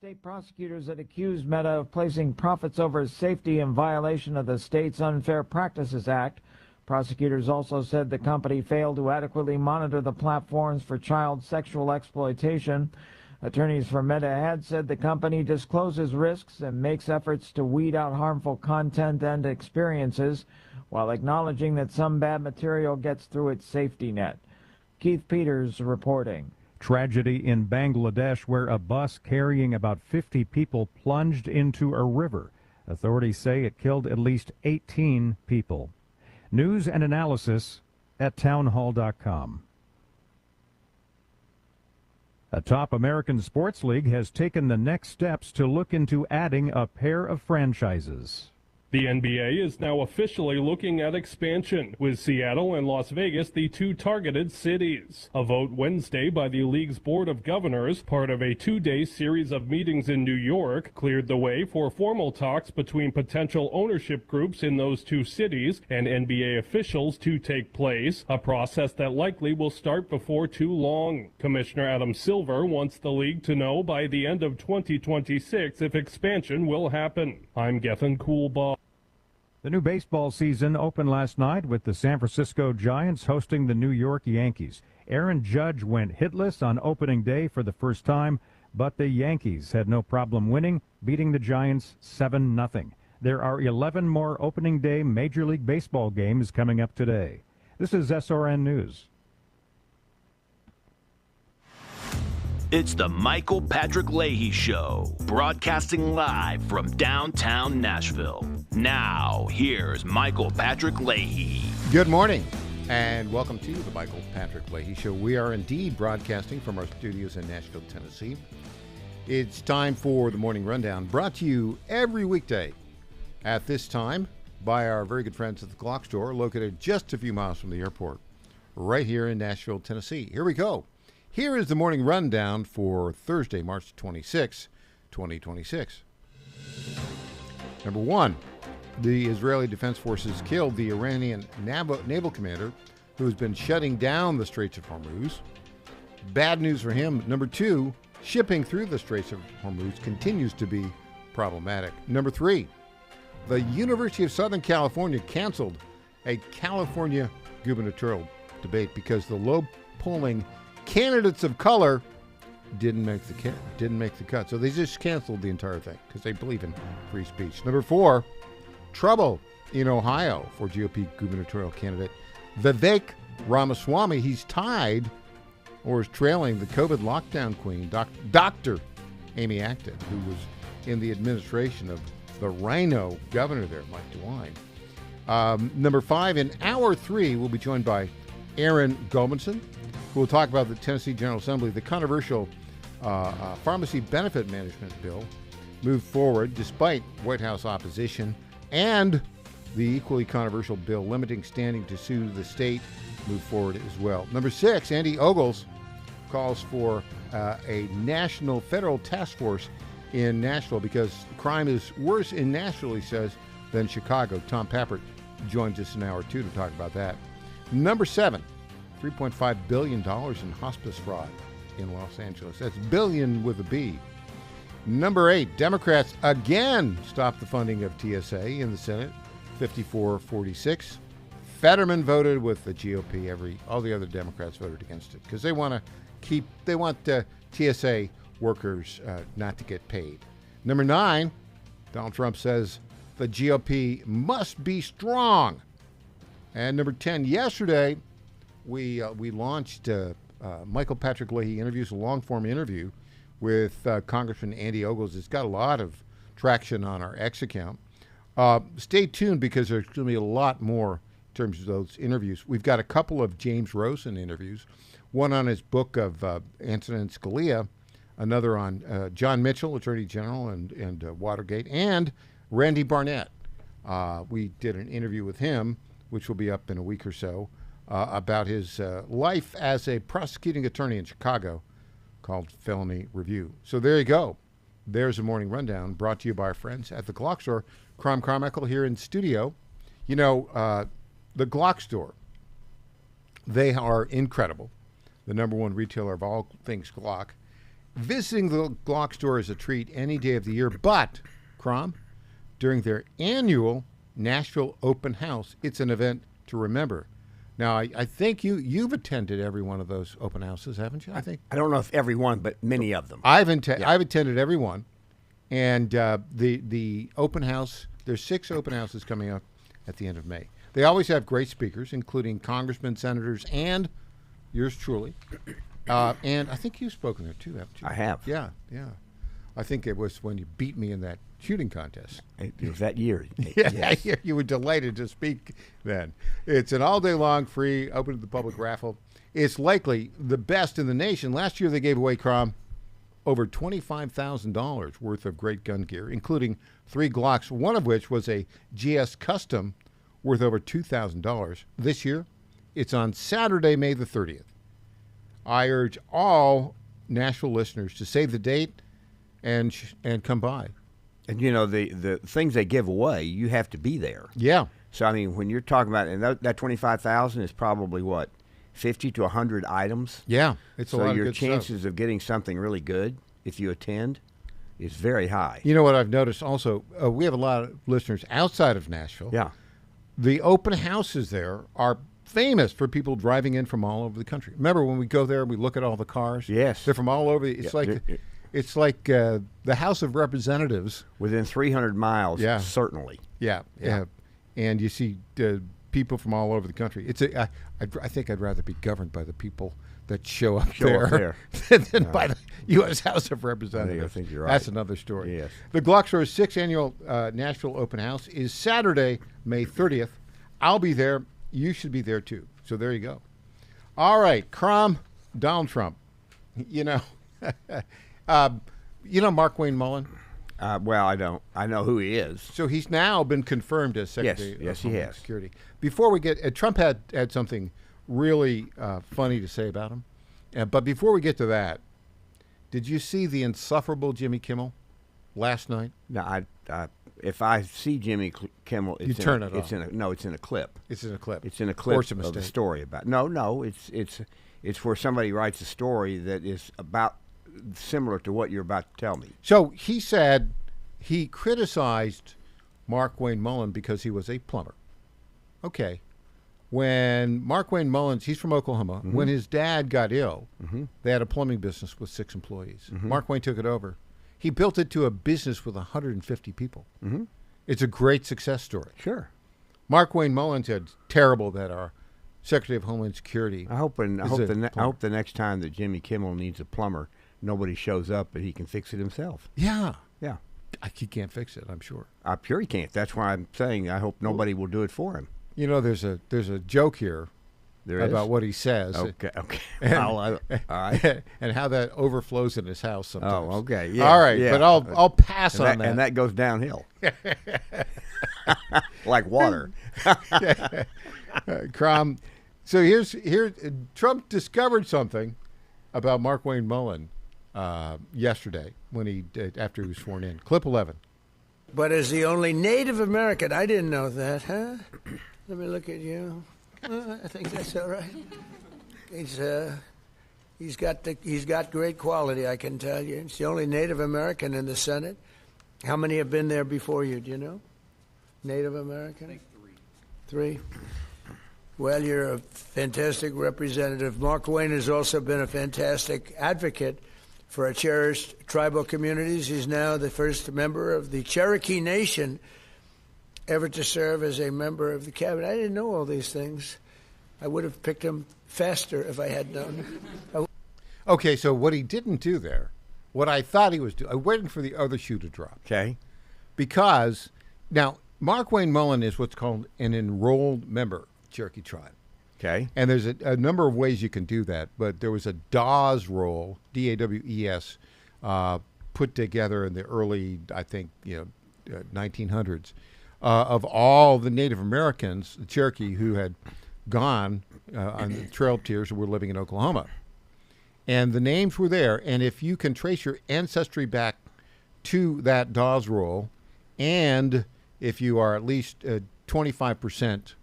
State prosecutors had accused Meta of placing profits over safety in violation of the state's Unfair Practices Act. Prosecutors also said the company failed to adequately monitor the platforms for child sexual exploitation. Attorneys for Meta had said the company discloses risks and makes efforts to weed out harmful content and experiences, while acknowledging that some bad material gets through its safety net. Keith Peters reporting. Tragedy in Bangladesh where a bus carrying about 50 people plunged into a river. Authorities say it killed at least 18 people. News and analysis at townhall.com. A top American sports league has taken the next steps to look into adding a pair of franchises. The NBA is now officially looking at expansion, with Seattle and Las Vegas the two targeted cities. A vote Wednesday by the league's Board of Governors, part of a two-day series of meetings in New York, cleared the way for formal talks between potential ownership groups in those two cities and NBA officials to take place, a process that likely will start before too long. Commissioner Adam Silver wants the league to know by the end of 2026 if expansion will happen. I'm Gethin Coolbaugh. The new baseball season opened last night with the San Francisco Giants hosting the New York Yankees. Aaron Judge went hitless on opening day for the first time, but the Yankees had no problem winning, beating the Giants 7-0. There are 11 more opening day Major League Baseball games coming up today. This is SRN News. It's the Michael Patrick Leahy Show, broadcasting live from downtown Nashville. Now, here's Michael Patrick Leahy. Good morning, and welcome to the Michael Patrick Leahy Show. We are indeed broadcasting from our studios in Nashville, Tennessee. It's time for the Morning Rundown, brought to you every weekday at this time by our very good friends at the Glock Store, located just a few miles from the airport, right here in Nashville, Tennessee. Here we go. Here is the Morning Rundown for Thursday, March 26, 2026. Number one, the Israeli Defense Forces killed the Iranian naval commander who has been shutting down the Straits of Hormuz. Bad news for him. Number two, shipping through the Straits of Hormuz continues to be problematic. Number three, the University of Southern California canceled a California gubernatorial debate because the low-polling candidates of color didn't make the cut. So they just canceled the entire thing because they believe in free speech. Number four, trouble in Ohio for GOP gubernatorial candidate Vivek Ramaswamy. He's tied or is trailing the COVID lockdown queen, Dr. Amy Acton, who was in the administration of the Rhino governor there, Mike DeWine. Number five, in hour three, we'll be joined by Aaron Goldmanson, who will talk about the Tennessee General Assembly. The controversial pharmacy benefit management bill moved forward despite White House opposition, and the equally controversial bill limiting standing to sue the state moved forward as well. Number six, Andy Ogles calls for a national federal task force in Nashville because crime is worse in Nashville, he says, than Chicago. Tom Pappert joins us in hour two to talk about that. Number seven, $3.5 billion in hospice fraud in Los Angeles. That's billion with a B. Number eight, Democrats again stopped the funding of TSA in the Senate, 54-46. Fetterman voted with the GOP. All the other Democrats voted against it because they want TSA workers not to get paid. Number nine, Donald Trump says the GOP must be strong. And number 10, yesterday, we launched Michael Patrick Leahy Interviews, a long-form interview with Congressman Andy Ogles. It's got a lot of traction on our X account. Stay tuned because there's going to be a lot more in terms of those interviews. We've got a couple of James Rosen interviews, one on his book of Antonin and Scalia, another on John Mitchell, Attorney General, and Watergate, and Randy Barnett. We did an interview with him, which will be up in a week or so, about his life as a prosecuting attorney in Chicago called Felony Review. So there you go. There's a Morning Rundown brought to you by our friends at the Glock Store. Crom Carmichael here in studio. You know, the Glock Store, they are incredible. The number one retailer of all things Glock. visiting the Glock store is a treat any day of the year, but, Crom, during their annual Nashville Open House, it's an event to remember. Now, I think you've attended every one of those open houses, haven't you? I think I don't know if every one, but many of them. I've attended every one, and the open house. There's 6 open houses coming up at the end of May. They always have great speakers, including congressmen, senators, and yours truly. And I think you've spoken there too, haven't you? I have. Yeah. I think it was when you beat me in that shooting contest. It was that year. Yeah, you were delighted to speak then. It's an all day long, free, open to the public raffle. It's likely the best in the nation. Last year they gave away, Crom, over $25,000 worth of great gun gear, including 3 Glocks, one of which was a GS Custom worth over $2,000. This year, it's on Saturday, May the 30th. I urge all Nashville listeners to save the date and come by. And, you know, the things they give away, you have to be there. Yeah. So, I mean, when you're talking about, and that $25,000 is probably what, 50 to 100 items? Yeah. It's a lot of your good chances stuff. of getting something really good, if you attend, is very high. You know what I've noticed also? We have a lot of listeners outside of Nashville. Yeah. The open houses there are famous for people driving in from all over the country. Remember when we go there and we look at all the cars? Yes. They're from all over. It's like the House of Representatives. Within 300 miles, certainly. Yeah. And you see people from all over the country. I think I'd rather be governed by the people that show up there than by the U.S. House of Representatives. I think you're right. That's another story. Yes. The Glock Store's 6th annual Nashville Open House is Saturday, May 30th. I'll be there. You should be there, too. So there you go. All right. Crom, Donald Trump. You know, Mark Wayne Mullen? Well, I don't. I know who he is. So he's now been confirmed as Secretary of Homeland Security. Before we get Trump had something really funny to say about him. But before we get to that, did you see the insufferable Jimmy Kimmel last night? No, if I see Jimmy Kimmel, it's turn it off. It's in a clip. It's in a clip. It's in a clip of the story about. No, it's where somebody writes a story that is about similar to what you're about to tell me. So he said he criticized Mark Wayne Mullen because he was a plumber. Okay. When Mark Wayne Mullins, he's from Oklahoma, when his dad got ill, they had a plumbing business with 6 employees. Mark Wayne took it over. He built it to a business with 150 people. It's a great success story. Sure. Mark Wayne Mullins said, terrible that our Secretary of Homeland Security. I hope the next time that Jimmy Kimmel needs a plumber, nobody shows up, but he can fix it himself. Yeah. Yeah. He can't fix it, I'm sure. I'm sure he can't. That's why I'm saying I hope nobody will do it for him. You know, there's a joke here about what he says. Okay. And, all right. And how that overflows in his house sometimes. Oh, okay. Yeah. All right, yeah. but I'll pass on that. And that goes downhill. Like water. Crom. So here Trump discovered something about Mark Wayne Mullen yesterday after he was sworn in. Clip 11. But as the only Native American, I didn't know that, huh? Let me look at you. I think that's all right. He's got great quality, I can tell you. He's the only Native American in the Senate. How many have been there before you? Do you know? Native American? I think 3. 3. Well, you're a fantastic representative. Mark Wayne has also been a fantastic advocate for our cherished tribal communities. He's now the first member of the Cherokee Nation ever to serve as a member of the cabinet. I didn't know all these things. I would have picked him faster if I had known. Okay, so what he didn't do there, what I thought he was doing, I'm waiting for the other shoe to drop. Okay. Because, now, Mark Wayne Mullen is what's called an enrolled member of the Cherokee tribe. Okay. And there's a number of ways you can do that, but there was a DAWES roll, D-A-W-E-S, put together in the early, I think, 1900s, of all the Native Americans, the Cherokee, who had gone on the Trail of Tears and were living in Oklahoma. And the names were there, and if you can trace your ancestry back to that DAWES roll, and if you are at least 25%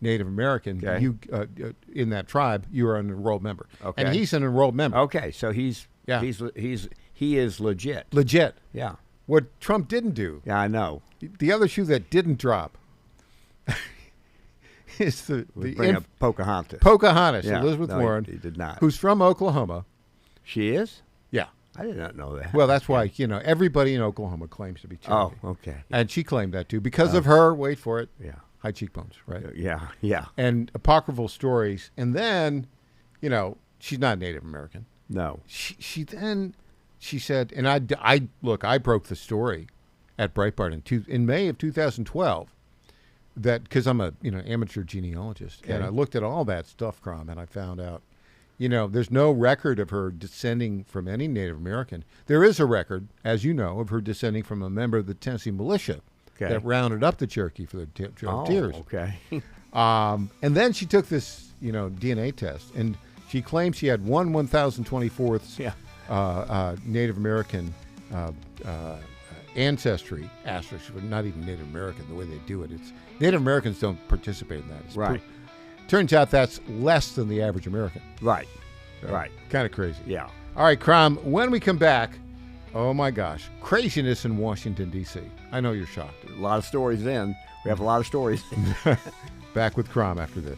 Native American, you in that tribe, you are an enrolled member. Okay. And he's an enrolled member. Okay, so he's Yeah. He is legit. Legit. Yeah. What Trump didn't do. Yeah, I know. The other shoe that didn't drop is the Bring up Pocahontas. Pocahontas, Yeah. Elizabeth No, Warren, he did not. who's from Oklahoma. She is? Yeah. I did not know that. Well, that's why, everybody in Oklahoma claims to be Cherokee. Oh, okay. And she claimed that too because of her, wait for it, Yeah. high cheekbones, right? Yeah. And apocryphal stories. And then, she's not Native American. No. She said, and I broke the story at Breitbart in May of 2012 that because I'm a amateur genealogist, and I looked at all that stuff, Crom, and I found out, there's no record of her descending from any Native American. There is a record, as you know, of her descending from a member of the Tennessee militia that rounded up the Cherokee for the Tears. Okay. And then she took this, DNA test, and she claimed she had 1/1024th Native American ancestry. Asterisk, but not even Native American. The way they do it, it's Native Americans don't participate in that. It's right. Turns out that's less than the average American. Right. So, right. Kind of crazy. Yeah. All right, Crom. When we come back, oh my gosh, craziness in Washington D.C. I know you're shocked. A lot of stories in. We have a lot of stories. Back with Crom after this.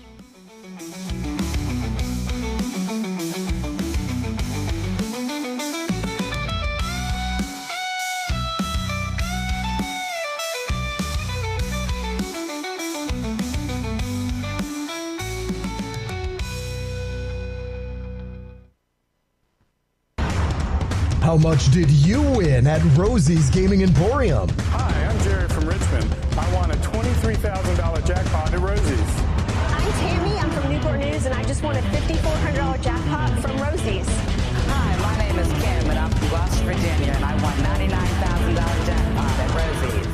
How much did you win at Rosie's Gaming Emporium? Hi, I'm Jerry from Richmond. I won a $23,000 jackpot at Rosie's. I'm Tammy. I'm from Newport News, and I just won a $5,400 jackpot from Rosie's. Hi, my name is Kim, and I'm from West Virginia, and I won $99,000 jackpot at Rosie's.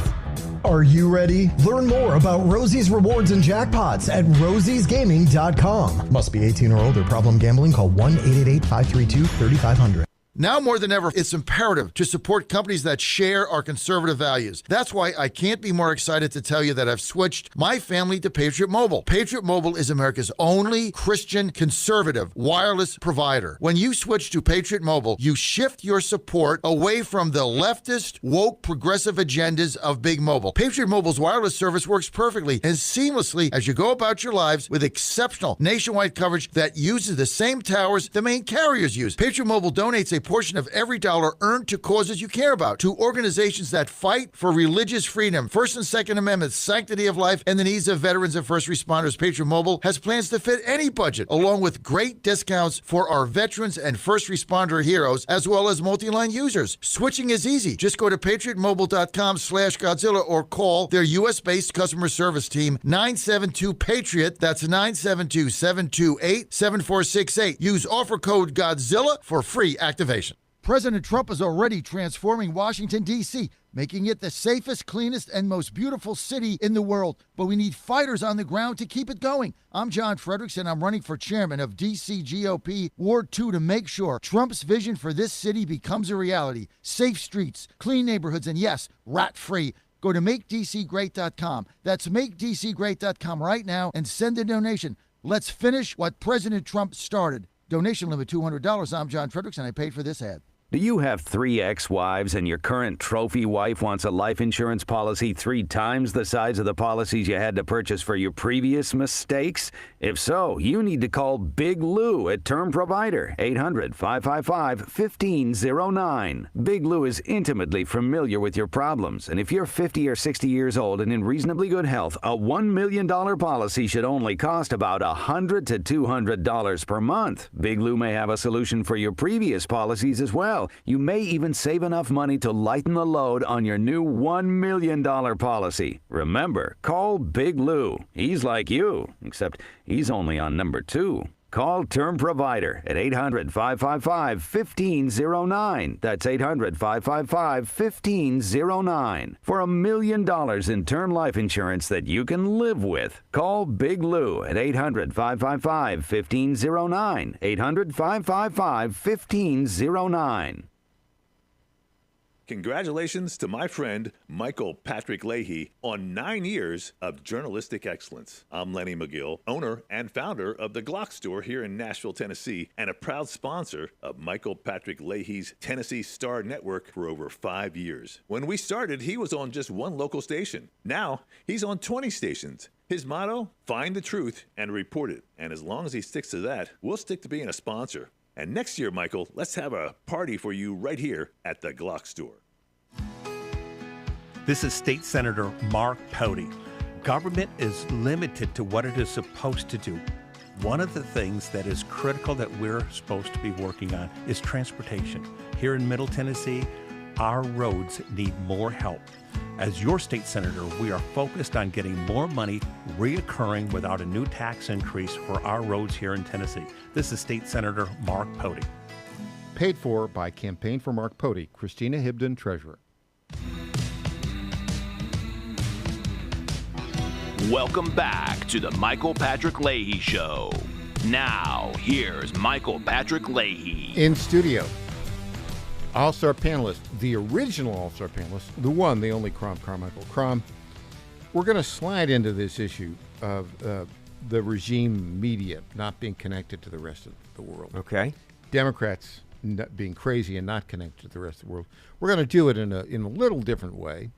Are you ready? Learn more about Rosie's rewards and jackpots at rosiesgaming.com. Must be 18 or older. Problem gambling? Call 1-888-532-3500. Now more than ever, it's imperative to support companies that share our conservative values. That's why I can't be more excited to tell you that I've switched my family to Patriot Mobile. Patriot Mobile is America's only Christian conservative wireless provider. When you switch to Patriot Mobile, you shift your support away from the leftist, woke, progressive agendas of Big Mobile. Patriot Mobile's wireless service works perfectly and seamlessly as you go about your lives with exceptional nationwide coverage that uses the same towers the main carriers use. Patriot Mobile donates a portion of every dollar earned to causes you care about, to organizations that fight for religious freedom, First and Second Amendments, sanctity of life, and the needs of veterans and first responders. Patriot Mobile has plans to fit any budget, along with great discounts for our veterans and first responder heroes, as well as multi-line users. Switching is easy. Just go to patriotmobile.com/Godzilla or call their U.S.-based customer service team, 972-PATRIOT. That's 972-728-7468. Use offer code Godzilla for free activation. President Trump is already transforming Washington, D.C., making it the safest, cleanest, and most beautiful city in the world. But we need fighters on the ground to keep it going. I'm John Fredericks, and I'm running for chairman of D.C. GOP Ward 2 to make sure Trump's vision for this city becomes a reality. Safe streets, clean neighborhoods, and yes, rat-free. Go to MakeDCGreat.com. That's MakeDCGreat.com right now and send a donation. Let's finish what President Trump started. Donation limit $200. I'm John Fredericks, and I paid for this ad. Do you have 3 ex-wives and your current trophy wife wants a life insurance policy 3 times the size of the policies you had to purchase for your previous mistakes? If so, you need to call Big Lou at Term Provider, 800-555-1509. Big Lou is intimately familiar with your problems, and if you're 50 or 60 years old and in reasonably good health, a $1 million policy should only cost about $100 to $200 per month. Big Lou may have a solution for your previous policies as well. You may even save enough money to lighten the load on your new $1 million policy. Remember, call Big Lou. He's like you, except he's only on number 2. Call Term Provider at 800-555-1509. That's 800-555-1509. For $1 million in term life insurance that you can live with. Call Big Lou at 800-555-1509. 800-555-1509. Congratulations to my friend Michael Patrick Leahy on 9 years of journalistic excellence. I'm Lenny McGill, owner and founder of the Glock Store here in Nashville, Tennessee, and a proud sponsor of Michael Patrick Leahy's Tennessee Star Network for over 5 years. When we started, he was on just one local station. Now, he's on 20 stations. His motto, find the truth and report it. And as long as he sticks to that, we'll stick to being a sponsor. And next year, Michael, let's have a party for you right here at the Glock Store. This is State Senator Mark Pody. Government is limited to what it is supposed to do. One of the things that is critical that we're supposed to be working on is transportation. Here in Middle Tennessee, our roads need more help. As your state senator, we are focused on getting more money reoccurring without a new tax increase for our roads here in Tennessee. This is State Senator Mark Pody. Paid for by Campaign for Mark Pody, Christina Hibden, Treasurer. Welcome back to the Michael Patrick Leahy Show. Now, here's Michael Patrick Leahy. In studio, All-Star panelist, the original All-Star panelist, the one, the only Carmichael Crom. We're going to slide into this issue of the regime media not being connected to the rest of the world. Okay. Democrats not being crazy and not connected to the rest of the world. We're going to do it in a little different way.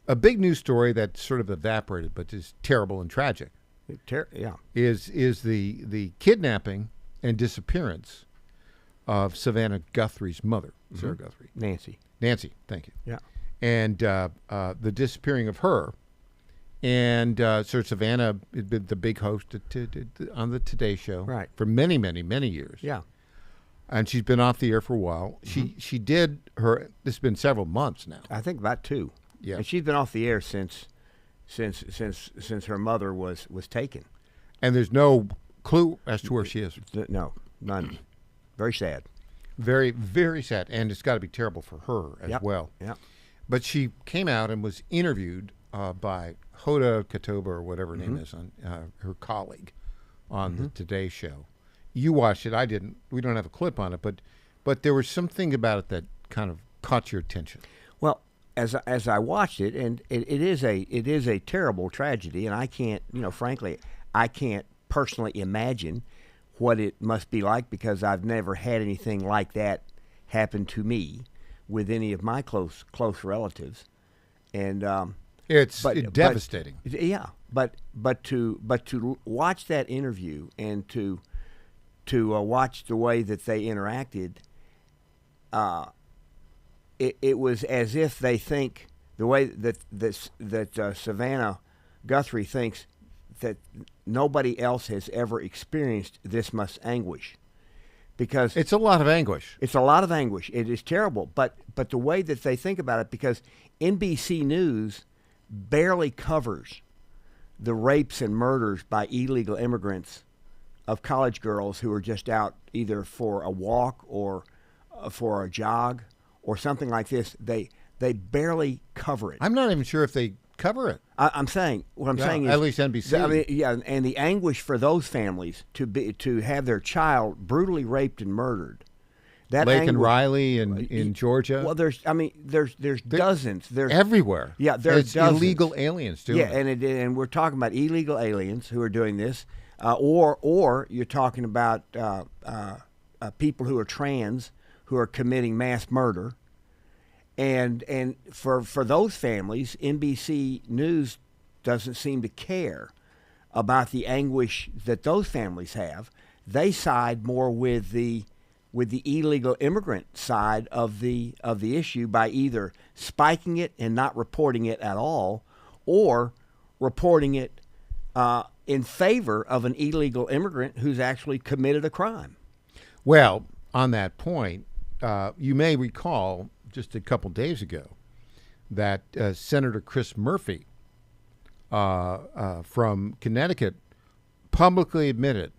A big news story that sort of evaporated, but is terrible and tragic. Is the kidnapping and disappearance of Savannah Guthrie's mother, Sarah Guthrie. Nancy, thank you. Yeah. And the disappearing of her. And so Savannah had been the big host on the Today Show for many, many, many years. Yeah. And she's been off the air for a while. She did her, this has been several months now. I think about 2. Yeah. And she's been off the air since her mother was taken. And there's no clue as to where she is. No, none. Very sad. Very, very sad. And it's got to be terrible for her as well. Yeah. But she came out and was interviewed by Hoda Katoba, or whatever her name is, on her colleague on the Today Show. You watched it. I didn't. We don't have a clip on it. But there was something about it that kind of caught your attention. Well, as I watched it, and it is a terrible tragedy, and I can't, frankly, I can't personally imagine what it must be like, because I've never had anything like that happen to me with any of my close relatives, and it's devastating. But to watch that interview and to watch the way that they interacted, it was as if they think the way that Savannah Guthrie thinks that nobody else has ever experienced this much anguish, because it's a lot of anguish. It's a lot of anguish. It is terrible, but the way that they think about it, because NBC News barely covers the rapes and murders by illegal immigrants of college girls who are just out either for a walk or for a jog or something like this. They barely cover it. I'm not even sure if they cover it. I'm saying is at least NBC. And the anguish for those families to have their child brutally raped and murdered. That Lake anguish, and Riley in Georgia. Well, there's dozens. There's everywhere. Yeah, there's illegal aliens too. Yeah, and we're talking about illegal aliens who are doing this, or you're talking about people who are trans who are committing mass murder. And for those families, NBC News doesn't seem to care about the anguish that those families have. They side more with the illegal immigrant side of the issue by either spiking it and not reporting it at all, or reporting it in favor of an illegal immigrant who's actually committed a crime. Well, on that point, you may recall just a couple days ago that Senator Chris Murphy from Connecticut publicly admitted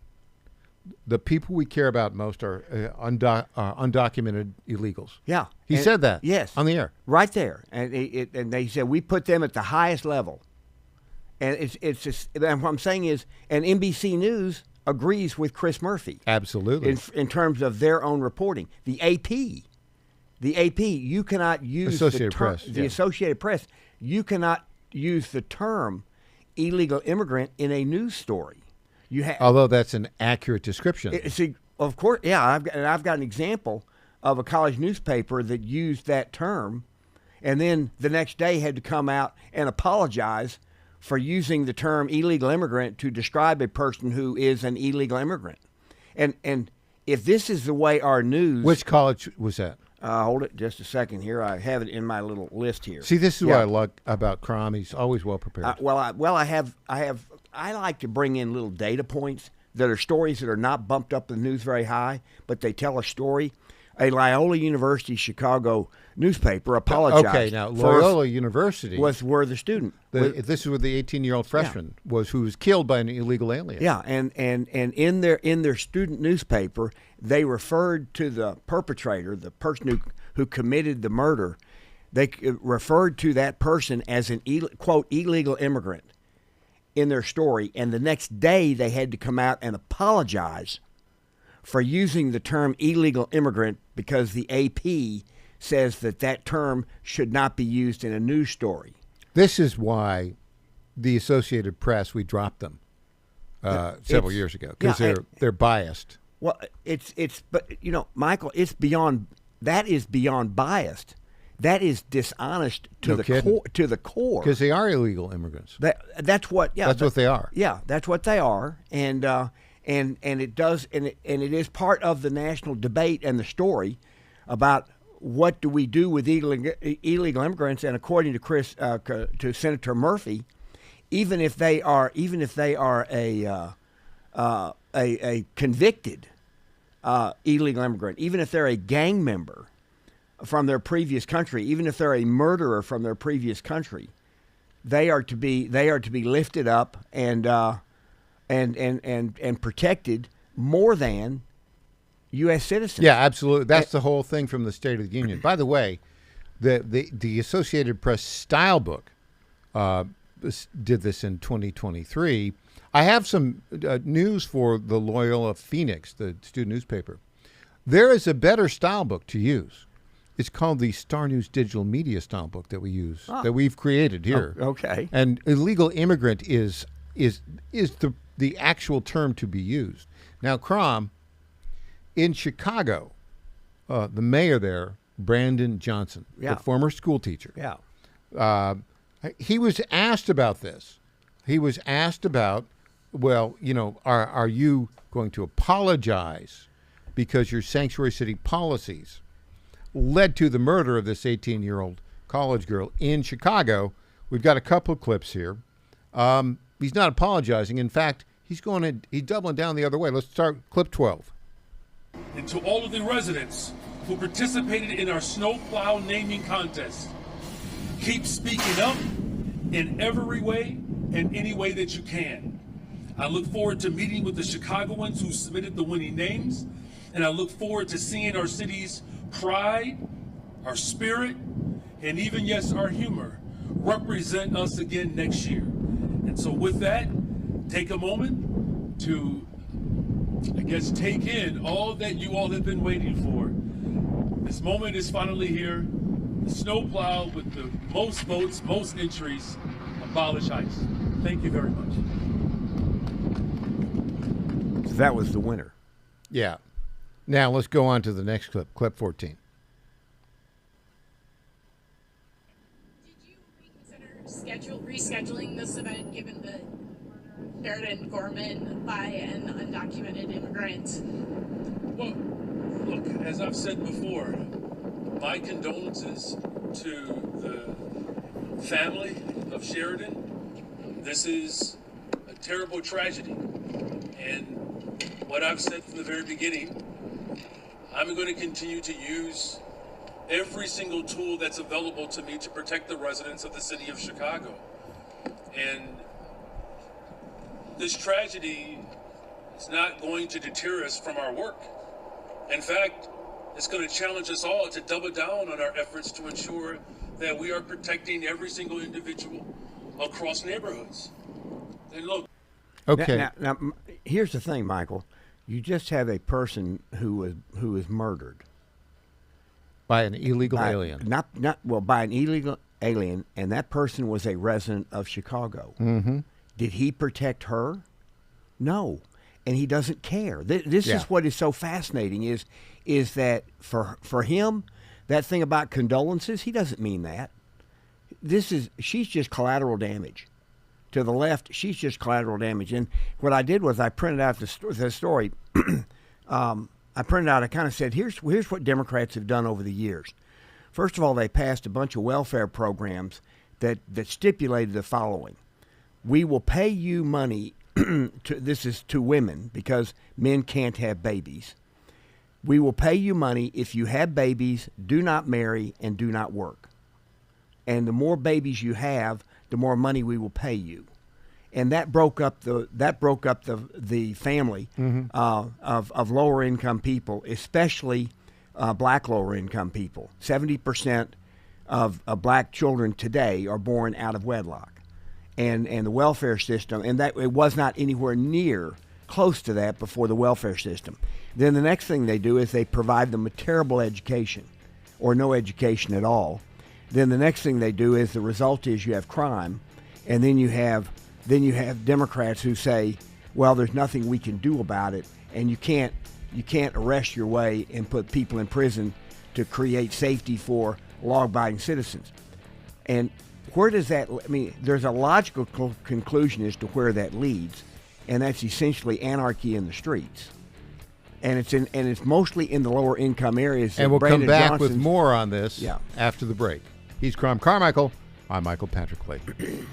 the people we care about most are undocumented illegals. Yeah. He said that. Yes. On the air. Right there. And they said, we put them at the highest level. And it's just, and what I'm saying is, and NBC News agrees with Chris Murphy. Absolutely. In terms of their own reporting. The AP The AP, you cannot use Associated Press. The Associated Press, you cannot use the term illegal immigrant in a news story. Although that's an accurate description. See, of course, yeah. I've got an example of a college newspaper that used that term, and then the next day had to come out and apologize for using the term illegal immigrant to describe a person who is an illegal immigrant. And if this is the way our news... Which college was that? Hold it just a second here. I have it in my little list here. See, this is what I like about Crom. He's always well prepared. I like to bring in little data points that are stories that are not bumped up in the news very high, but they tell a story. A Loyola University Chicago newspaper apologized. Okay, now Loyola University was where the student. This is where the 18-year-old freshman was, who was killed by an illegal alien. Yeah, and in their student newspaper, they referred to the perpetrator, the person who committed the murder. They referred to that person as an quote illegal immigrant in their story, and the next day they had to come out and apologize for using the term illegal immigrant because the AP says that term should not be used in a news story. This is why the Associated Press, we dropped them several years ago, because they're biased. Well, but Michael, it's beyond. That is beyond biased. That is dishonest to the core. Because they are illegal immigrants. That's what. Yeah, that's what they are. Yeah, that's what they are, and it does, and it is part of the national debate and the story about what do we do with illegal immigrants. And according to to Senator Murphy, even if they are a convicted illegal immigrant, even if they're a gang member from their previous country, even if they're a murderer from their previous country, they are to be lifted up and protected more than U.S. citizens. Yeah, absolutely. That's the whole thing from the State of the Union. By the way, the Associated Press style book did this in 2023. I have some news for the Loyola Phoenix, the student newspaper. There is a better style book to use. It's called the Star News Digital Media style book that we use, that we've created here. Oh, okay. And illegal immigrant is the actual term to be used. Now, Crom, in Chicago, the mayor there, Brandon Johnson, the former school teacher, he was asked about this. He was asked about, are you going to apologize because your sanctuary city policies led to the murder of this 18-year-old college girl in Chicago? We've got a couple of clips here. He's not apologizing. In fact, he's doubling down the other way. Let's start clip 12. And to all of the residents who participated in our snowplow naming contest, keep speaking up in every way and any way that you can. I look forward to meeting with the Chicagoans who submitted the winning names, and I look forward to seeing our city's pride, our spirit, and even, yes, our humor represent us again next year. And so with that, take a moment to, take in all that you all have been waiting for. This moment is finally here. The snowplow with the most votes, most entries, abolish ICE. Thank you very much. So that was the winner. Yeah. Now let's go on to the next clip, clip 14. Rescheduling this event given the Sheridan Gorman by an undocumented immigrant? Well, look, as I've said before, my condolences to the family of Sheridan. This is a terrible tragedy. And what I've said from the very beginning, I'm going to continue to use every single tool that's available to me to protect the residents of the city of Chicago. And this tragedy is not going to deter us from our work. In fact, it's going to challenge us all to double down on our efforts to ensure that we are protecting every single individual across neighborhoods. And look. Okay. Now, here's the thing, Michael. You just have a person who was murdered. By an illegal alien. By an illegal alien, and that person was a resident of Chicago. Mm-hmm. Did he protect her? No, and he doesn't care. This is what is so fascinating is that for him, that thing about condolences, he doesn't mean that. She's just collateral damage. To the left, she's just collateral damage. And what I did was I printed out the story. I kind of said, here's what Democrats have done over the years. First of all, they passed a bunch of welfare programs that stipulated the following. We will pay you money, this is to women because men can't have babies. We will pay you money if you have babies, do not marry, and do not work. And the more babies you have, the more money we will pay you. And that broke up the family of lower income people, especially black lower income people. 70% of black children today are born out of wedlock, and the welfare system, and that it was not anywhere near close to that before the welfare system. Then the next thing they do is they provide them a terrible education, or no education at all. Then the next thing they do is the result is you have crime, and then you have Democrats who say, well, there's nothing we can do about it, and you can't arrest your way and put people in prison to create safety for law-abiding citizens. And where does that? I mean, there's a logical conclusion as to where that leads, and that's essentially anarchy in the streets. And it's mostly in the lower income areas. And we'll Brandon come back Johnson's, with more on this after the break. He's Crom Carmichael. I'm Michael Patrick Leahy.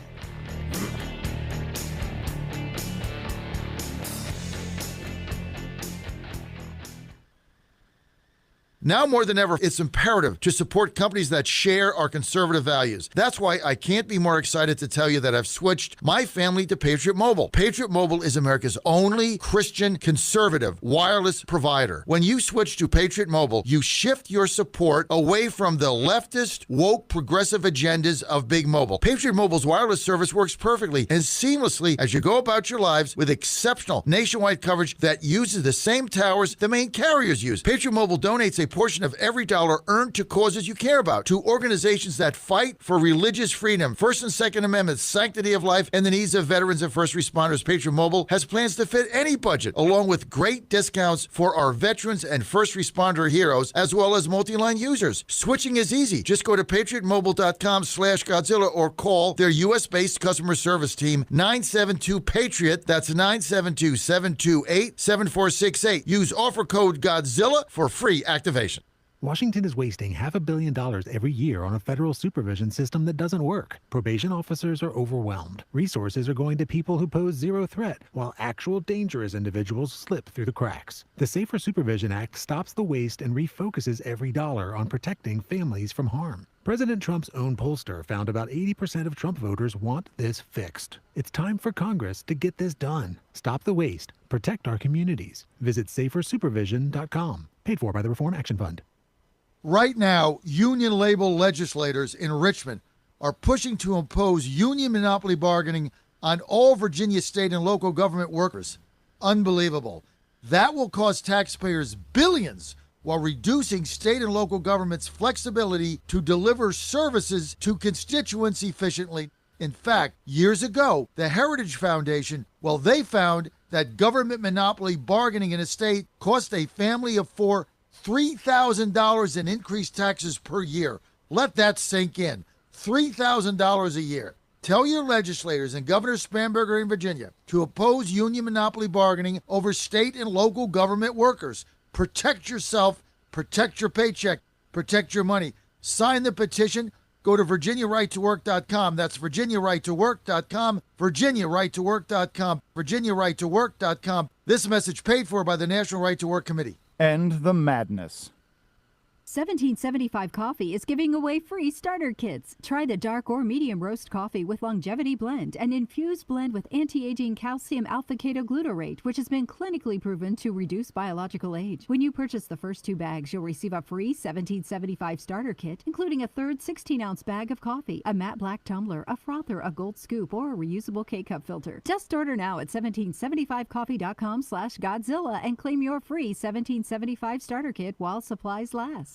Now more than ever, it's imperative to support companies that share our conservative values. That's why I can't be more excited to tell you that I've switched my family to Patriot Mobile. Patriot Mobile is America's only Christian conservative wireless provider. When you switch to Patriot Mobile, you shift your support away from the leftist, woke, progressive agendas of Big Mobile. Patriot Mobile's wireless service works perfectly and seamlessly as you go about your lives with exceptional nationwide coverage that uses the same towers the main carriers use. Patriot Mobile donates a portion of every dollar earned to causes you care about, to organizations that fight for religious freedom, First and Second Amendments, sanctity of life, and the needs of veterans and first responders. Patriot Mobile has plans to fit any budget, along with great discounts for our veterans and first responder heroes, as well as multi-line users. Switching is easy. Just go to patriotmobile.com/Godzilla or call their U.S.-based customer service team, 972-PATRIOT. That's 972-728-7468. Use offer code Godzilla for free activation. Washington is wasting $500 million every year on a federal supervision system that doesn't work. Probation officers are overwhelmed. Resources are going to people who pose zero threat, while actual dangerous individuals slip through the cracks. The Safer Supervision Act stops the waste and refocuses every dollar on protecting families from harm. President Trump's own pollster found about 80% of Trump voters want this fixed. It's time for Congress to get this done. Stop the waste. Protect our communities. Visit safersupervision.com. Paid for by the Reform Action Fund. Right now, union label legislators in Richmond are pushing to impose union monopoly bargaining on all Virginia state and local government workers. Unbelievable. That will cost taxpayers billions while reducing state and local government's flexibility to deliver services to constituents efficiently. In fact, years ago, the Heritage Foundation, they found that government monopoly bargaining in a state cost a family of four $3,000 in increased taxes per year. Let that sink in. $3,000 a year. Tell your legislators and Governor Spanberger in Virginia to oppose union monopoly bargaining over state and local government workers. Protect yourself, protect your paycheck, protect your money. Sign the petition. Go to VirginiaRightToWork.com. That's VirginiaRightToWork.com. VirginiaRightToWork.com. VirginiaRightToWork.com. This message paid for by the National Right to Work Committee. End the madness. 1775 Coffee is giving away free starter kits. Try the dark or medium roast coffee with longevity blend, an infused blend with anti-aging calcium alpha-ketoglutarate, which has been clinically proven to reduce biological age. When you purchase the first 2 bags, you'll receive a free 1775 starter kit, including a third 16-ounce bag of coffee, a matte black tumbler, a frother, a gold scoop, or a reusable K-cup filter. Just order now at 1775coffee.com/Godzilla and claim your free 1775 starter kit while supplies last.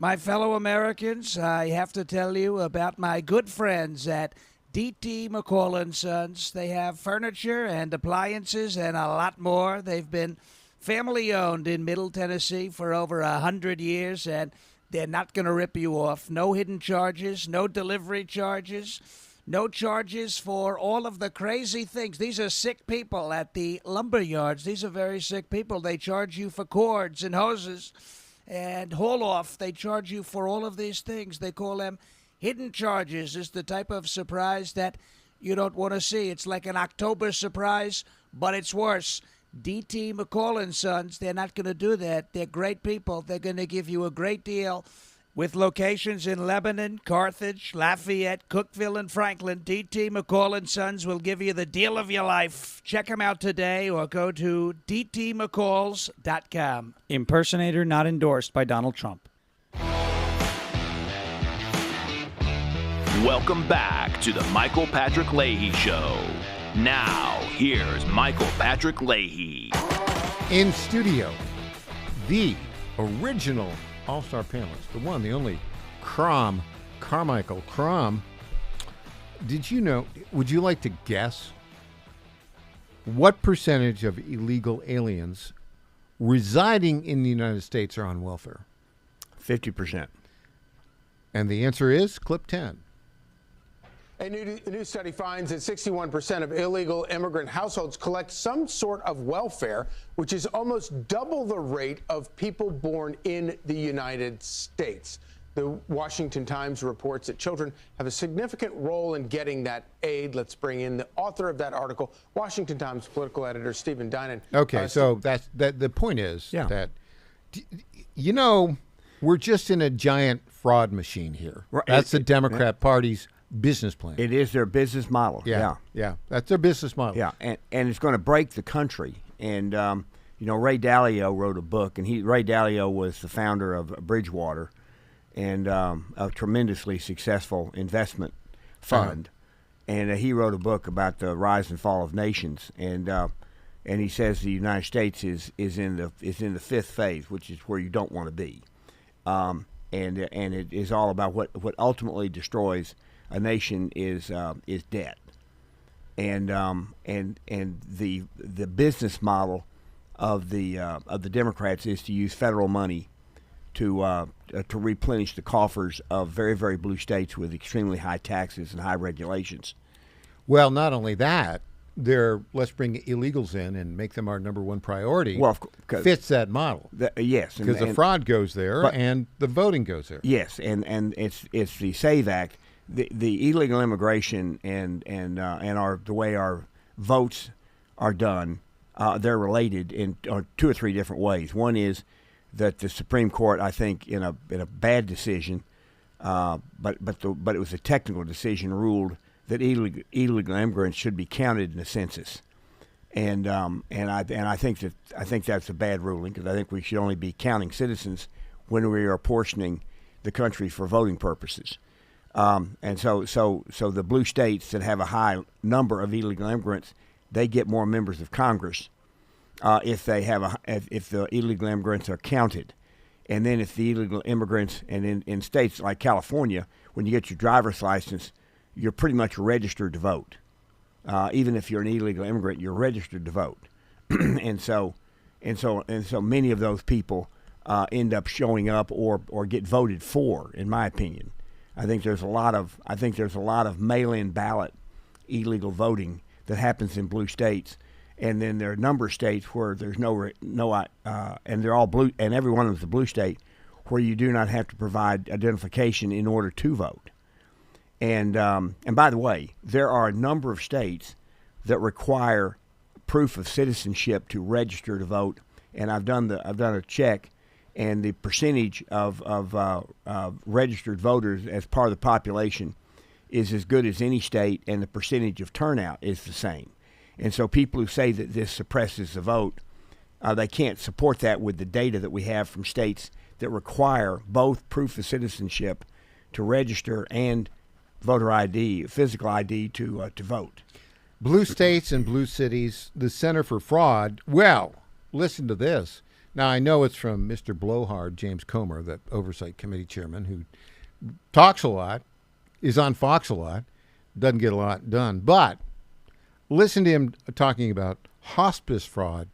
My fellow Americans, I have to tell you about my good friends at D.T. McCall & Sons. They have furniture and appliances and a lot more. They've been family-owned in Middle Tennessee for over 100 years, and they're not going to rip you off. No hidden charges, no delivery charges, no charges for all of the crazy things. These are sick people at the lumber yards. These are very sick people. They charge you for cords and hoses and haul-off. They charge you for all of these things. They call them hidden charges. It's the type of surprise that you don't want to see. It's like an October surprise, but it's worse. D.T. McCall & Sons, they're not going to do that. They're great people. They're going to give you a great deal with locations in Lebanon, Carthage, Lafayette, Cookeville, and Franklin. D.T. McCall & Sons will give you the deal of your life. Check them out today or go to dtmccalls.com. Impersonator not endorsed by Donald Trump. Welcome back to the Michael Patrick Leahy Show. Now, here's Michael Patrick Leahy. In studio, the original all-star panelist, the one, the only, Carmichael Crom. Did you know, would you like to guess what percentage of illegal aliens residing in the United States are on welfare? 50%. And the answer is clip 10. A new study finds that 61% of illegal immigrant households collect some sort of welfare, which is almost double the rate of people born in the United States. The Washington Times reports that children have a significant role in getting that aid. Let's bring in the author of that article, Washington Times political editor Stephen Dinan. Okay, so the point is that, you know, we're just in a giant fraud machine here. Right. That's the Democrat Party's business plan. It is their business model. Yeah. That's their business model. Yeah, and it's going to break the country. And, you know, Ray Dalio wrote a book, and Ray Dalio was the founder of Bridgewater and a tremendously successful investment fund. And he wrote a book about the rise and fall of nations. And he says the United States is in the fifth phase, which is where you don't want to be. And it is all about what ultimately destroys a nation is debt, and the business model of the Democrats is to use federal money to replenish the coffers of very, very blue states with extremely high taxes and high regulations. Well, not only that, let's bring illegals in and make them our number one priority. Well, fits that model. Yes, because the fraud goes there and the voting goes there. Yes, and it's the SAVE Act. The illegal immigration and the way our votes are done, they're related in two or three different ways. One is that the Supreme Court, I think, in a bad decision, but it was a technical decision, ruled that illegal immigrants should be counted in the census, and I think that's a bad ruling, because I think we should only be counting citizens when we are apportioning the country for voting purposes. And so the blue states that have a high number of illegal immigrants, they get more members of Congress if the illegal immigrants are counted. And then if the illegal immigrants, and in states like California, when you get your driver's license, you're pretty much registered to vote. Even if you're an illegal immigrant, you're registered to vote. and so many of those people end up showing up or get voted for, in my opinion. I think there's a lot of mail-in ballot illegal voting that happens in blue states, and then there are a number of states where there's and they're all blue, and every one of them is a blue state, where you do not have to provide identification in order to vote. And by the way, there are a number of states that require proof of citizenship to register to vote, and I've done a check. And the percentage of registered voters as part of the population is as good as any state, and the percentage of turnout is the same. And so people who say that this suppresses the vote, they can't support that with the data that we have from states that require both proof of citizenship to register and voter ID, physical ID to vote. Blue states and blue cities, the Center for Fraud, well, listen to this. Now, I know it's from Mr. Blowhard, James Comer, the Oversight Committee chairman, who talks a lot, is on Fox a lot, doesn't get a lot done. But listen to him talking about hospice fraud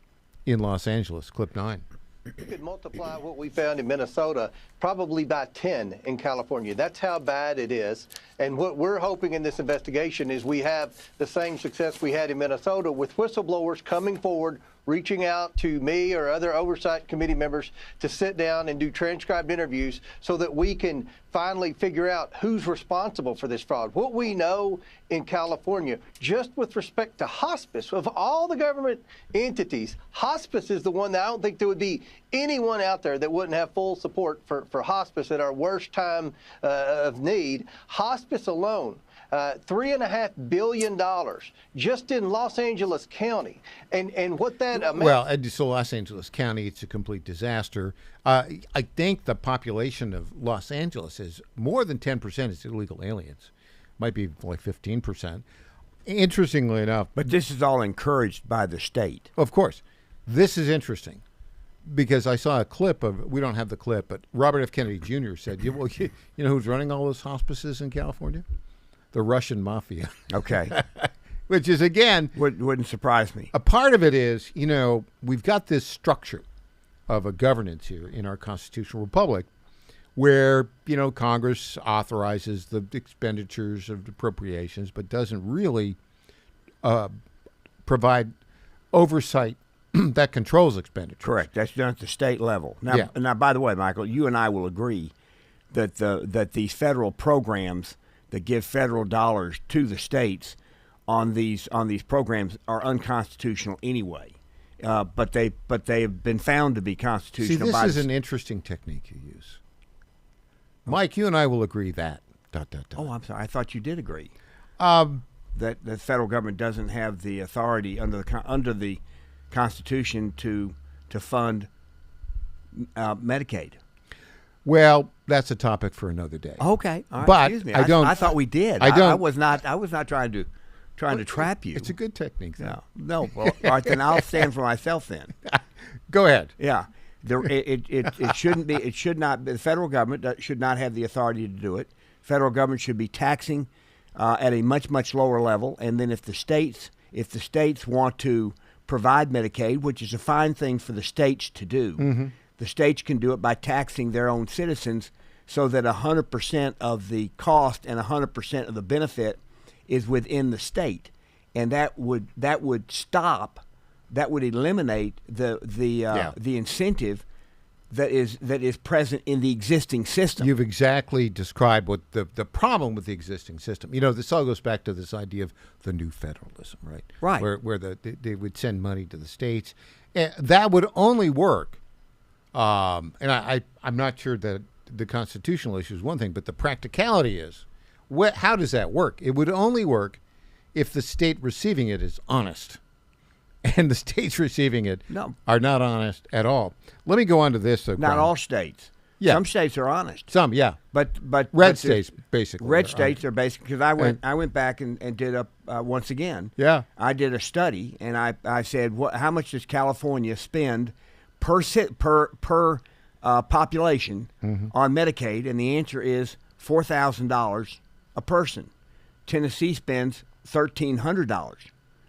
in Los Angeles, clip 9. You could multiply what we found in Minnesota probably by 10 in California. That's how bad it is. And what we're hoping in this investigation is we have the same success we had in Minnesota with whistleblowers coming forward, reaching out to me or other oversight committee members to sit down and do transcribed interviews so that we can finally figure out who's responsible for this fraud. What we know in California, just with respect to hospice, of all the government entities, hospice is the one that I don't think there would be anyone out there that wouldn't have full support for hospice at our worst time of need. Hospice alone, $3.5 billion just in Los Angeles County. And what that amounts... Well, so Los Angeles County, it's a complete disaster. I think the population of Los Angeles is more than 10% is illegal aliens. Might be like 15%. Interestingly enough... But this is all encouraged by the state. Of course. This is interesting because I saw a clip of... We don't have the clip, but Robert F. Kennedy Jr. said, you know who's running all those hospices in California? The Russian mafia. Okay. Which is, again... Wouldn't surprise me. A part of it is, we've got this structure of a governance here in our constitutional republic where, Congress authorizes the expenditures of appropriations but doesn't really provide oversight that controls expenditures. Correct. That's done at the state level. Now, by the way, Michael, you and I will agree that these federal programs that give federal dollars to the states on these programs are unconstitutional anyway. But they have been found to be constitutional. See, this is an interesting technique you use. Mike, you and I will agree that. ... Oh, I'm sorry. I thought you did agree. That the federal government doesn't have the authority under the Constitution to fund Medicaid. Well, that's a topic for another day. Okay, all right. But excuse me. I don't. I thought we did. I was not trying to trap you. It's a good technique. No. Well, all right. Then I'll stand for myself. Then. Go ahead. Yeah. It shouldn't be. It should not. The federal government should not have the authority to do it. Federal government should be taxing at a much lower level. And then if the states want to provide Medicaid, which is a fine thing for the states to do. Mm-hmm. The states can do it by taxing their own citizens so that 100% of the cost and 100% of the benefit is within the state. And that would eliminate the incentive that is present in the existing system. You've exactly described what the problem with the existing system. This all goes back to this idea of the new federalism, right? Right. Where they would send money to the states. And that would only work. And I'm not sure that the constitutional issue is one thing, but the practicality is, how does that work? It would only work if the state receiving it is honest. And the states receiving it are not honest at all. Let me go on to this. Not all states. Yeah. Some states are honest. Some, yeah. But red states, basically. Red states are basically, because I went back and did once again. Yeah. I did a study, and I said, how much does California spend per population on Medicaid? And the answer is $4,000 a person. Tennessee spends $1,300.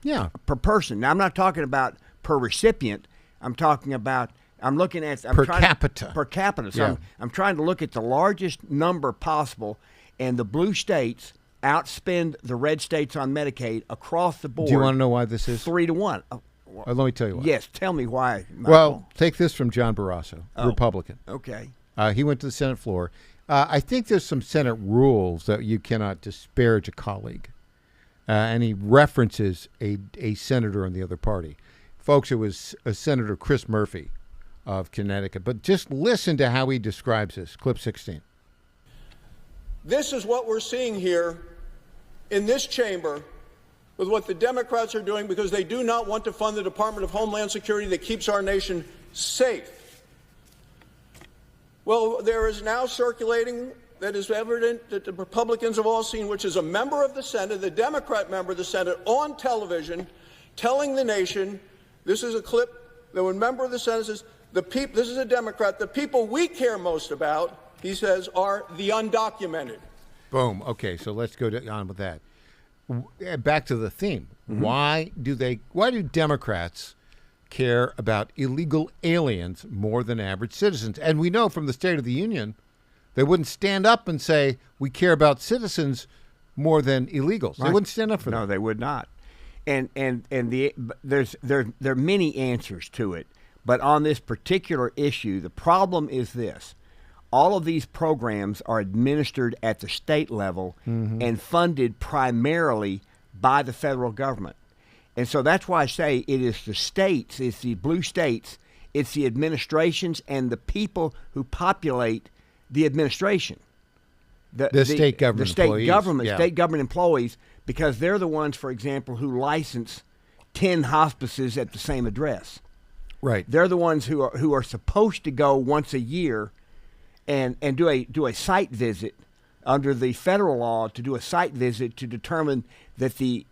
Yeah, per person. Now I'm not talking about per recipient. I'm talking about. I'm looking at per capita. Per capita. So yeah. I'm trying to look at the largest number possible, and the blue states outspend the red states on Medicaid across the board. Do you want to know why this is? 3-1. Let me tell you why. Yes, tell me why, Michael. Well, take this from John Barrasso, Republican. Okay. He went to the Senate floor. I think there's some Senate rules that you cannot disparage a colleague. And he references a senator in the other party. Folks, it was Senator Chris Murphy of Connecticut. But just listen to how he describes this. Clip 16. This is what we're seeing here in this chamber with what the Democrats are doing because they do not want to fund the Department of Homeland Security that keeps our nation safe. Well, there is now circulating that is evident that the Republicans have all seen, which is a member of the Senate, the Democrat member of the Senate, on television telling the nation, this is a clip that when a member of the Senate says, This is a Democrat. The people we care most about, he says, are the undocumented. Boom. Okay, so let's go on with that. Back to the theme. Mm-hmm. Why do Democrats care about illegal aliens more than average citizens? And we know from the State of the Union, they wouldn't stand up and say we care about citizens more than illegals. Right. They wouldn't stand up for that. No, they would not. And there are many answers to it. But on this particular issue, the problem is this. All of these programs are administered at the state level and funded primarily by the federal government. And so that's why I say it is the states, it's the blue states, it's the administrations and the people who populate the administration. The state government employees. State government employees, because they're the ones, for example, who license 10 hospices at the same address. Right. They're the ones who are supposed to go once a year and do a site visit under the federal law, to do a site visit to determine that the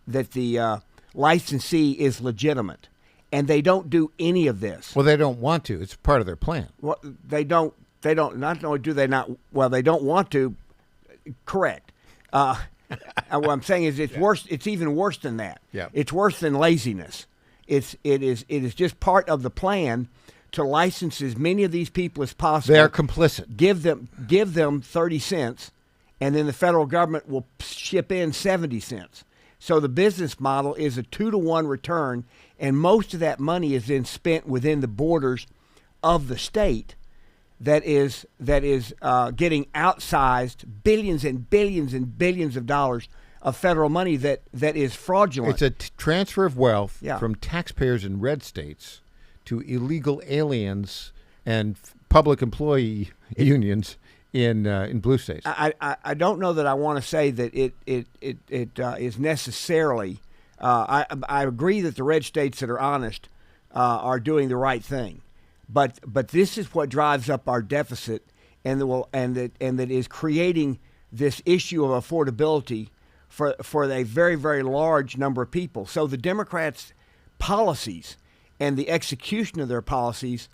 licensee is legitimate. And they don't do any of this. Well, they don't want to. It's part of their plan. Well, they don't. Not only do they not. Well, they don't want to. Correct. What I'm saying is it's worse. It's even worse than that. Yeah. It's worse than laziness. It is just part of the plan to license as many of these people as possible. They're complicit. Give them 30 cents, and then the federal government will ship in 70 cents. So the business model is a 2-to-1 return, and most of that money is then spent within the borders of the state. That is getting outsized billions and billions and billions of dollars of federal money that is fraudulent. It's a transfer of wealth from taxpayers in red states to illegal aliens and public employee unions in blue states. I don't know that I want to say that it is necessarily. I agree that the red states that are honest are doing the right thing, but this is what drives up our deficit, and that is creating this issue of affordability for a very, very large number of people. So the Democrats' policies and the execution of their policies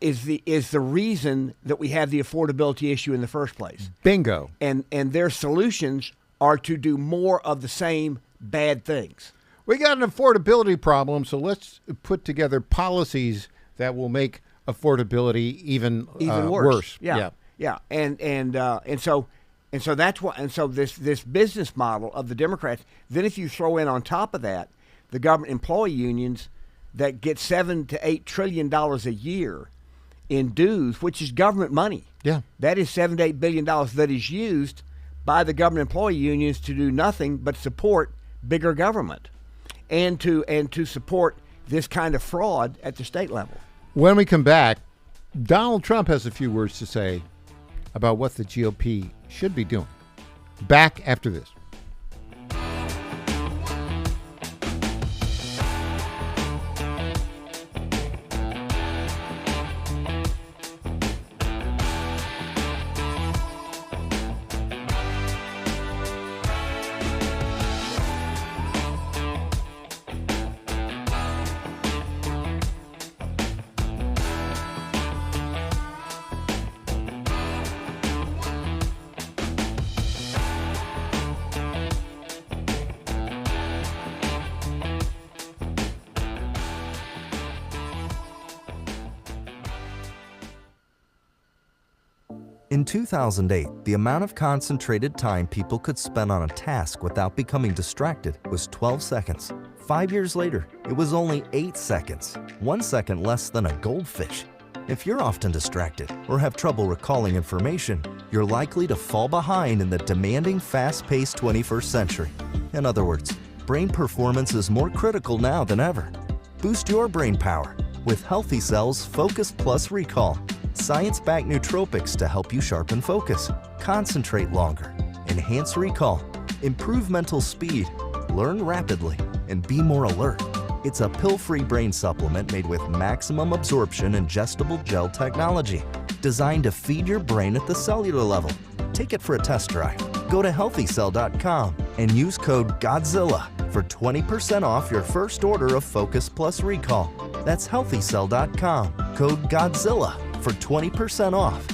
is the reason that we have the affordability issue in the first place. Bingo. And their solutions are to do more of the same bad things. We got an affordability problem, so let's put together policies that will make affordability even worse. Yeah. And so that's why. And so this business model of the Democrats. Then if you throw in on top of that the government employee unions that get $7 to $8 trillion a year in dues, which is government money. Yeah, that is $7 to $8 billion that is used by the government employee unions to do nothing but support bigger government, and to support this kind of fraud at the state level. When we come back, Donald Trump has a few words to say about what the GOP should be doing. Back after this. In 2008, the amount of concentrated time people could spend on a task without becoming distracted was 12 seconds. 5 years later, it was only 8 seconds, 1 second less than a goldfish. If you're often distracted or have trouble recalling information, you're likely to fall behind in the demanding, fast-paced 21st century. In other words, brain performance is more critical now than ever. Boost your brain power with Healthy Cell's Focus Plus Recall. Science-backed nootropics to help you sharpen focus, concentrate longer, enhance recall, improve mental speed, learn rapidly, and be more alert. It's a pill-free brain supplement made with maximum absorption ingestible gel technology, designed to feed your brain at the cellular level. Take it for a test drive. Go to healthycell.com and use code GODZILLA for 20% off your first order of Focus Plus Recall. That's healthycell.com, code GODZILLA for 20% off.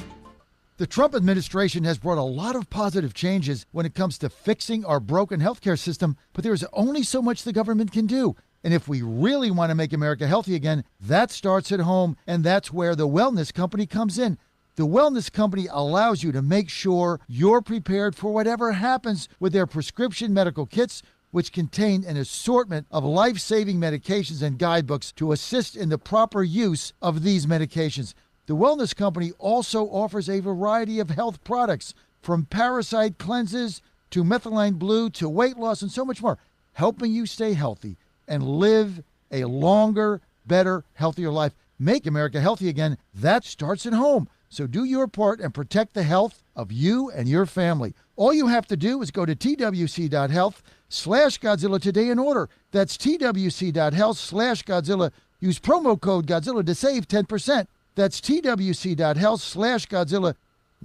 The Trump administration has brought a lot of positive changes when it comes to fixing our broken healthcare system, but there's only so much the government can do. And if we really want to make America healthy again, that starts at home, and that's where the Wellness Company comes in. The Wellness Company allows you to make sure you're prepared for whatever happens with their prescription medical kits, which contain an assortment of life-saving medications and guidebooks to assist in the proper use of these medications. The Wellness Company also offers a variety of health products, from parasite cleanses to methylene blue to weight loss and so much more, helping you stay healthy and live a longer, better, healthier life. Make America healthy again. That starts at home. So do your part and protect the health of you and your family. All you have to do is go to twc.health/Godzilla today and order. That's twc.health/Godzilla. Use promo code Godzilla to save 10%. That's twc.health/Godzilla.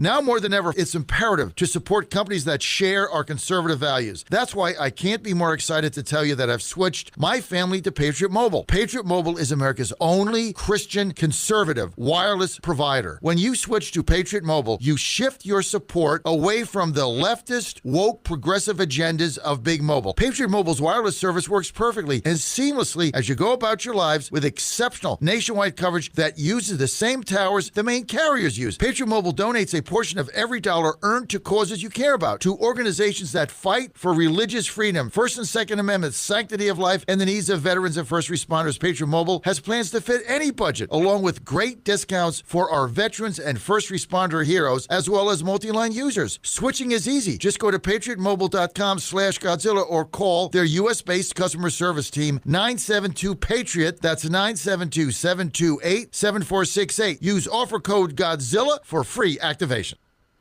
Now more than ever, it's imperative to support companies that share our conservative values. That's why I can't be more excited to tell you that I've switched my family to Patriot Mobile. Patriot Mobile is America's only Christian conservative wireless provider. When you switch to Patriot Mobile, you shift your support away from the leftist, woke, progressive agendas of Big Mobile. Patriot Mobile's wireless service works perfectly and seamlessly as you go about your lives with exceptional nationwide coverage that uses the same towers the main carriers use. Patriot Mobile donates a portion of every dollar earned to causes you care about, to organizations that fight for religious freedom, First and Second Amendment, sanctity of life, and the needs of veterans and first responders. Patriot Mobile has plans to fit any budget, along with great discounts for our veterans and first responder heroes, as well as multi-line users. Switching is easy. Just go to patriotmobile.com/Godzilla or call their U.S.-based customer service team, 972-PATRIOT. That's 972-728-7468. Use offer code Godzilla for free activation.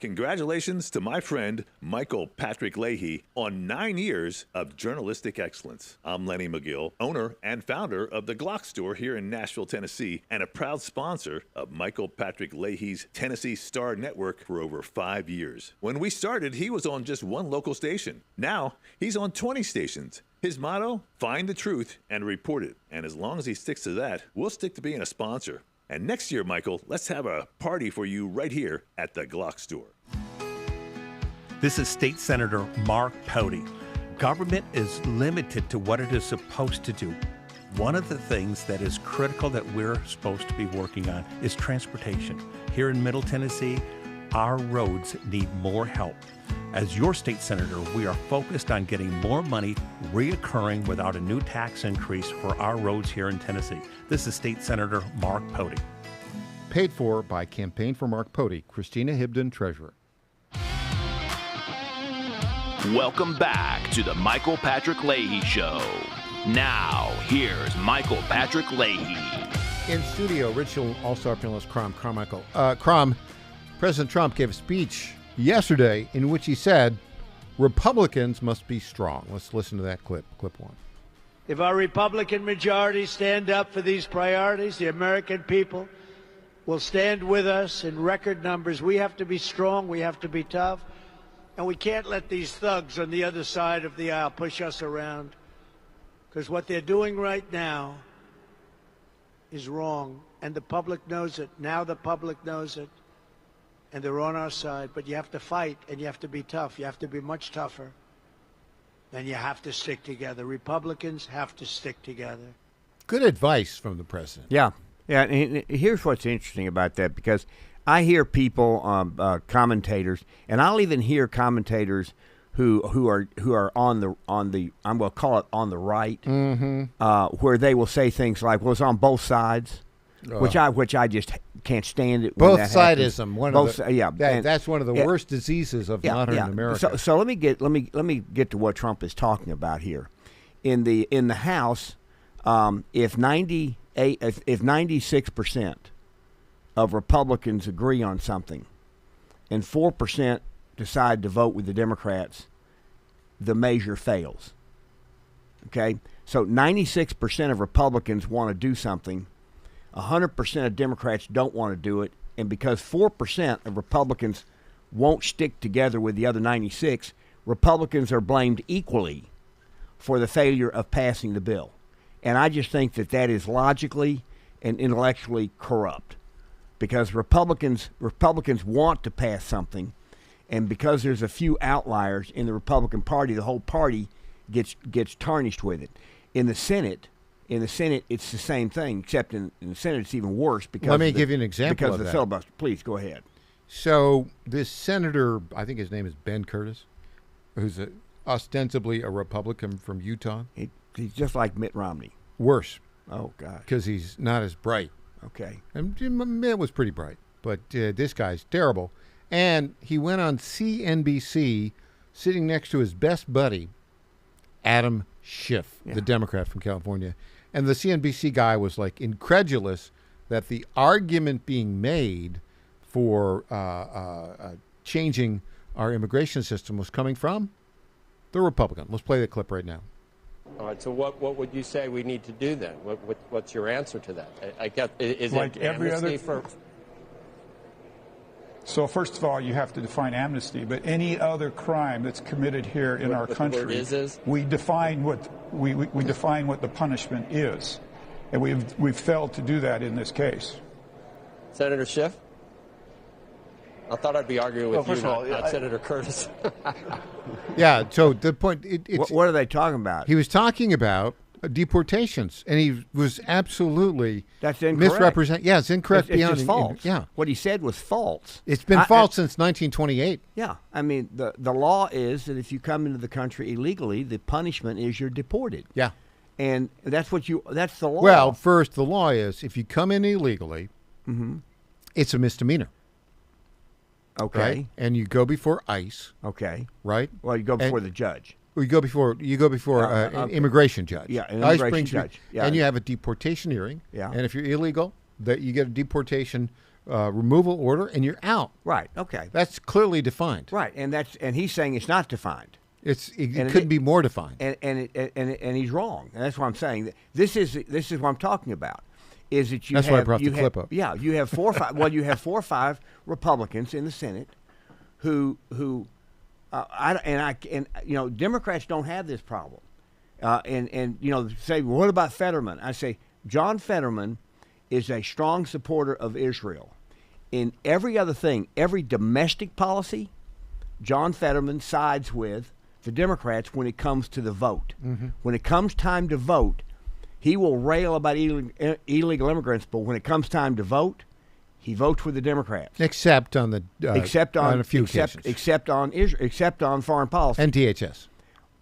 Congratulations to my friend Michael Patrick Leahy on 9 years of journalistic excellence. I'm Lenny McGill, owner and founder of the Glock Store here in Nashville, Tennessee, and a proud sponsor of Michael Patrick Leahy's Tennessee Star Network for over 5 years. When we started, he was on just one local station. Now, he's on 20 stations. His motto, find the truth and report it. And as long as he sticks to that, we'll stick to being a sponsor. And next year, Michael, let's have a party for you right here at the Glock Store. This is State Senator Mark Pody. Government is limited to what it is supposed to do. One of the things that is critical that we're supposed to be working on is transportation. Here in Middle Tennessee, our roads need more help. As your state senator, we are focused on getting more money reoccurring without a new tax increase for our roads here in Tennessee. This is State Senator Mark Pody. Paid for by Campaign for Mark Pody, Christina Hibden, Treasurer. Welcome back to the Michael Patrick Leahy Show. Now, here's Michael Patrick Leahy. In studio, original All-Star panelist Crom Carmichael. Crom, President Trump gave a speech yesterday in which he said Republicans must be strong. Let's listen to that clip one. If our Republican majority stand up for these priorities, the American people will stand with us in record numbers. We have to be strong, we have to be tough, and we can't let these thugs on the other side of the aisle push us around, because what they're doing right now is wrong, and the public knows it. Now the public knows it. And they're on our side, but you have to fight and you have to be tough. You have to be much tougher. And you have to stick together. Republicans have to stick together. Good advice from the president. Yeah. And here's what's interesting about that, because I hear people, commentators, and I'll even hear commentators who are on the I'm going to call it on the right, where they will say things like, "Well, it's on both sides." Which I just can't stand it. Both sidism, that's one of the worst diseases of modern America. So let me get to what Trump is talking about here. In the House, if 96% of Republicans agree on something, and 4% decide to vote with the Democrats, the measure fails. Okay, so 96% of Republicans want to do something. 100% of Democrats don't want to do it, and because 4% of Republicans won't stick together with the other 96, Republicans are blamed equally for the failure of passing the bill. And I just think that is logically and intellectually corrupt, because Republicans want to pass something, and because there's a few outliers in the Republican Party, the whole party gets tarnished with it. In the Senate, it's the same thing, except in the Senate it's even worse because let me give you an example because of the that. filibuster. Please go ahead. So this senator, I think his name is Ben Curtis, who's ostensibly a Republican from Utah. He's just like Mitt Romney. Worse. Oh, God. Because he's not as bright. Okay. And Mitt was pretty bright, but this guy's terrible. And he went on CNBC sitting next to his best buddy, Adam Schiff, the Democrat from California. And the CNBC guy was like incredulous that the argument being made for changing our immigration system was coming from the Republican. Let's play the clip right now. All right. So what would you say we need to do then? What's your answer to that? I guess is like it every amnesty other. for? So first of all, you have to define amnesty. But any other crime that's committed here in our country, the word is? we define what we define what the punishment is, and we've failed to do that in this case. Senator Schiff? I thought I'd be arguing with first you, of all, not Senator Curtis. Yeah, so the point... What are they talking about? He was talking about deportations, and he was absolutely... That's incorrect. misrepresent. Yeah, it's incorrect It's beyond... just false. Yeah. What he said was false. It's been false since 1928. Yeah. I mean, the law is that if you come into the country illegally, the punishment is you're deported. Yeah. And that's the law. Well, first, the law is if you come in illegally, it's a misdemeanor. Okay. Right? And you go before ICE. Okay. Right? Well, you go before the judge. Or you go before an immigration judge. Yeah, an ICE immigration brings you- judge. Yeah. And you have a deportation hearing. Yeah. And if you're illegal, that you get a deportation removal order, and you're out. Right. Okay. That's clearly defined. Right. And he's saying it's not defined. It could be more defined. And he's wrong. And that's what I'm saying. This is what I'm talking about. Is that you That's have, why I brought you the have- clip up. Yeah, you have 4 or 5. Well, you have 4 or 5 Republicans in the Senate who Democrats don't have this problem. Say, well, what about Fetterman? I say John Fetterman is a strong supporter of Israel. In every other thing, every domestic policy, John Fetterman sides with the Democrats when it comes to the vote. Mm-hmm. When it comes time to vote, he will rail about illegal immigrants, but when it comes time to vote, he votes with the Democrats. Except on the on a few occasions. Except on Israel, except on foreign policy And DHS.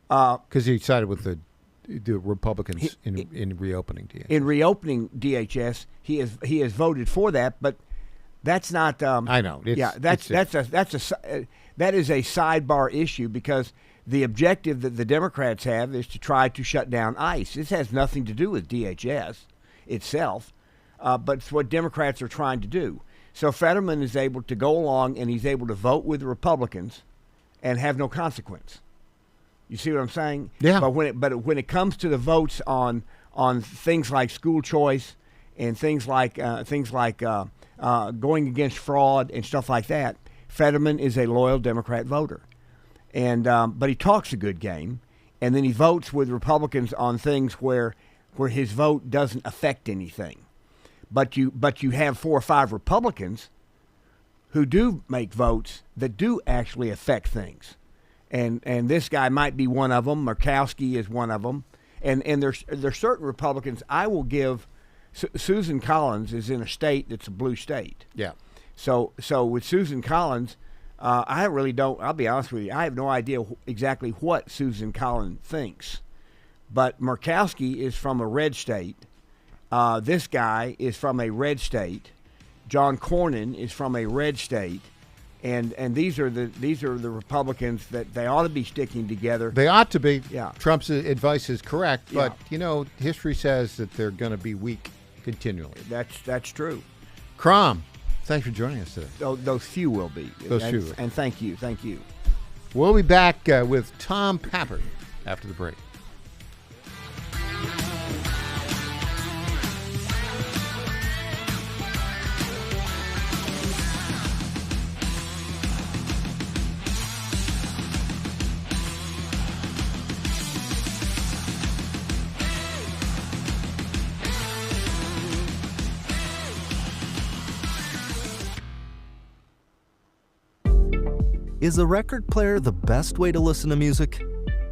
Because he sided with the Republicans in reopening DHS. In reopening DHS, he has voted for that, but that's not. I know. That is a sidebar issue because the objective that the Democrats have is to try to shut down ICE. This has nothing to do with DHS itself, but it's what Democrats are trying to do. So Fetterman is able to go along and he's able to vote with the Republicans and have no consequence. You see what I'm saying? Yeah. But when it comes to the votes on things like school choice and things like going against fraud and stuff like that, Fetterman is a loyal Democrat voter. And but he talks a good game, and then he votes with Republicans on things where his vote doesn't affect anything. But you have 4 or 5 Republicans who do make votes that do actually affect things, and this guy might be one of them. Murkowski is one of them, and there's certain Republicans. I will give Susan Collins is in a state that's a blue state. Yeah. So with Susan Collins. I really don't. I'll be honest with you. I have no idea exactly what Susan Collins thinks. But Murkowski is from a red state. This guy is from a red state. John Cornyn is from a red state. And these are the Republicans that they ought to be sticking together. They ought to be. Yeah. Trump's advice is correct, but history says that they're going to be weak continually. That's true. Crom. Thanks for joining us today. Those few will be. Few. And thank you. We'll be back with Tom Pappert after the break. Is a record player the best way to listen to music?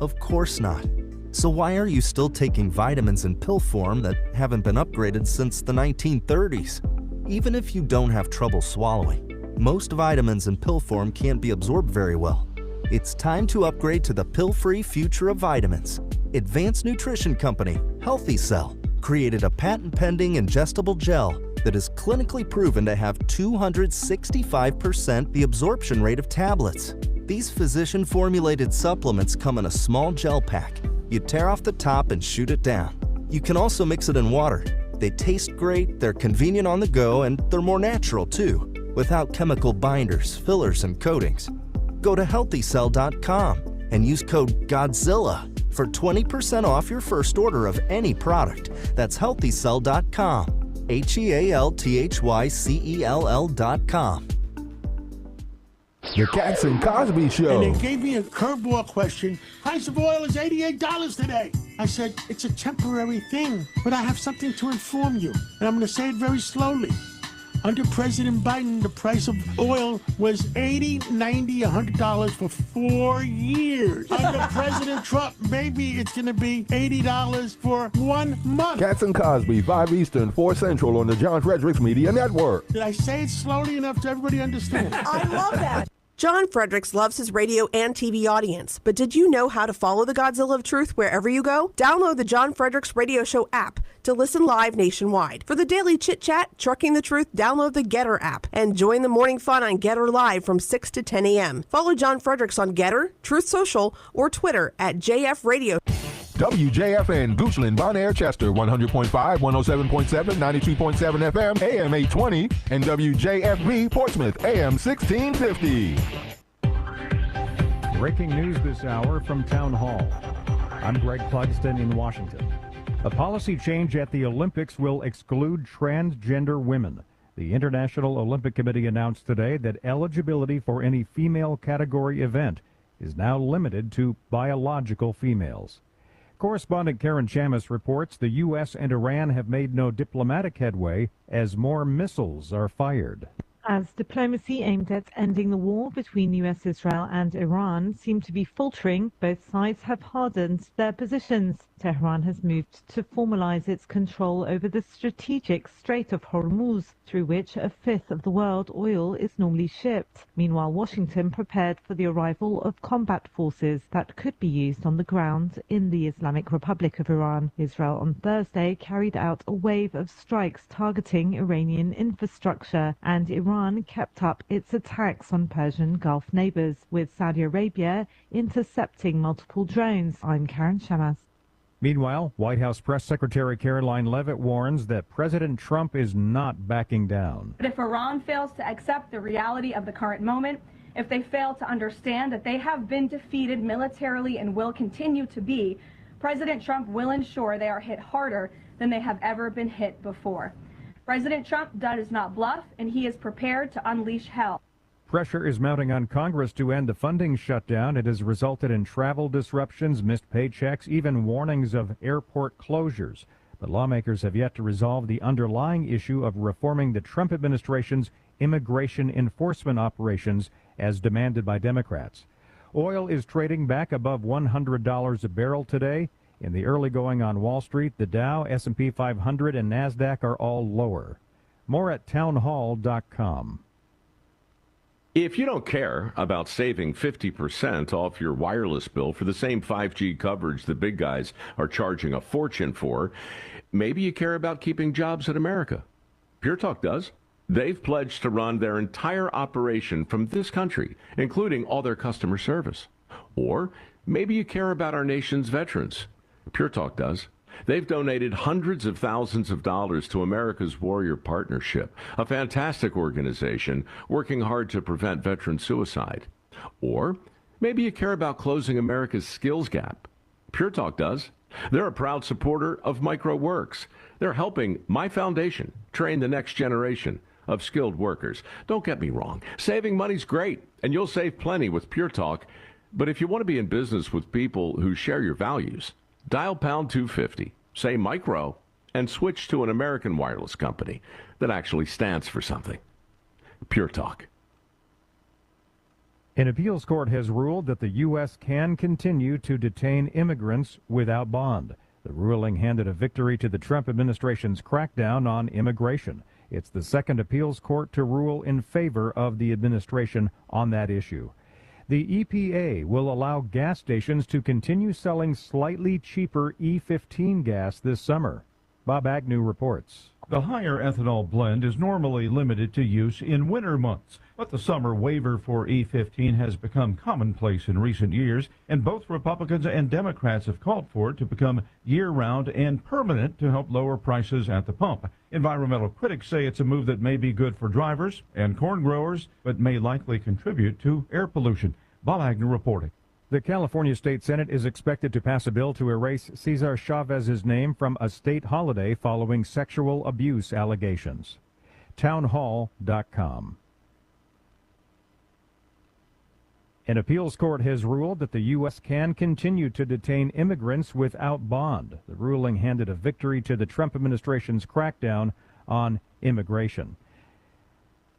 Of course not. So why are you still taking vitamins in pill form that haven't been upgraded since the 1930s? Even if you don't have trouble swallowing, most vitamins in pill form can't be absorbed very well. It's time to upgrade to the pill-free future of vitamins. Advanced nutrition company, Healthy Cell, created a patent-pending ingestible gel that is clinically proven to have 265% the absorption rate of tablets. These physician-formulated supplements come in a small gel pack. You tear off the top and shoot it down. You can also mix it in water. They taste great, they're convenient on the go, and they're more natural too, without chemical binders, fillers, and coatings. Go to healthycell.com and use code GODZILLA for 20% off your first order of any product. That's healthycell.com. HEALTHYCELL.com. The Cats and Cosby Show. And they gave me a curveball question. Price of oil is $88 today. I said, it's a temporary thing, but I have something to inform you. And I'm going to say it very slowly. Under President Biden, the price of oil was $80, $90, $100 for 4 years. Under President Trump, maybe it's going to be $80 for 1 month. Cats and Cosby, 5 Eastern, 4 Central on the John Fredericks Media Network. Did I say it slowly enough to everybody understand? I love that. John Fredericks loves his radio and TV audience, but did you know how to follow the Godzilla of Truth wherever you go? Download the John Fredericks Radio Show app to listen live nationwide. For the daily chit-chat, Trucking the Truth, download the Getter app and join the morning fun on Getter Live from 6 to 10 a.m. Follow John Fredericks on Getter, Truth Social, or Twitter at JF Radio. WJFN, Goochland, Bonaire, Chester, 100.5, 107.7, 92.7 FM, AM 820, and WJFB, Portsmouth, AM 1650. Breaking news this hour from Town Hall. I'm Greg Clugston in Washington. A policy change at the Olympics will exclude transgender women. The International Olympic Committee announced today that eligibility for any female category event is now limited to biological females. Correspondent Karen Chamis reports the U.S. and Iran have made no diplomatic headway as more missiles are fired. As diplomacy aimed at ending the war between U.S., Israel and Iran seemed to be faltering, both sides have hardened their positions. Tehran has moved to formalize its control over the strategic Strait of Hormuz, through which a fifth of the world oil is normally shipped. Meanwhile, Washington prepared for the arrival of combat forces that could be used on the ground in the Islamic Republic of Iran. Israel on Thursday carried out a wave of strikes targeting Iranian infrastructure, and Iran kept up its attacks on Persian Gulf neighbors, with Saudi Arabia intercepting multiple drones. I'm Karen Chamas. Meanwhile, White House Press Secretary Caroline Leavitt warns that President Trump is not backing down. But if Iran fails to accept the reality of the current moment, if they fail to understand that they have been defeated militarily and will continue to be, President Trump will ensure they are hit harder than they have ever been hit before. President Trump does not bluff, and he is prepared to unleash hell. Pressure is mounting on Congress to end the funding shutdown. It has resulted in travel disruptions, missed paychecks, even warnings of airport closures. But lawmakers have yet to resolve the underlying issue of reforming the Trump administration's immigration enforcement operations as demanded by Democrats. Oil is trading back above $100 a barrel today. In the early going on Wall Street, the Dow, S&P 500, and NASDAQ are all lower. More at townhall.com. If you don't care about saving 50% off your wireless bill for the same 5G coverage the big guys are charging a fortune for, maybe you care about keeping jobs in America. Pure Talk does. They've pledged to run their entire operation from this country, including all their customer service. Or maybe you care about our nation's veterans. Pure Talk does. They've donated hundreds of thousands of dollars to America's Warrior Partnership, a fantastic organization working hard to prevent veteran suicide. Or maybe you care about closing America's skills gap. Pure Talk does. They're a proud supporter of MicroWorks. They're helping my foundation train the next generation of skilled workers. Don't get me wrong. Saving money's great, and you'll save plenty with Pure Talk. But if you want to be in business with people who share your values, dial pound 250, say micro, and switch to an American wireless company that actually stands for something. Pure Talk. An appeals court has ruled that the U.S. can continue to detain immigrants without bond. The ruling handed a victory to the Trump administration's crackdown on immigration. It's the second appeals court to rule in favor of the administration on that issue. The EPA will allow gas stations to continue selling slightly cheaper E15 gas this summer. Bob Agnew reports. The higher ethanol blend is normally limited to use in winter months, but the summer waiver for E15 has become commonplace in recent years, and both Republicans and Democrats have called for it to become year-round and permanent to help lower prices at the pump. Environmental critics say it's a move that may be good for drivers and corn growers, but may likely contribute to air pollution. Bob Agnew reporting. The California State Senate is expected to pass a bill to erase Cesar Chavez's name from a state holiday following sexual abuse allegations. Townhall.com. An appeals court has ruled that the U.S. can continue to detain immigrants without bond. The ruling handed a victory to the Trump administration's crackdown on immigration.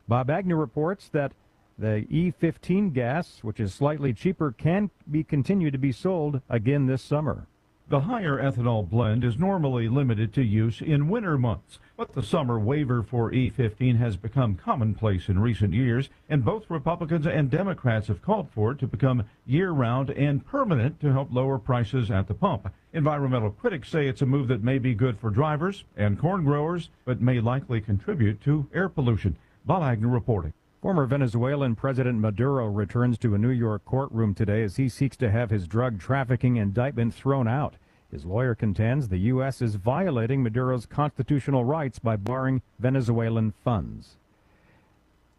Bob Agnew reports that the E15 gas, which is slightly cheaper, can continue to be sold again this summer. The higher ethanol blend is normally limited to use in winter months, but the summer waiver for E15 has become commonplace in recent years, and both Republicans and Democrats have called for it to become year-round and permanent to help lower prices at the pump. Environmental critics say it's a move that may be good for drivers and corn growers, but may likely contribute to air pollution. Bob Agnew reporting. Former Venezuelan President Maduro returns to a New York courtroom today as he seeks to have his drug trafficking indictment thrown out. His lawyer contends the U.S. is violating Maduro's constitutional rights by barring Venezuelan funds.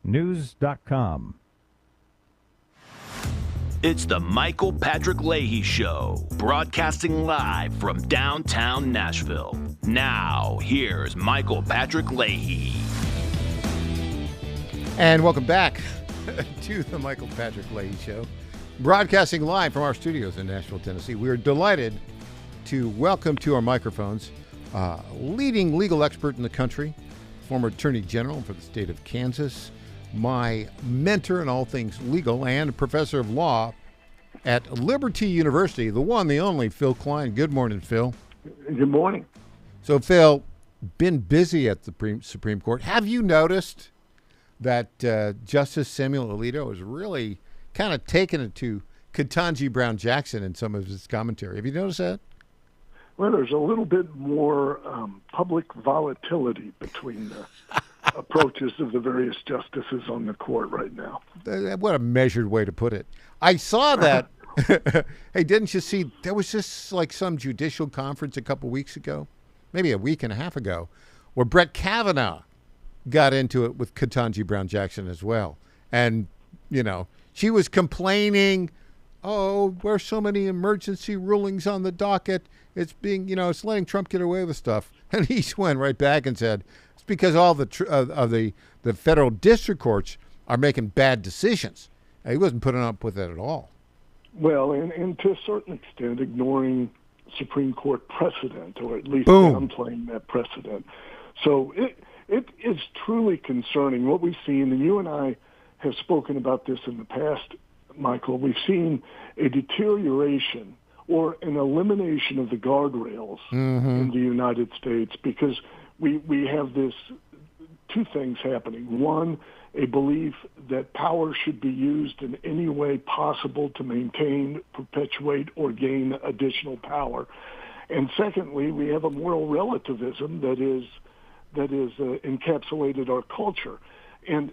News.com. It's the Michael Patrick Leahy Show, broadcasting live from downtown Nashville. Now, here's Michael Patrick Leahy. And welcome back to the Michael Patrick Leahy Show, broadcasting live from our studios in Nashville, Tennessee. We're delighted to welcome to our microphones leading legal expert in the country, former Attorney General for the state of Kansas, my mentor in all things legal, and professor of law at Liberty University, the one, the only, Phil Klein. Good morning, Phil. Good morning. So, Phil, been busy at the Supreme Court. Have you noticed that Justice Samuel Alito is really kind of taking it to Ketanji Brown Jackson in some of his commentary? Have you noticed that? Well, there's a little bit more public volatility between the approaches of the various justices on the court right now. What a measured way to put it. I saw that. Hey, didn't you see, there was just like some judicial conference a couple weeks ago, maybe a week and a half ago, where Brett Kavanaugh got into it with Ketanji Brown Jackson as well. And, you know, she was complaining, oh, there's so many emergency rulings on the docket. It's being, you know, it's letting Trump get away with stuff. And he went right back and said, it's because all the federal district courts are making bad decisions. And he wasn't putting up with it at all. Well, and to a certain extent, ignoring Supreme Court precedent, or at least downplaying that precedent. So it is truly concerning what we've seen, and you and I have spoken about this in the past, Michael. We've seen a deterioration or an elimination of the guardrails in the United States because we have this two things happening. One, a belief that power should be used in any way possible to maintain, perpetuate, or gain additional power. And secondly, we have a moral relativism that is encapsulated our culture. And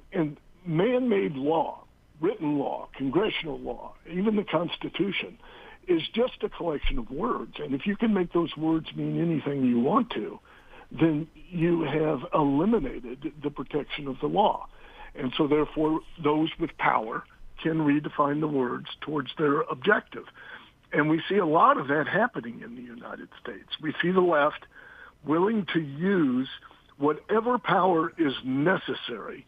man-made law, written law, congressional law, even the Constitution, is just a collection of words. And if you can make those words mean anything you want to, then you have eliminated the protection of the law. And so therefore, those with power can redefine the words towards their objective. And we see a lot of that happening in the United States. We see the left willing to use whatever power is necessary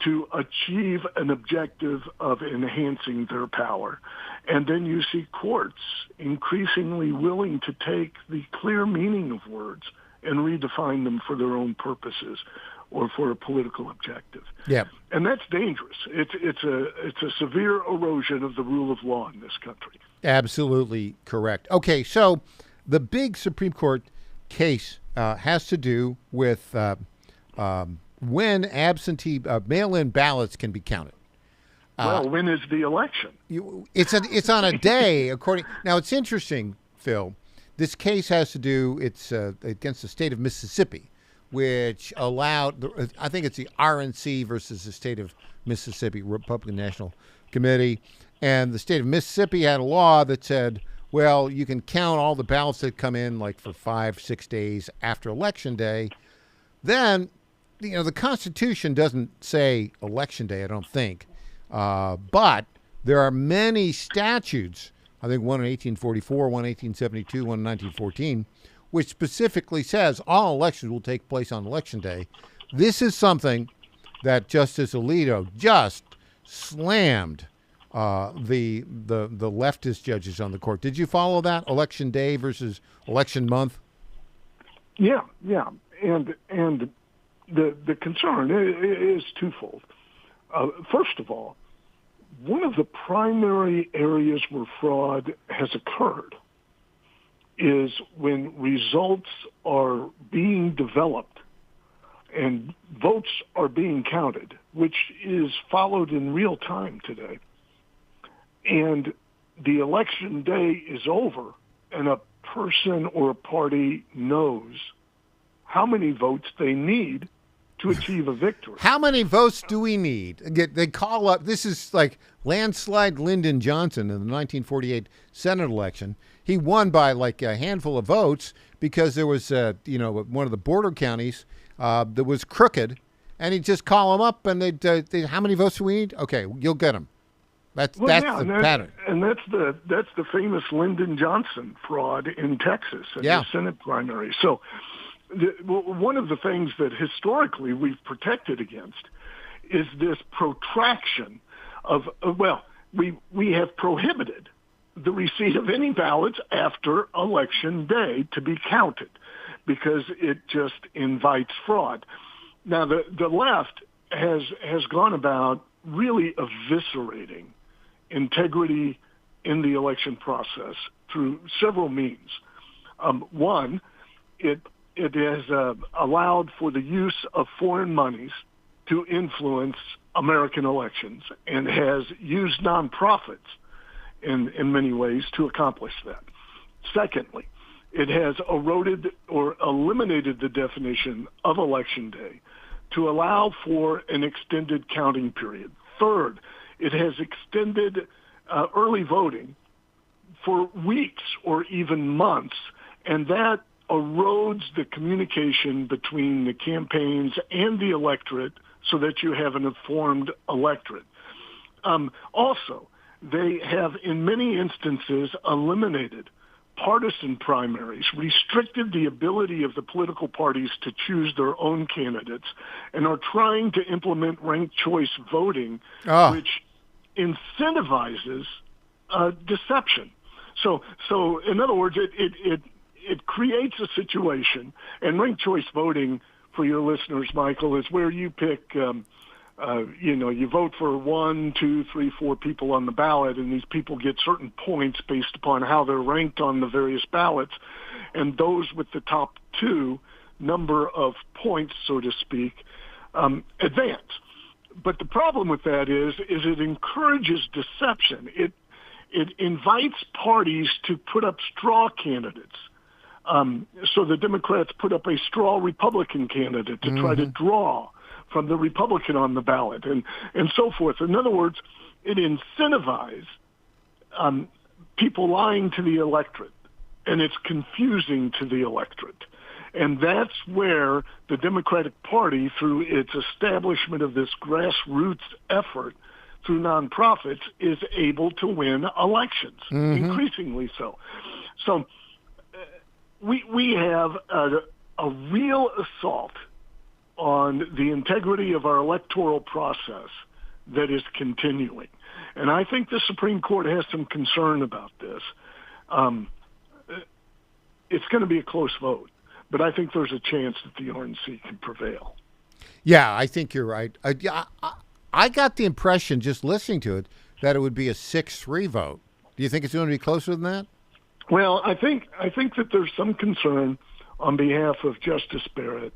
to achieve an objective of enhancing their power. And then you see courts increasingly willing to take the clear meaning of words and redefine them for their own purposes. or for a political objective. Yeah. And that's dangerous. It's a severe erosion of the rule of law in this country. Absolutely correct. Okay, so the big Supreme Court case has to do with when absentee mail-in ballots can be counted. Well, when is the election? It's on a day. Now, it's interesting, Phil. This case has to do. It's against the state of Mississippi, which allowed. I think it's the RNC versus the state of Mississippi Republican National Committee, and the state of Mississippi had a law that said, well, you can count all the ballots that come in like for 5-6 days after Election Day. Then, the Constitution doesn't say Election Day, I don't think. But there are many statutes, I think one in 1844, one in 1872, one in 1914, which specifically says all elections will take place on Election Day. This is something that Justice Alito just slammed the leftist judges on the court. Did you follow that? Election Day versus election month? Yeah. And the concern is twofold. First of all, one of the primary areas where fraud has occurred is when results are being developed and votes are being counted, which is followed in real time today. And the election day is over, and a person or a party knows how many votes they need to achieve a victory. How many votes do we need? They call up, this is like landslide Lyndon Johnson in the 1948 Senate election. He won by like a handful of votes because there was, one of the border counties that was crooked, and he'd just call them up and they'd how many votes do we need? Okay, you'll get them. That's the pattern. And that's the famous Lyndon Johnson fraud in Texas in the Senate primary. So one of the things that historically we've protected against is this protraction of, we have prohibited the receipt of any ballots after Election Day to be counted because it just invites fraud. Now, the left has gone about really eviscerating integrity in the election process through several means. One, it has allowed for the use of foreign monies to influence American elections and has used nonprofits in many ways to accomplish that. Secondly, it has eroded or eliminated the definition of Election Day to allow for an extended counting period. Third, it has extended early voting for weeks or even months, and that erodes the communication between the campaigns and the electorate so that you have an informed electorate. Also, they have in many instances eliminated partisan primaries, restricted the ability of the political parties to choose their own candidates, and are trying to implement ranked choice voting, which incentivizes deception. So in other words, it creates a situation, and ranked choice voting, for your listeners, Michael, is where you pick, you vote for 1, 2, 3, 4 people on the ballot, and these people get certain points based upon how they're ranked on the various ballots, and those with the top 2 number of points, so to speak, advance. But the problem with that is it encourages deception. It invites parties to put up straw candidates. So the Democrats put up a straw Republican candidate to try to draw from the Republican on the ballot and so forth. In other words, it incentivizes people lying to the electorate, and it's confusing to the electorate. And that's where the Democratic Party, through its establishment of this grassroots effort through nonprofits, is able to win elections, increasingly so. So we have a real assault on the integrity of our electoral process that is continuing. And I think the Supreme Court has some concern about this. It's going to be a close vote, but I think there's a chance that the RNC can prevail. Yeah, I think you're right. I got the impression, just listening to it, that it would be a 6-3 vote. Do you think it's going to be closer than that? Well, I think that there's some concern on behalf of Justice Barrett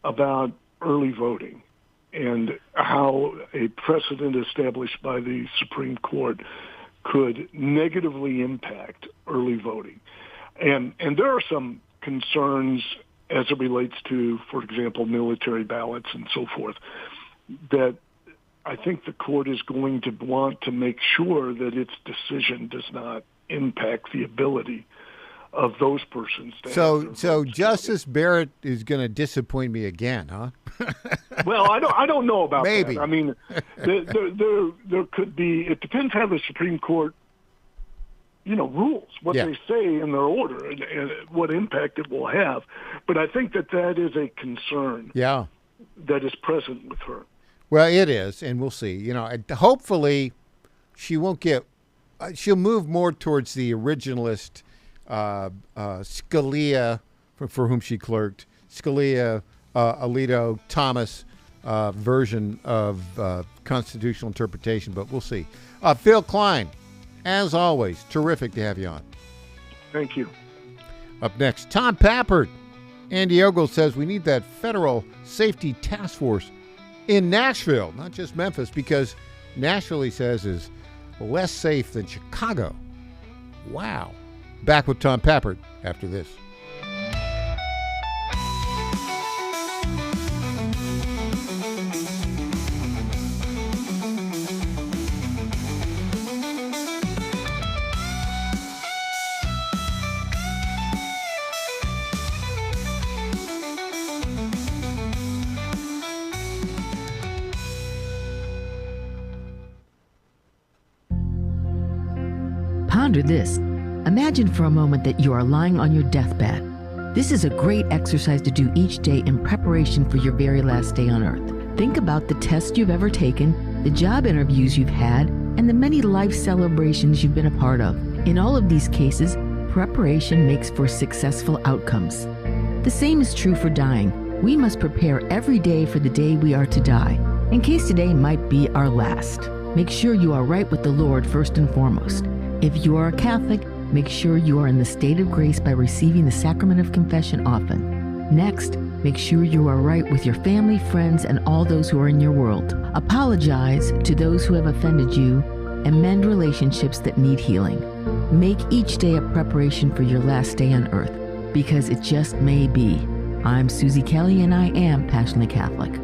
about early voting and how a precedent established by the Supreme Court could negatively impact early voting. And there are some concerns as it relates to, for example, military ballots and so forth, that I think the court is going to want to make sure that its decision does not impact the ability of those persons. So Justice Barrett is going to disappoint me again, huh? Well, I don't know about Maybe. that. I mean, there could be. It depends how the Supreme Court, rules what they say in their order and what impact it will have. But I think that is a concern. Yeah. That is present with her. Well, it is, and we'll see. Hopefully, she won't get. She'll move more towards the originalist Scalia, for whom she clerked, Scalia, Alito, Thomas version of constitutional interpretation, but we'll see. Phil Klein, as always, terrific to have you on. Thank you. Up next, Tom Pappert. Andy Ogle says we need that federal safety task force in Nashville, not just Memphis, because Nashville, he says, is less safe than Chicago. Wow. Back with Tom Pappert after this. Ponder this. Imagine for a moment that you are lying on your deathbed. This is a great exercise to do each day in preparation for your very last day on earth. Think about the tests you've ever taken, the job interviews you've had, and the many life celebrations you've been a part of. In all of these cases, preparation makes for successful outcomes. The same is true for dying. We must prepare every day for the day we are to die, in case today might be our last. Make sure you are right with the Lord first and foremost. If you are a Catholic, make sure you are in the state of grace by receiving the sacrament of confession often. Next, make sure you are right with your family, friends, and all those who are in your world. Apologize to those who have offended you and mend relationships that need healing. Make each day a preparation for your last day on earth, because it just may be. I'm Susie Kelly, and I am passionately Catholic.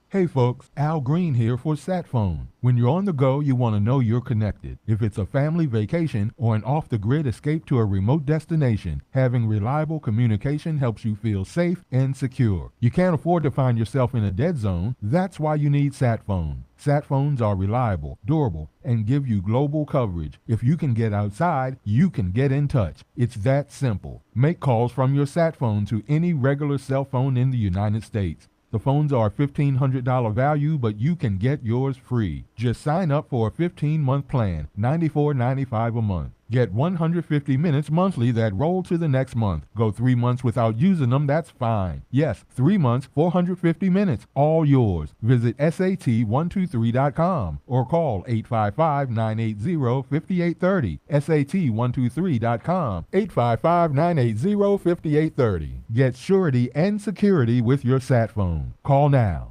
Hey folks, Al Green here for SatPhone. When you're on the go, you want to know you're connected. If it's a family vacation or an off-the-grid escape to a remote destination, having reliable communication helps you feel safe and secure. You can't afford to find yourself in a dead zone. That's why you need SatPhone. SatPhones are reliable, durable, and give you global coverage. If you can get outside, you can get in touch. It's that simple. Make calls from your SatPhone to any regular cell phone in the United States. The phones are $1,500 value, but you can get yours free. Just sign up for a 15-month plan, $94.95 a month. Get 150 minutes monthly that roll to the next month. Go 3 months without using them, that's fine. Yes, 3 months, 450 minutes, all yours. Visit SAT123.com or call 855-980-5830. SAT123.com, 855-980-5830. Get surety and security with your sat phone. Call now.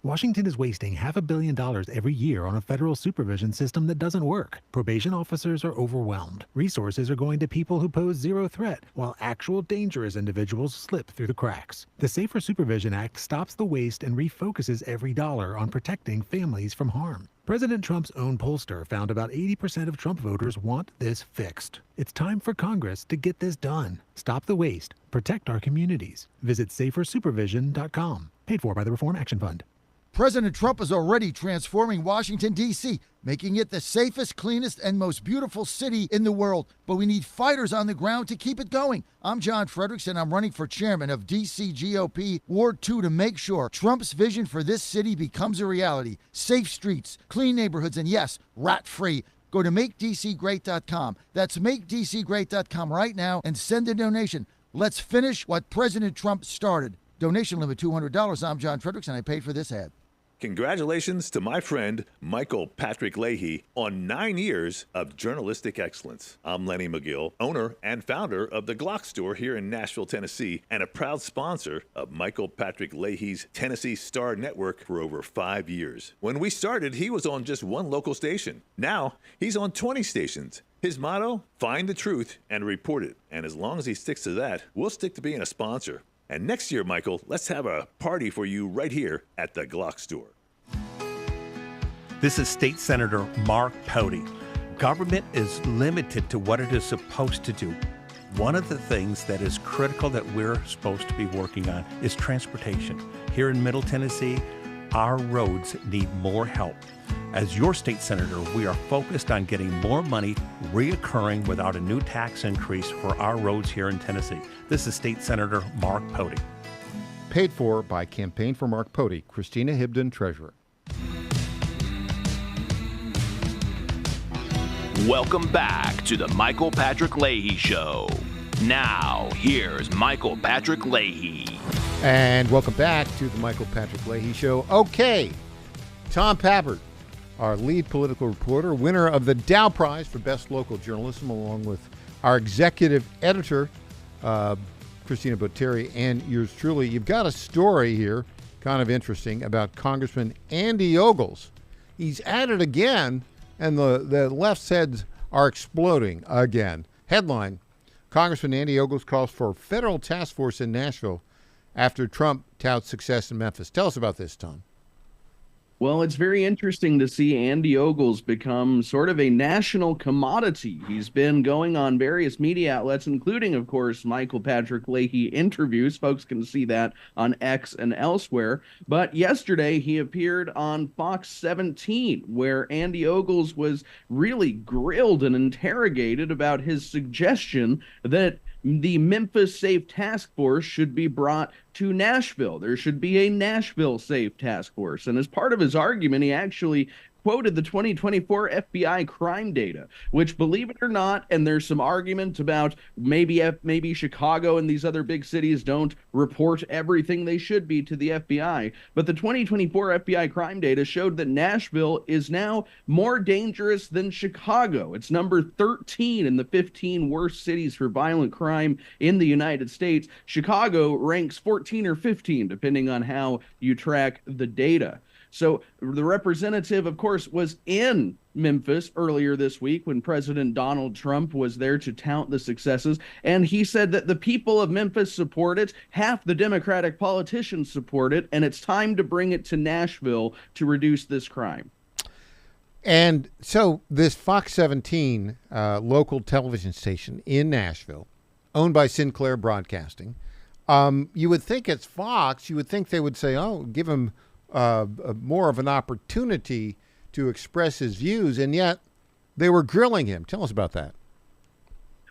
Washington is wasting $500 million every year on a federal supervision system that doesn't work. Probation officers are overwhelmed. Resources are going to people who pose zero threat, while actual dangerous individuals slip through the cracks. The Safer Supervision Act stops the waste and refocuses every dollar on protecting families from harm. President Trump's own pollster found about 80% of Trump voters want this fixed. It's time for Congress to get this done. Stop the waste. Protect our communities. Visit safersupervision.com. Paid for by the Reform Action Fund. President Trump is already transforming Washington, D.C., making it the safest, cleanest, and most beautiful city in the world. But we need fighters on the ground to keep it going. I'm John Fredericks, and I'm running for chairman of D.C. GOP Ward 2 to make sure Trump's vision for this city becomes a reality. Safe streets, clean neighborhoods, and yes, rat-free. Go to MakeDCGreat.com. That's MakeDCGreat.com right now and send a donation. Let's finish what President Trump started. Donation limit $200. I'm John Fredericks, and I paid for this ad. Congratulations to my friend Michael Patrick Leahy on 9 years of journalistic excellence. I'm Lenny McGill, owner and founder of the Glock Store here in Nashville, Tennessee, and a proud sponsor of Michael Patrick Leahy's Tennessee Star Network for over 5 years. When we started, he was on just one local station. Now, he's on 20 stations. His motto, find the truth and report it. And as long as he sticks to that, we'll stick to being a sponsor. And next year, Michael, let's have a party for you right here at the Glock Store. This is State Senator Mark Pody. Government is limited to what it is supposed to do. One of the things that is critical that we're supposed to be working on is transportation. Here in Middle Tennessee, our roads need more help. As your state senator, we are focused on getting more money reoccurring without a new tax increase for our roads here in Tennessee. This is State Senator Mark Pody. Paid for by Campaign for Mark Pody, Christina Hibden, Treasurer. Welcome back to the Michael Patrick Leahy Show. Now, here's Michael Patrick Leahy. And welcome back to the Michael Patrick Leahy Show. Okay, Tom Pappert, our lead political reporter, winner of the Dow Prize for Best Local Journalism, along with our executive editor, Christina Botteri, and yours truly. You've got a story here, kind of interesting, about Congressman Andy Ogles. He's at it again, and the left's heads are exploding again. Headline, Congressman Andy Ogles calls for federal task force in Nashville after Trump touts success in Memphis. Tell us about this, Tom. Well, it's very interesting to see Andy Ogles become sort of a national commodity. He's been going on various media outlets, including, of course, Michael Patrick Leahy interviews. Folks can see that on X and elsewhere. But yesterday, he appeared on Fox 17, where Andy Ogles was really grilled and interrogated about his suggestion that the Memphis Safe Task Force should be brought to Nashville. There should be a Nashville Safe Task Force. And as part of his argument, he actually quoted the 2024 FBI crime data, which, believe it or not, and there's some argument about maybe Chicago and these other big cities don't report everything they should be to the FBI, but the 2024 FBI crime data showed that Nashville is now more dangerous than Chicago. It's number 13 in the 15 worst cities for violent crime in the United States. Chicago ranks 14 or 15, depending on how you track the data. So the representative, of course, was in Memphis earlier this week when President Donald Trump was there to tout the successes. And he said that the people of Memphis support it. Half the Democratic politicians support it. And it's time to bring it to Nashville to reduce this crime. And so this Fox 17 local television station in Nashville, owned by Sinclair Broadcasting, you would think it's Fox. You would think they would say, oh, give him more of an opportunity to express his views, and yet they were grilling him. Tell us about that.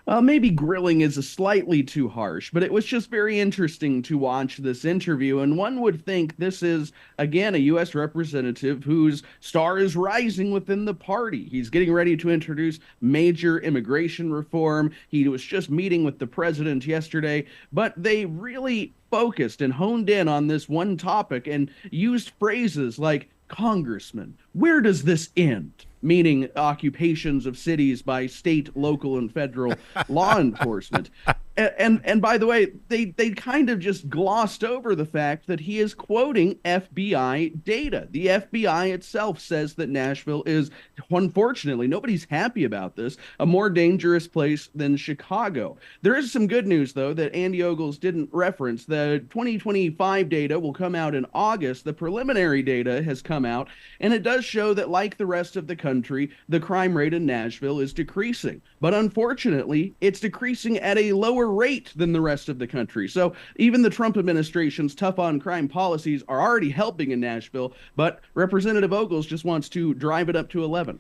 Maybe grilling is a slightly too harsh, but it was just very interesting to watch this interview. And one would think this is, again, a U.S. representative whose star is rising within the party. He's getting ready to introduce major immigration reform. He was just meeting with the president yesterday, but they really focused and honed in on this one topic and used phrases like, Congressman, where does this end? Meaning occupations of cities by state, local, and federal law enforcement. And by the way, they kind of just glossed over the fact that he is quoting FBI data. The FBI itself says that Nashville is, unfortunately, nobody's happy about this, a more dangerous place than Chicago. There is some good news, though, that Andy Ogles didn't reference. The 2025 data will come out in August. The preliminary data has come out, and it does show that, like the rest of the country, the crime rate in Nashville is decreasing. But unfortunately, it's decreasing at a lower rate than the rest of the country. So even the Trump administration's tough on crime policies are already helping in Nashville, but Representative Ogles just wants to drive it up to 11.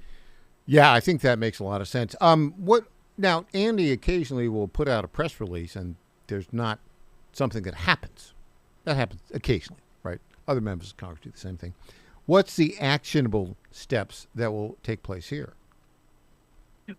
Yeah, I think that makes a lot of sense. Now, Andy occasionally will put out a press release and there's not something that happens. That happens occasionally, right? Other members of Congress do the same thing. What's the actionable steps that will take place here?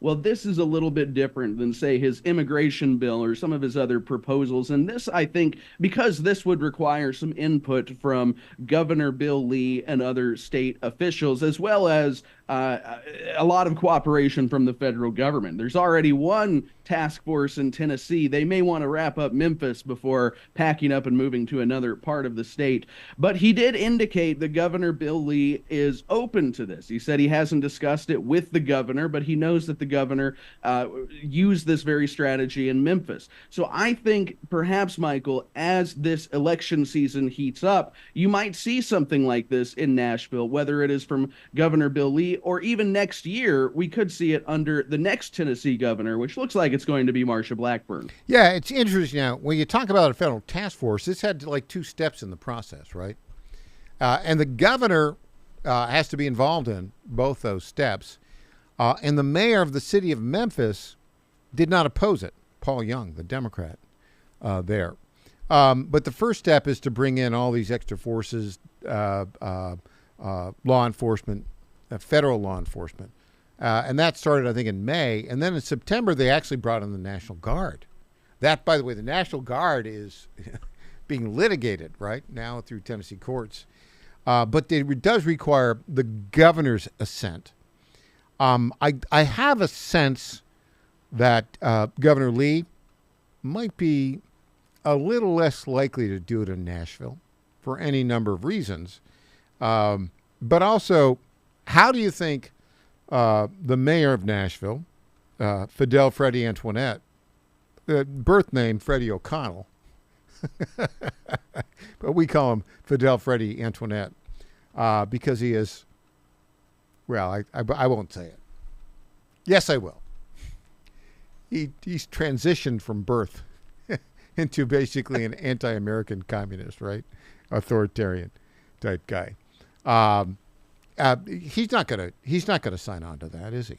Well, this is a little bit different than, say, his immigration bill or some of his other proposals. And this, I think, because this would require some input from Governor Bill Lee and other state officials, as well as a lot of cooperation from the federal government. There's already one task force in Tennessee. They may want to wrap up Memphis before packing up and moving to another part of the state. But he did indicate that Governor Bill Lee is open to this. He said he hasn't discussed it with the governor, but he knows that the governor used this very strategy in Memphis. So I think perhaps, Michael, as this election season heats up, you might see something like this in Nashville, whether it is from Governor Bill Lee or even next year, we could see it under the next Tennessee governor, which looks like it's going to be Marsha Blackburn. Yeah, it's interesting. Now, when you talk about a federal task force, this had like two steps in the process, right? And the governor has to be involved in both those steps. And the mayor of the city of Memphis did not oppose it, Paul Young, the Democrat there. But the first step is to bring in all these extra forces, law enforcement, federal law enforcement. And that started, I think, in May. And then in September, they actually brought in the National Guard. That, by the way, the National Guard is being litigated right now through Tennessee courts. But it does require the governor's assent. I have a sense that Governor Lee might be a little less likely to do it in Nashville for any number of reasons. But also, how do you think the mayor of Nashville, Fidel Freddie Antoinette, birth name Freddie O'Connell, but we call him Fidel Freddie Antoinette because he is, well, I won't say it. Yes, I will. He's transitioned from birth into basically an anti-American communist, right? Authoritarian type guy. He's not gonna sign on to that, is he?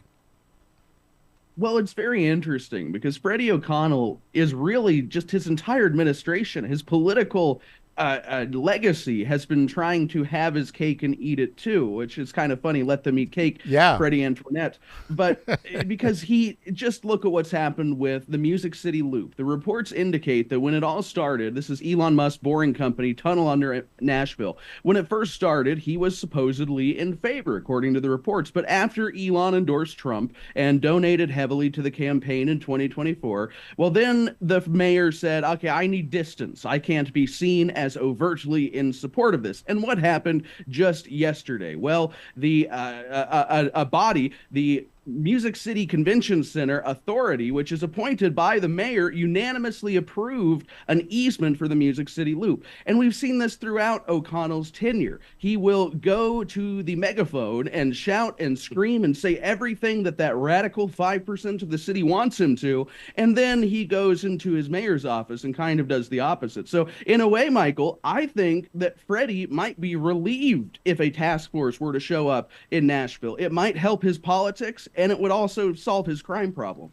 Well, it's very interesting because Freddie O'Connell is really just his entire administration, his political legacy has been trying to have his cake and eat it too, which is kind of funny. Let them eat cake, yeah. Freddie Antoinette. But because he just look at what's happened with the Music City Loop. The reports indicate that when it all started, this is Elon Musk's Boring Company, tunnel under Nashville. When it first started, he was supposedly in favor, according to the reports. But after Elon endorsed Trump and donated heavily to the campaign in 2024, well, then the mayor said, okay, I need distance. I can't be seen as overtly in support of this. And what happened just yesterday? Well, the a body, the Music City Convention Center Authority, which is appointed by the mayor, unanimously approved an easement for the Music City Loop. And we've seen this throughout O'Connell's tenure. He will go to the megaphone and shout and scream and say everything that radical 5% of the city wants him to, and then he goes into his mayor's office and kind of does the opposite. So in a way, Michael, I think that Freddie might be relieved if a task force were to show up in Nashville. It might help his politics, and it would also solve his crime problem.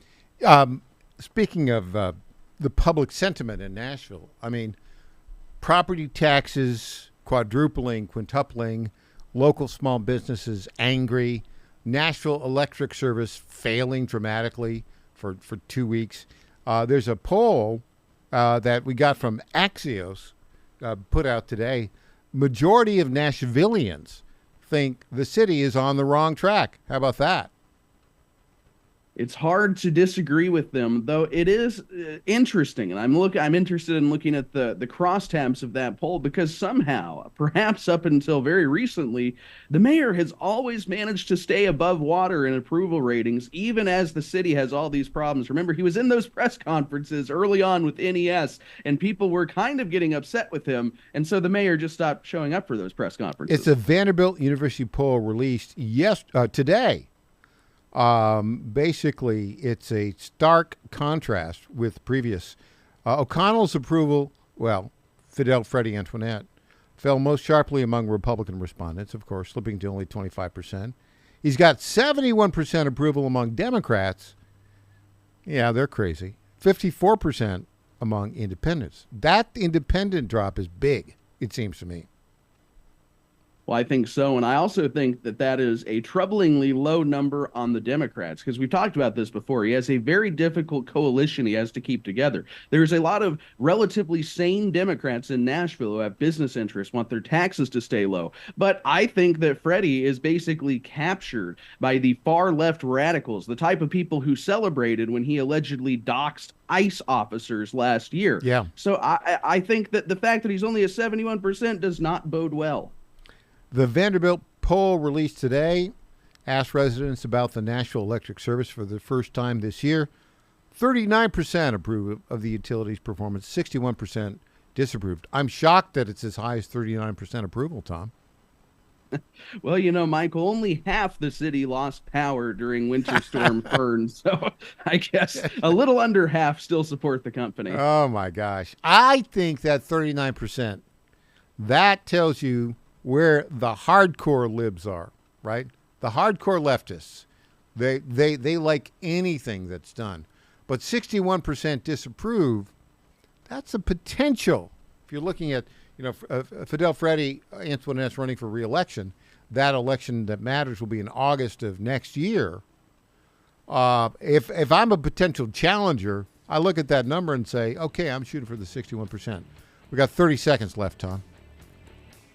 Speaking of the public sentiment in Nashville, I mean, property taxes quadrupling, quintupling, local small businesses angry, Nashville electric service failing dramatically for 2 weeks. There's a poll that we got from Axios put out today. Majority of Nashvillians think the city is on the wrong track. How about that? It's hard to disagree with them, though it is interesting, and I'm interested in looking at the crosstabs of that poll because somehow, perhaps up until very recently, the mayor has always managed to stay above water in approval ratings, even as the city has all these problems. Remember, he was in those press conferences early on with NES, and people were kind of getting upset with him, and so the mayor just stopped showing up for those press conferences. It's a Vanderbilt University poll released today. Basically, it's a stark contrast with previous. O'Connell's approval, well, Fidel Freddie Antoinette, fell most sharply among Republican respondents, of course, slipping to only 25%. He's got 71% approval among Democrats. Yeah, they're crazy. 54% among independents. That independent drop is big, it seems to me. Well, I think so. And I also think that that is a troublingly low number on the Democrats, because we've talked about this before. He has a very difficult coalition he has to keep together. There's a lot of relatively sane Democrats in Nashville who have business interests, want their taxes to stay low. But I think that Freddie is basically captured by the far left radicals, the type of people who celebrated when he allegedly doxed ICE officers last year. Yeah. So I think that the fact that he's only at 71% does not bode well. The Vanderbilt poll released today asked residents about the Nashville Electric Service for the first time this year. 39% approve of the utility's performance, 61% disapproved. I'm shocked that it's as high as 39% approval, Tom. Well, you know, Michael, only half the city lost power during Winter Storm Fern, so I guess a little under half still support the company. Oh, my gosh. I think that 39%, that tells you where the hardcore libs are, right? The hardcore leftists, they like anything that's done. But 61% disapprove, that's a potential. If you're looking at, you know, Fidel Freddy, Antoinette's running for re-election, that election that matters will be in August of next year. If I'm a potential challenger, I look at that number and say, okay, I'm shooting for the 61%. We got 30 seconds left, Tom.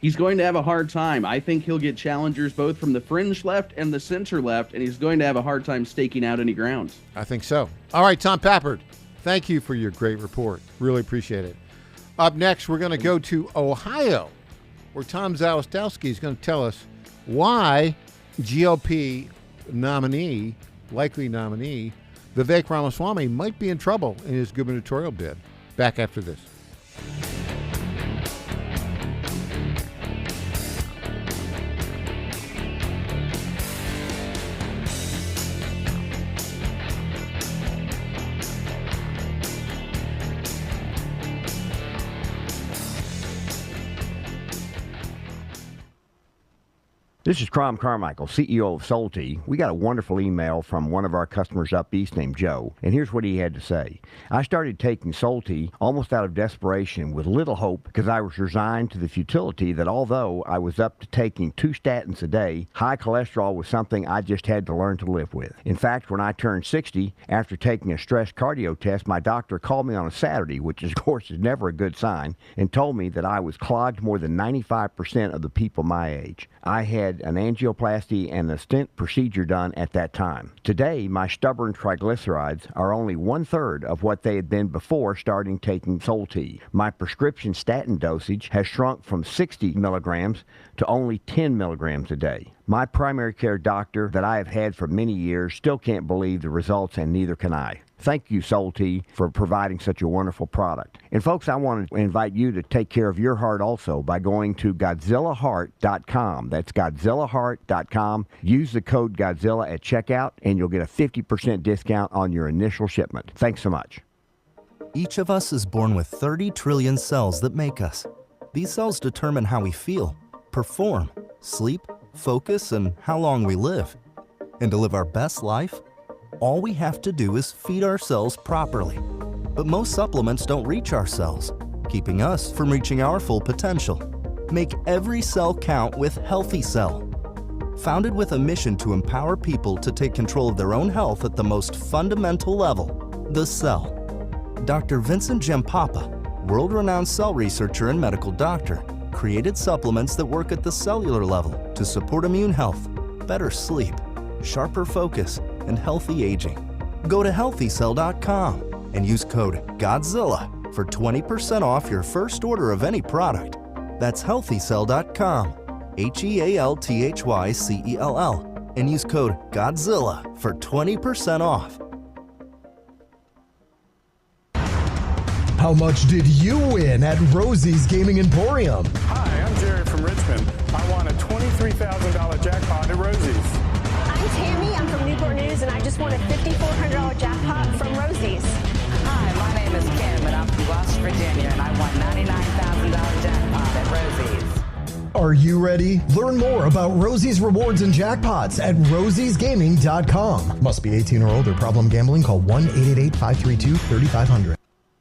He's going to have a hard time. I think he'll get challengers both from the fringe left and the center left, and he's going to have a hard time staking out any ground. I think so. All right, Tom Pappard, thank you for your great report. Really appreciate it. Up next, we're going to go to Ohio, where Tom Zawistowski is going to tell us why GOP nominee, likely nominee, Vivek Ramaswamy might be in trouble in his gubernatorial bid. Back after this. This is Crom Carmichael, CEO of Solti. We got a wonderful email from one of our customers up east named Joe, and here's what he had to say. I started taking Solti almost out of desperation with little hope because I was resigned to the futility that although I was up to taking 2 statins a day, high cholesterol was something I just had to learn to live with. In fact, when I turned 60, after taking a stress cardio test, my doctor called me on a Saturday, which of course is never a good sign, and told me that I was clogged more than 95% of the people my age. I had an angioplasty and a stent procedure done at that time. Today, my stubborn triglycerides are only 1/3 of what they had been before starting taking Solti. My prescription statin dosage has shrunk from 60 milligrams to only 10 milligrams a day. My primary care doctor that I have had for many years still can't believe the results, and neither can I. Thank you, Solti, for providing such a wonderful product. And folks, I want to invite you to take care of your heart also by going to GodzillaHeart.com. That's GodzillaHeart.com. Use the code Godzilla at checkout, and you'll get a 50% discount on your initial shipment. Thanks so much. Each of us is born with 30 trillion cells that make us. These cells determine how we feel, perform, sleep, focus, and how long we live. And to live our best life, all we have to do is feed our cells properly. But most supplements don't reach our cells, keeping us from reaching our full potential. Make every cell count with Healthy Cell. Founded with a mission to empower people to take control of their own health at the most fundamental level, the cell. Dr. Vincent Gempapa, world-renowned cell researcher and medical doctor, created supplements that work at the cellular level to support immune health, better sleep, sharper focus, and healthy aging. Go to healthycell.com and use code GODZILLA for 20% off your first order of any product. That's healthycell.com, HEALTHYCELL, and use code GODZILLA for 20% off. How much did you win at Rosie's Gaming Emporium? Hi, I'm Jerry from Richmond. I won a $23,000 jackpot at Rosie's. I'm Tammy. I'm from Newport News, and I just won a $5,400 jackpot from Rosie's. Hi, my name is Kim, and I'm from West Virginia, and I won $99,000 jackpot at Rosie's. Are you ready? Learn more about Rosie's rewards and jackpots at rosiesgaming.com. Must be 18 or older. Problem gambling? Call 1-888-532-3500.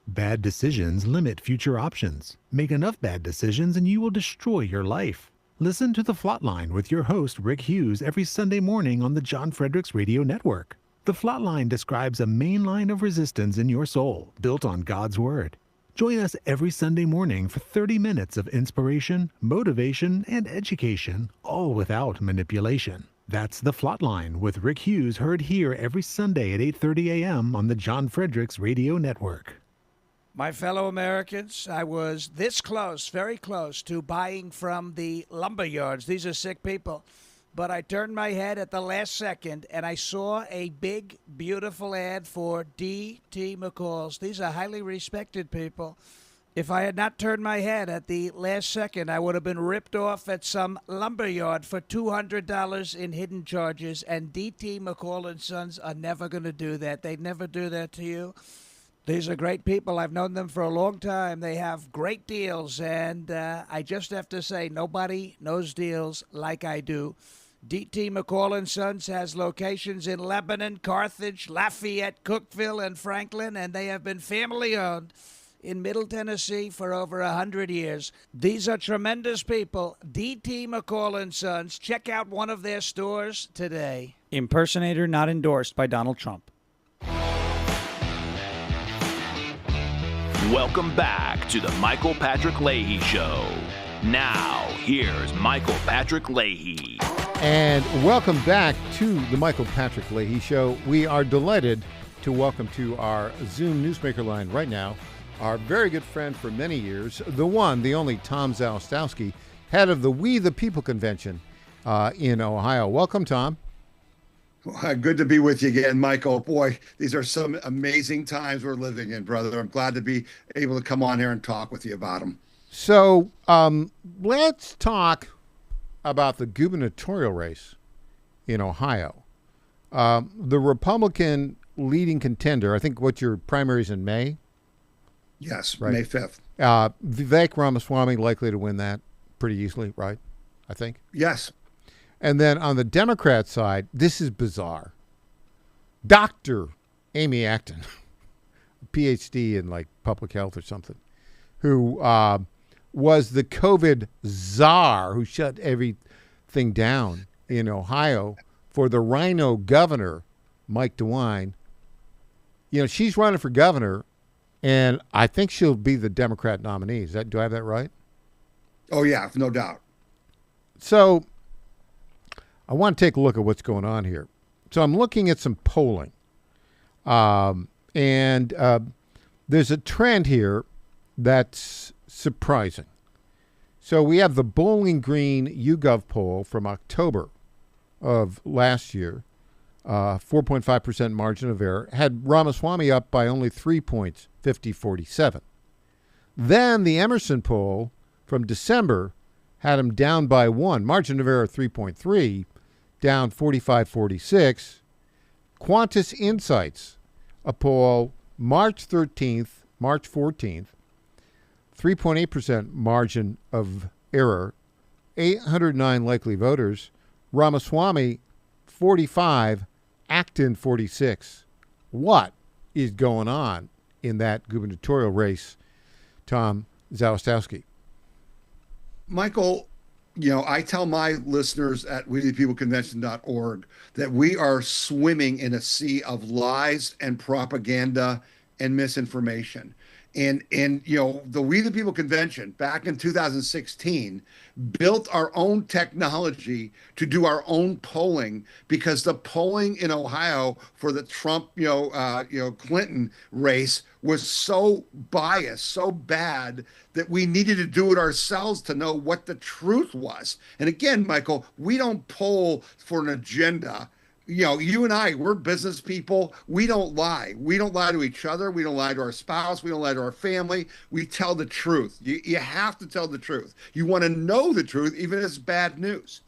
Bad decisions limit future options. Make enough bad decisions and you will destroy your life. Listen to The Flatline with your host, Rick Hughes, every Sunday morning on the John Fredericks Radio Network. The Flatline describes a main line of resistance in your soul, built on God's Word. Join us every Sunday morning for 30 minutes of inspiration, motivation, and education, all without manipulation. That's The Flatline with Rick Hughes, heard here every Sunday at 8:30 a.m. on the John Fredericks Radio Network. My fellow Americans, I was this close, very close, to buying from the lumber yards. These are sick people. But I turned my head at the last second, and I saw a big, beautiful ad for D.T. McCall's. These are highly respected people. If I had not turned my head at the last second, I would have been ripped off at some lumber yard for $200 in hidden charges, and D.T. McCall & Sons are never going to do that. They'd never do that to you. These are great people. I've known them for a long time. They have great deals, and I just have to say, nobody knows deals like I do. D.T. McCall & Sons has locations in Lebanon, Carthage, Lafayette, Cookeville, and Franklin, and they have been family-owned in Middle Tennessee for over 100 years. These are tremendous people. D.T. McCall & Sons. Check out one of their stores today. Impersonator not endorsed by Donald Trump. Welcome back to the Michael Patrick Leahy Show. Now, here's Michael Patrick Leahy. And welcome back to the Michael Patrick Leahy Show. We are delighted to welcome to our Zoom newsmaker line right now our very good friend for many years, the one, the only Tom Zalestowski, head of the We the People Convention in Ohio. Welcome, Tom. Good to be with you again, Michael. Boy, these are some amazing times we're living in, brother. I'm glad to be able to come on here and talk with you about them. So let's talk about the gubernatorial race in Ohio. The Republican leading contender, I think what your primary is in May? Yes, right. May 5th. Vivek Ramaswamy likely to win that pretty easily, right? I think. Yes. And then on the Democrat side, this is bizarre. Dr. Amy Acton, PhD in like public health or something, who was the COVID czar who shut everything down in Ohio for the Rhino governor, Mike DeWine. You know, she's running for governor, and I think she'll be the Democrat nominee. Do I have that right? Oh, yeah, no doubt. So I want to take a look at what's going on here. So I'm looking at some polling, and there's a trend here that's surprising. So we have the Bowling Green YouGov poll from October of last year, 4.5% margin of error, had Ramaswamy up by only 3 points, 50-47. Then the Emerson poll from December had him down by 1, margin of error 3.3, down 45-46. Qantas Insights, a poll March 13th, March 14th, 3.8% margin of error, 809 likely voters, Ramaswamy 45, Acton 46. What is going on in that gubernatorial race, Tom Zalestowski? Michael, you know, I tell my listeners at WeThePeopleConvention.org that we are swimming in a sea of lies and propaganda and misinformation. And you know, the We the People Convention back in 2016 built our own technology to do our own polling, because the polling in Ohio for the Trump, Clinton race was so biased, so bad that we needed to do it ourselves to know what the truth was. And again, Michael, we don't poll for an agenda. You know, you and I, we're business people. We don't lie. We don't lie to each other. We don't lie to our spouse. We don't lie to our family. We tell the truth. You have to tell the truth. You want to know the truth, even if it's bad news.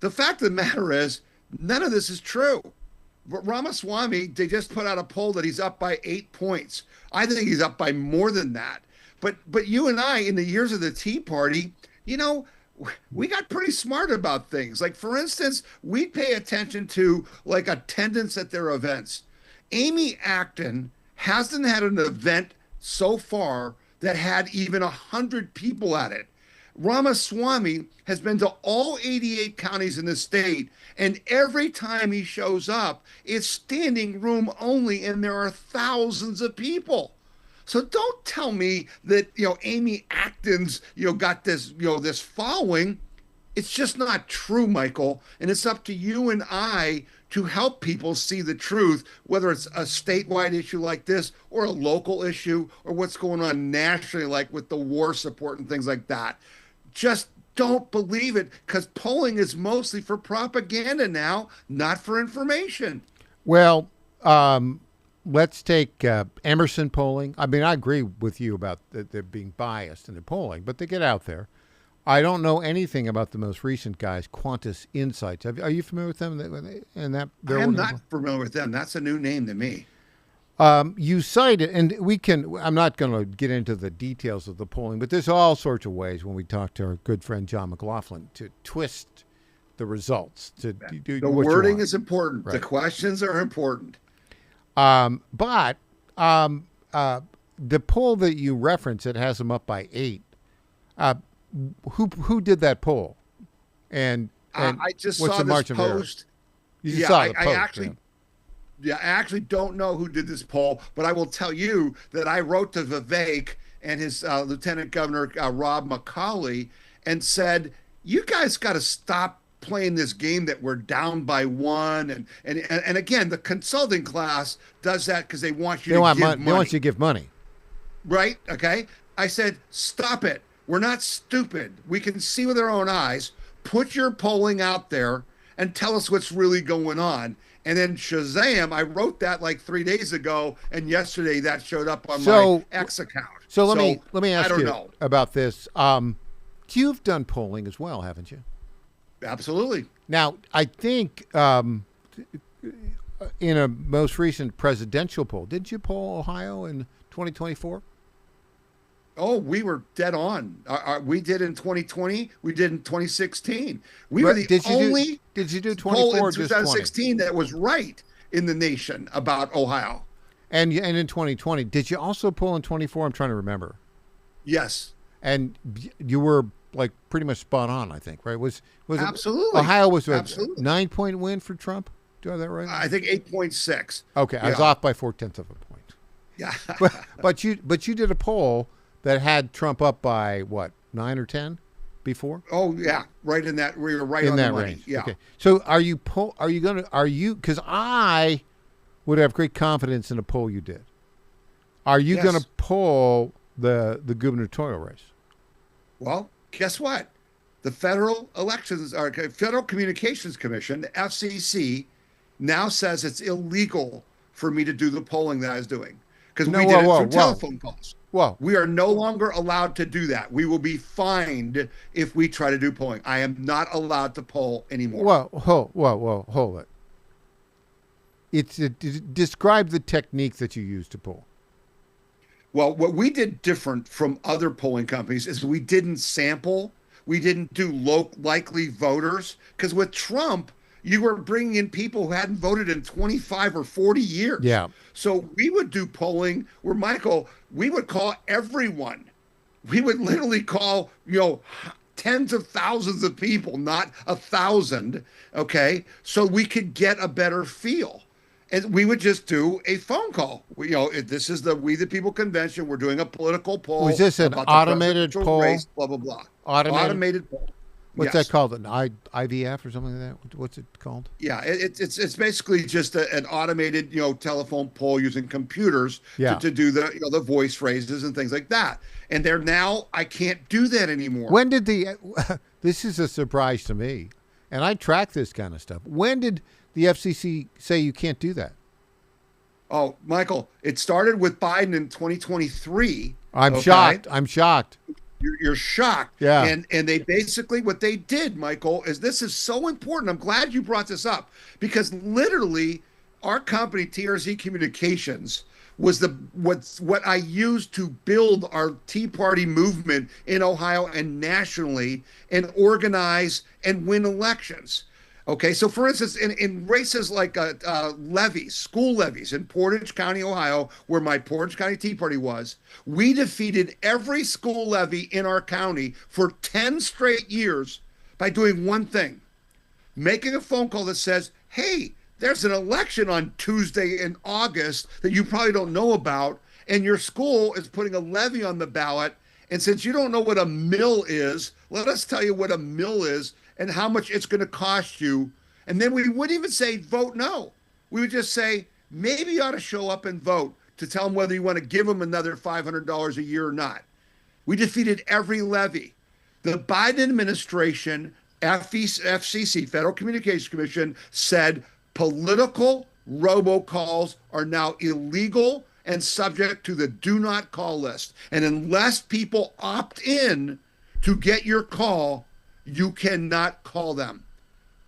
The fact of the matter is, none of this is true. But Ramaswamy, they just put out a poll that he's up by 8 points. I think he's up by more than that. But you and I, in the years of the Tea Party, you know, we got pretty smart about things. Like, for instance, we pay attention to like attendance at their events. Amy Acton hasn't had an event so far that had even 100 people at it. Ramaswamy has been to all 88 counties in the state, and every time he shows up, it's standing room only, and there are thousands of people. So don't tell me that, Amy Acton's, got this, this following. It's just not true, Michael. And it's up to you and I to help people see the truth, whether it's a statewide issue like this or a local issue or what's going on nationally, like with the war support and things like that. Just don't believe it, because polling is mostly for propaganda now, not for information. Well, let's take Emerson polling. I mean, I agree with you about they're being biased in the polling, but they get out there. I don't know anything about the most recent guys, Quantus Insights. Are you familiar with them? I am not familiar with them. That's a new name to me. You cited, and I'm not going to get into the details of the polling, but there's all sorts of ways when we talk to our good friend John McLaughlin to twist the results. The wording is important. Right. The questions are important. But the poll that you reference, it has them up by 8. Who did that poll? And I just what's saw the this post. You just saw the post. I actually don't know who did this poll, but I will tell you that I wrote to Vivek and his Lieutenant Governor Rob McCauley and said, you guys got to stop playing this game that we're down by 1. And again, the consulting class does that because they want you to give money. They want you to give money. Right? Okay. I said, stop it. We're not stupid. We can see with our own eyes. Put your polling out there and tell us what's really going on. And then Shazam, I wrote that like 3 days ago, and yesterday that showed up on my X account. So let me ask you about this. You've done polling as well, haven't you? Absolutely. Now, I think in a most recent presidential poll, did you poll Ohio in 2024? Oh, we were dead on. We did in 2020. We did in 2016. We But were the only did you do poll 24 or in just 2016 that was right in the nation about Ohio. And in 2020, did you also poll in 24? I'm trying to remember. Yes. And you were like pretty much spot on, I think, right? Was Absolutely. Ohio was a Absolutely. 9-point win for Trump? Do I have that right? I think 8.6. Okay, I was off by 0.4 of a point. Yeah. but you did a poll that had Trump up by what, 9 or 10 before? Oh yeah, right in that. We were right in on that the money. range. Yeah. Okay. So because I would have great confidence in a poll you did. Are you going to poll the gubernatorial race? Well, guess what? The Federal Communications Commission, the FCC, now says it's illegal for me to do the polling that I was doing because we did it through telephone calls. Well, we are no longer allowed to do that. We will be fined if we try to do polling. I am not allowed to poll anymore. Hold it. Describe the technique that you use to poll. Well, what we did different from other polling companies is we didn't sample. We didn't do likely voters, because with Trump, you were bringing in people who hadn't voted in 25 or 40 years. Yeah. So we would do polling where, Michael, we would call everyone. We would literally call, tens of thousands of people, not 1,000. Okay. So we could get a better feel. And we would just do a phone call. This is the We the People convention. We're doing a political poll. Was this an automated poll? Race, blah, blah, blah. Automated poll. What's that called? An IVF or something like that? What's it called? Yeah, it's basically just an automated telephone poll using computers to do the voice phrases and things like that. And they're now, I can't do that anymore. When did this is a surprise to me, and I track this kind of stuff. When did the FCC say you can't do that? Oh, Michael, it started with Biden in 2023. I'm shocked. You're shocked. Yeah. And they basically, what they did, Michael, is this is so important. I'm glad you brought this up, because literally our company, TRZ Communications, was what I used to build our Tea Party movement in Ohio and nationally and organize and win elections. Okay, so for instance, in races like levies, school levies in Portage County, Ohio, where my Portage County Tea Party was, we defeated every school levy in our county for 10 straight years by doing one thing, making a phone call that says, hey, there's an election on Tuesday in August that you probably don't know about, and your school is putting a levy on the ballot. And since you don't know what a mill is, let us tell you what a mill is and how much it's going to cost you. And then we wouldn't even say vote no. We would just say, maybe you ought to show up and vote to tell them whether you want to give them another $500 a year or not. We defeated every levy. The Biden administration, FCC, Federal Communications Commission, said political robocalls are now illegal and subject to the do not call list. And unless people opt in to get your call, you cannot call them.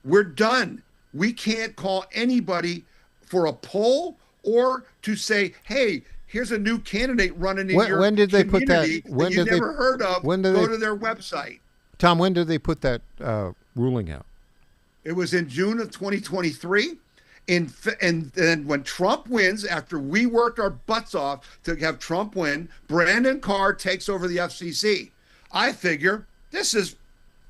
We're done. We can't call anybody for a poll or to say, hey, here's a new candidate running in your when did they put that? When you've never heard of. Go to their website. Tom, when did they put that ruling out? It was in June of 2023. And then when Trump wins, after we worked our butts off to have Trump win, Brandon Carr takes over the FCC. I figure this is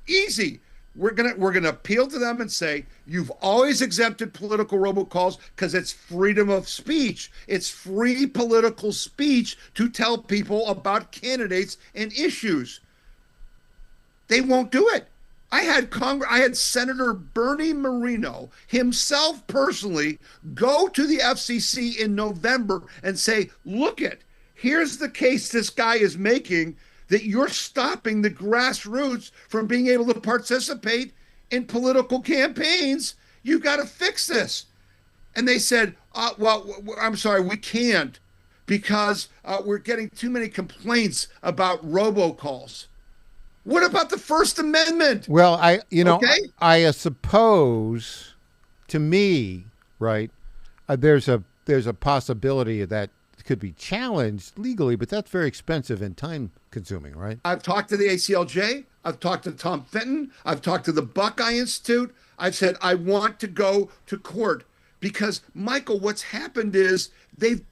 easy. We're gonna appeal to them and say, you've always exempted political robocalls because it's freedom of speech. It's free political speech to tell people about candidates and issues. They won't do it. I had Senator Bernie Moreno himself personally go to the FCC in November and say, here's the case this guy is making that you're stopping the grassroots from being able to participate in political campaigns. You've got to fix this. And they said, I'm sorry, we can't because we're getting too many complaints about robocalls. What about the First Amendment? Well, I suppose, to me, right, there's a possibility that could be challenged legally, but that's very expensive and time-consuming, right? I've talked to the ACLJ. I've talked to Tom Fenton. I've talked to the Buckeye Institute. I've said I want to go to court because, Michael, what's happened is they've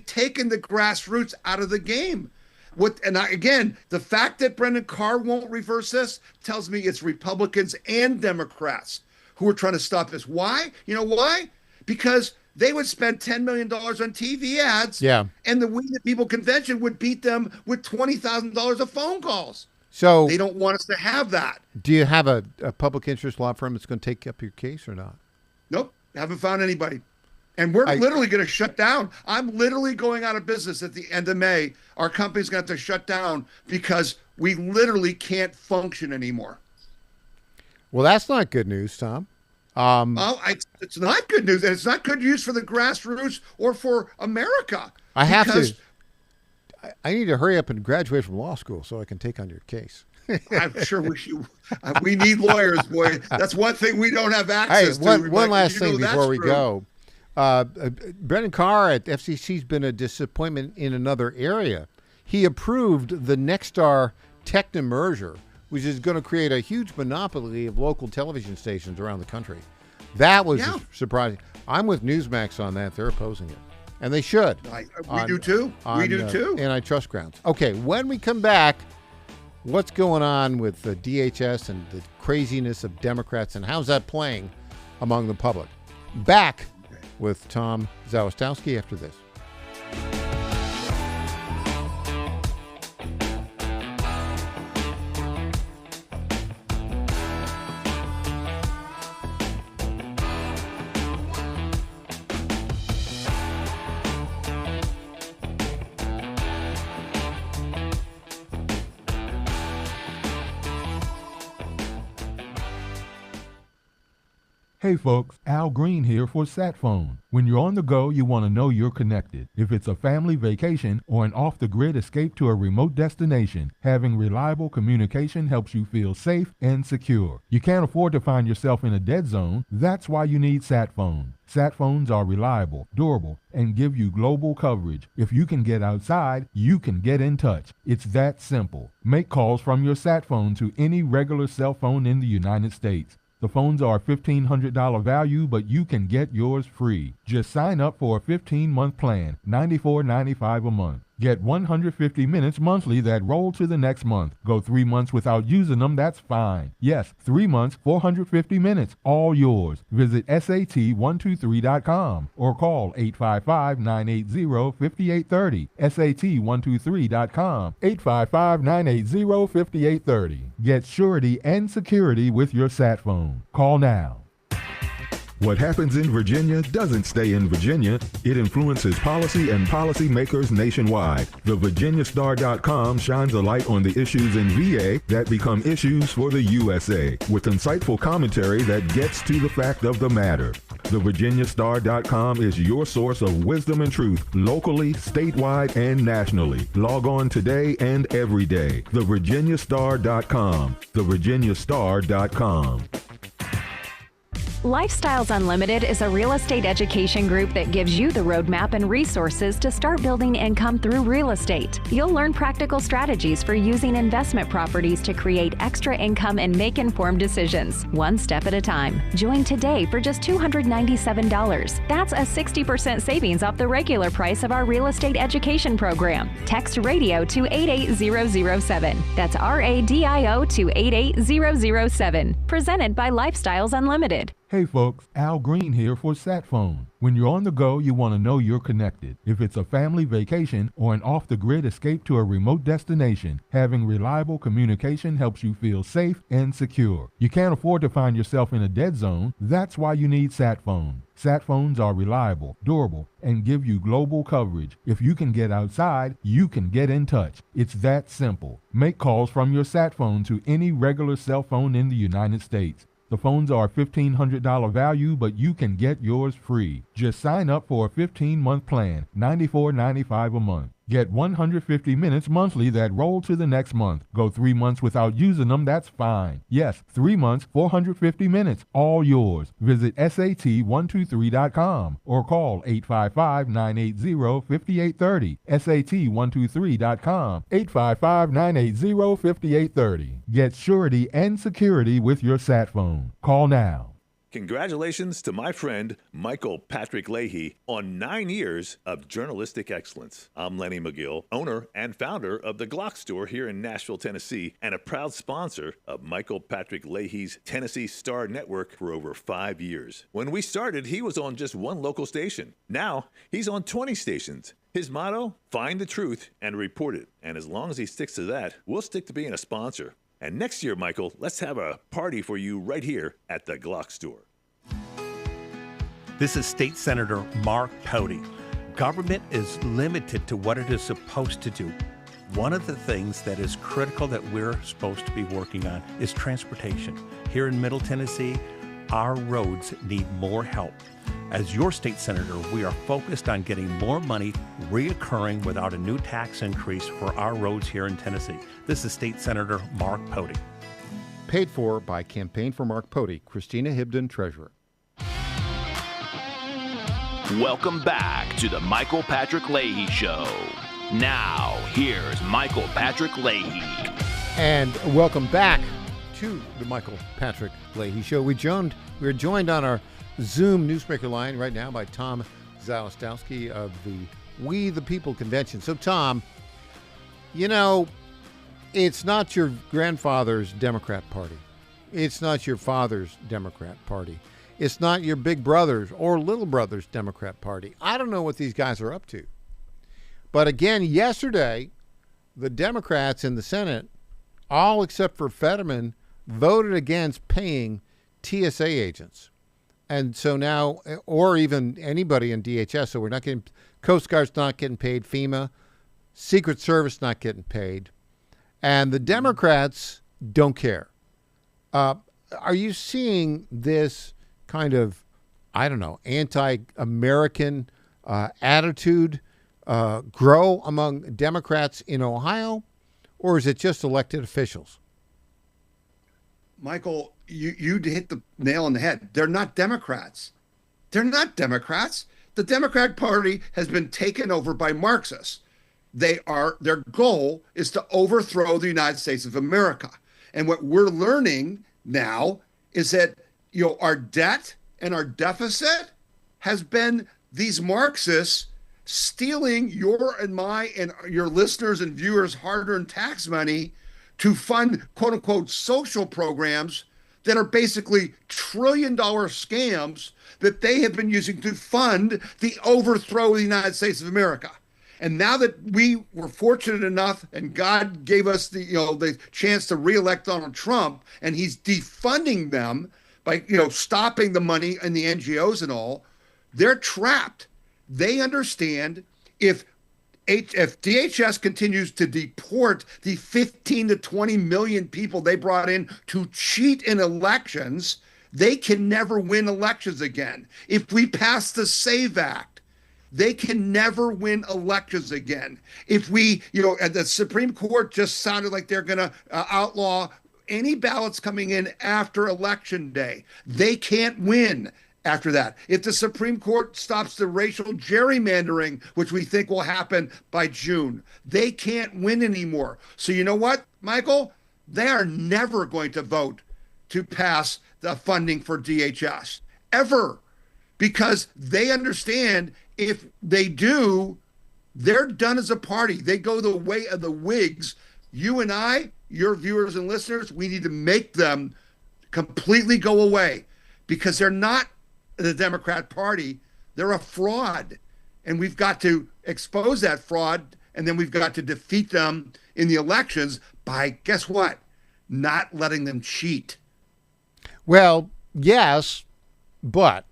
taken the grassroots out of the game. Again, the fact that Brendan Carr won't reverse this tells me it's Republicans and Democrats who are trying to stop this. Why? You know why? Because they would spend $10 million on TV ads, and the We the People convention would beat them with $20,000 of phone calls. So they don't want us to have that. Do you have a public interest law firm that's going to take up your case or not? Nope, haven't found anybody. And we're literally going to shut down. I'm literally going out of business at the end of May. Our company's going to have to shut down because we literally can't function anymore. Well, that's not good news, Tom. It's not good news, and it's not good news for the grassroots or for America. I need to hurry up and graduate from law school so I can take on your case. I'm sure we need lawyers, boy. That's one thing we don't have access to. One last thing before we go. Brendan Carr at FCC's been a disappointment in another area. He approved the Nexstar Tecna merger, which is going to create a huge monopoly of local television stations around the country. That was surprising. I'm with Newsmax on that. They're opposing it. And they should. We do too. We do too. Antitrust grounds. Okay, when we come back, what's going on with the DHS and the craziness of Democrats and how's that playing among the public? Back with Tom Zawistowski after this. Hey folks, Al Green here for SatPhone. When you're on the go, you want to know you're connected. If it's a family vacation or an off-the-grid escape to a remote destination, having reliable communication helps you feel safe and secure. You can't afford to find yourself in a dead zone. That's why you need SatPhone. SatPhones are reliable, durable, and give you global coverage. If you can get outside, you can get in touch. It's that simple. Make calls from your SatPhone to any regular cell phone in the United States. The phones are $1,500 value, but you can get yours free. Just sign up for a 15-month plan, $94.95 a month. Get 150 minutes monthly that roll to the next month. Go 3 months without using them, that's fine. Yes, 3 months, 450 minutes, all yours. Visit SAT123.com or call 855-980-5830. SAT123.com, 855-980-5830. Get surety and security with your sat phone. Call now. What happens in Virginia doesn't stay in Virginia. It influences policy and policymakers nationwide. The VirginiaStar.com shines a light on the issues in VA that become issues for the USA, with insightful commentary that gets to the fact of the matter. The VirginiaStar.com is your source of wisdom and truth, locally, statewide, and nationally. Log on today and every day. The VirginiaStar.com. The VirginiaStar.com. Lifestyles Unlimited is a real estate education group that gives you the roadmap and resources to start building income through real estate. You'll learn practical strategies for using investment properties to create extra income and make informed decisions, one step at a time. Join today for just $297. That's a 60% savings off the regular price of our real estate education program. Text radio to 88007. That's RADIO to 88007. Presented by Lifestyles Unlimited. Hey folks, Al Green here for Sat Phone. When you're on the go, you want to know you're connected. If it's a family vacation or an off-the-grid escape to a remote destination, having reliable communication helps you feel safe and secure. You can't afford to find yourself in a dead zone. That's why you need Sat Phone. Sat phones are reliable, durable, and give you global coverage. If you can get outside, you can get in touch. It's that simple. Make calls from your Sat phone to any regular cell phone in the United States. The phones are $1,500 value, but you can get yours free. Just sign up for a 15-month plan, $94.95 a month. Get 150 minutes monthly that roll to the next month. Go 3 months without using them, that's fine. Yes, 3 months, 450 minutes, all yours. Visit SAT123.com or call 855-980-5830. SAT123.com, 855-980-5830. Get surety and security with your sat phone. Call now. Congratulations to my friend Michael Patrick Leahy on 9 years of journalistic excellence. I'm Lenny McGill, owner and founder of the Glock Store here in Nashville, Tennessee, and a proud sponsor of Michael Patrick Leahy's Tennessee Star Network for over 5 years. When we started, he was on just one local station. Now, he's on 20 stations. His motto, find the truth and report it. And as long as he sticks to that, we'll stick to being a sponsor. And next year, Michael, let's have a party for you right here at the Glock Store. This is State Senator Mark Pody. Government is limited to what it is supposed to do. One of the things that is critical that we're supposed to be working on is transportation. Here in Middle Tennessee, our roads need more help. As your state senator, we are focused on getting more money reoccurring without a new tax increase for our roads here in Tennessee. This is State Senator Mark Pody. Paid for by Campaign for Mark Pody, Christina Hibden, Treasurer. Welcome back to the Michael Patrick Leahy Show. Now, here's Michael Patrick Leahy. And welcome back to the Michael Patrick Leahy Show. We are joined on our Zoom newsmaker line right now by Tom Zalestowski of the We the People Convention. So, Tom, you know, it's not your grandfather's Democrat Party. It's not your father's Democrat Party. It's not your big brother's or little brother's Democrat Party. I don't know what these guys are up to. But again, yesterday, the Democrats in the Senate, all except for Fetterman, voted against paying TSA agents. And so now, or even anybody in DHS, so we're not getting, Coast Guard's not getting paid, FEMA, Secret Service not getting paid. And the Democrats don't care. Are you seeing this kind of, I don't know, anti-American attitude grow among Democrats in Ohio? Or is it just elected officials? Michael, you hit the nail on the head. They're not Democrats. They're not Democrats. The Democratic Party has been taken over by Marxists. Their goal is to overthrow the United States of America. And what we're learning now is that our debt and our deficit has been these Marxists stealing your and my and your listeners and viewers' hard-earned tax money to fund quote-unquote social programs that are basically trillion-dollar scams that they have been using to fund the overthrow of the United States of America. And now that we were fortunate enough and God gave us the chance to reelect Donald Trump, and he's defunding them by stopping the money in the NGOs and all, they're trapped. They understand if DHS continues to deport the 15 to 20 million people they brought in to cheat in elections, they can never win elections again. If we pass the SAVE Act, they can never win elections again. If we, the Supreme Court just sounded like they're going to outlaw any ballots coming in after Election Day, they can't win after that. If the Supreme Court stops the racial gerrymandering, which we think will happen by June, they can't win anymore. So you know what, Michael? They are never going to vote to pass the funding for DHS, ever, because they understand if they do, they're done as a party. They go the way of the Whigs. You and I, your viewers and listeners, we need to make them completely go away because they're not the Democrat Party. They're a fraud. And we've got to expose that fraud, and then we've got to defeat them in the elections by, guess what? Not letting them cheat. Well, yes, but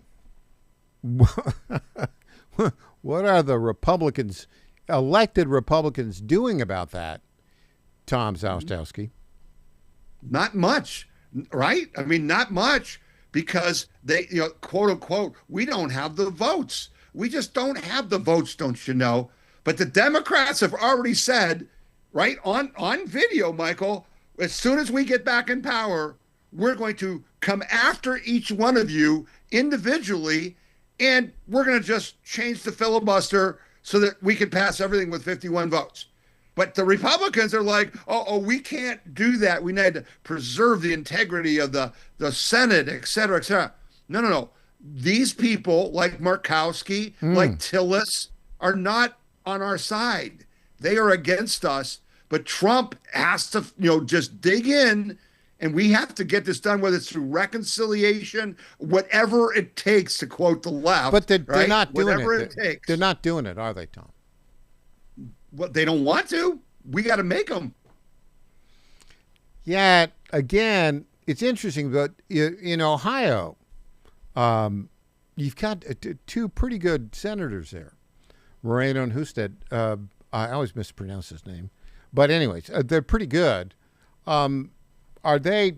what are the Republicans, elected Republicans, doing about that, Tom Zastowski? Not much, right? I mean, not much, because they, quote unquote, we don't have the votes. We just don't have the votes, don't you know? But the Democrats have already said, right, on video, Michael, as soon as we get back in power, we're going to come after each one of you individually, and we're going to just change the filibuster so that we can pass everything with 51 votes. But the Republicans are like, oh, we can't do that. We need to preserve the integrity of the Senate, et cetera, et cetera. No. These people like Murkowski, like Tillis, are not on our side. They are against us. But Trump has to, just dig in, and we have to get this done, whether it's through reconciliation, whatever it takes, to quote the left. But they're right? not doing whatever it. it takes. They're not doing it, are they, Tom? Well, they don't want to. We got to make them. Yeah, again, it's interesting, but in Ohio, you've got two pretty good senators there, Moreno and Husted. I always mispronounce his name. But anyways, they're pretty good. Are they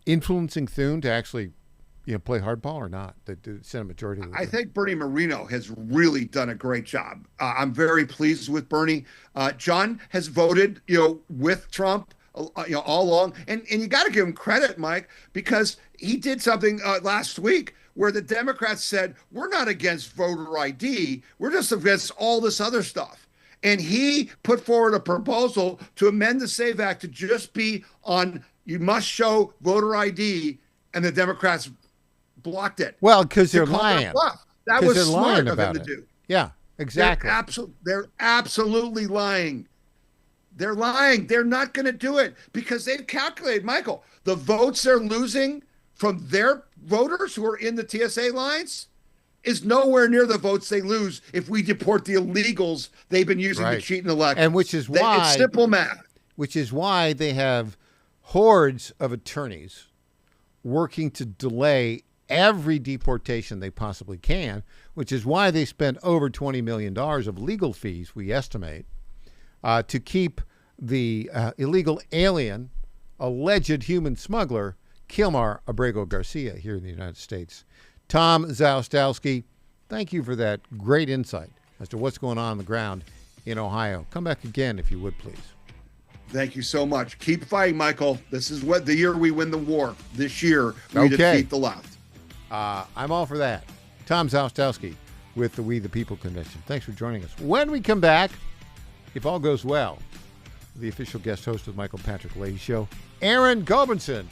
influencing Thune to actually, play hardball or not? The Senate majority. I think Bernie Moreno has really done a great job. I'm very pleased with Bernie. John has voted, with Trump, all along, and you got to give him credit, Mike, because he did something last week where the Democrats said, we're not against voter ID, we're just against all this other stuff. And he put forward a proposal to amend the SAVE Act to just be on, you must show voter ID, and the Democrats blocked it. Well, because they're lying. That was smart of him to do. Yeah, exactly. They're absolutely lying. They're lying. They're not going to do it because they've calculated, Michael, the votes they're losing from their voters who are in the TSA lines is nowhere near the votes they lose if we deport the illegals they've been using to cheat in elections. And which is why it's simple math. Which is why they have hordes of attorneys working to delay every deportation they possibly can, which is why they spent over $20 million of legal fees, we estimate, to keep the illegal alien, alleged human smuggler, Kilmar Abrego Garcia here in the United States. Tom Zastowski, thank you for that great insight as to what's going on the ground in Ohio. Come back again, if you would, please. Thank you so much. Keep fighting, Michael. This is what the year we win the war. This year, we defeat the left. I'm all for that. Tom Zastowski with the We the People Convention. Thanks for joining us. When we come back, if all goes well, the official guest host of the Michael Patrick Leahy Show, Aaron Gulbranson.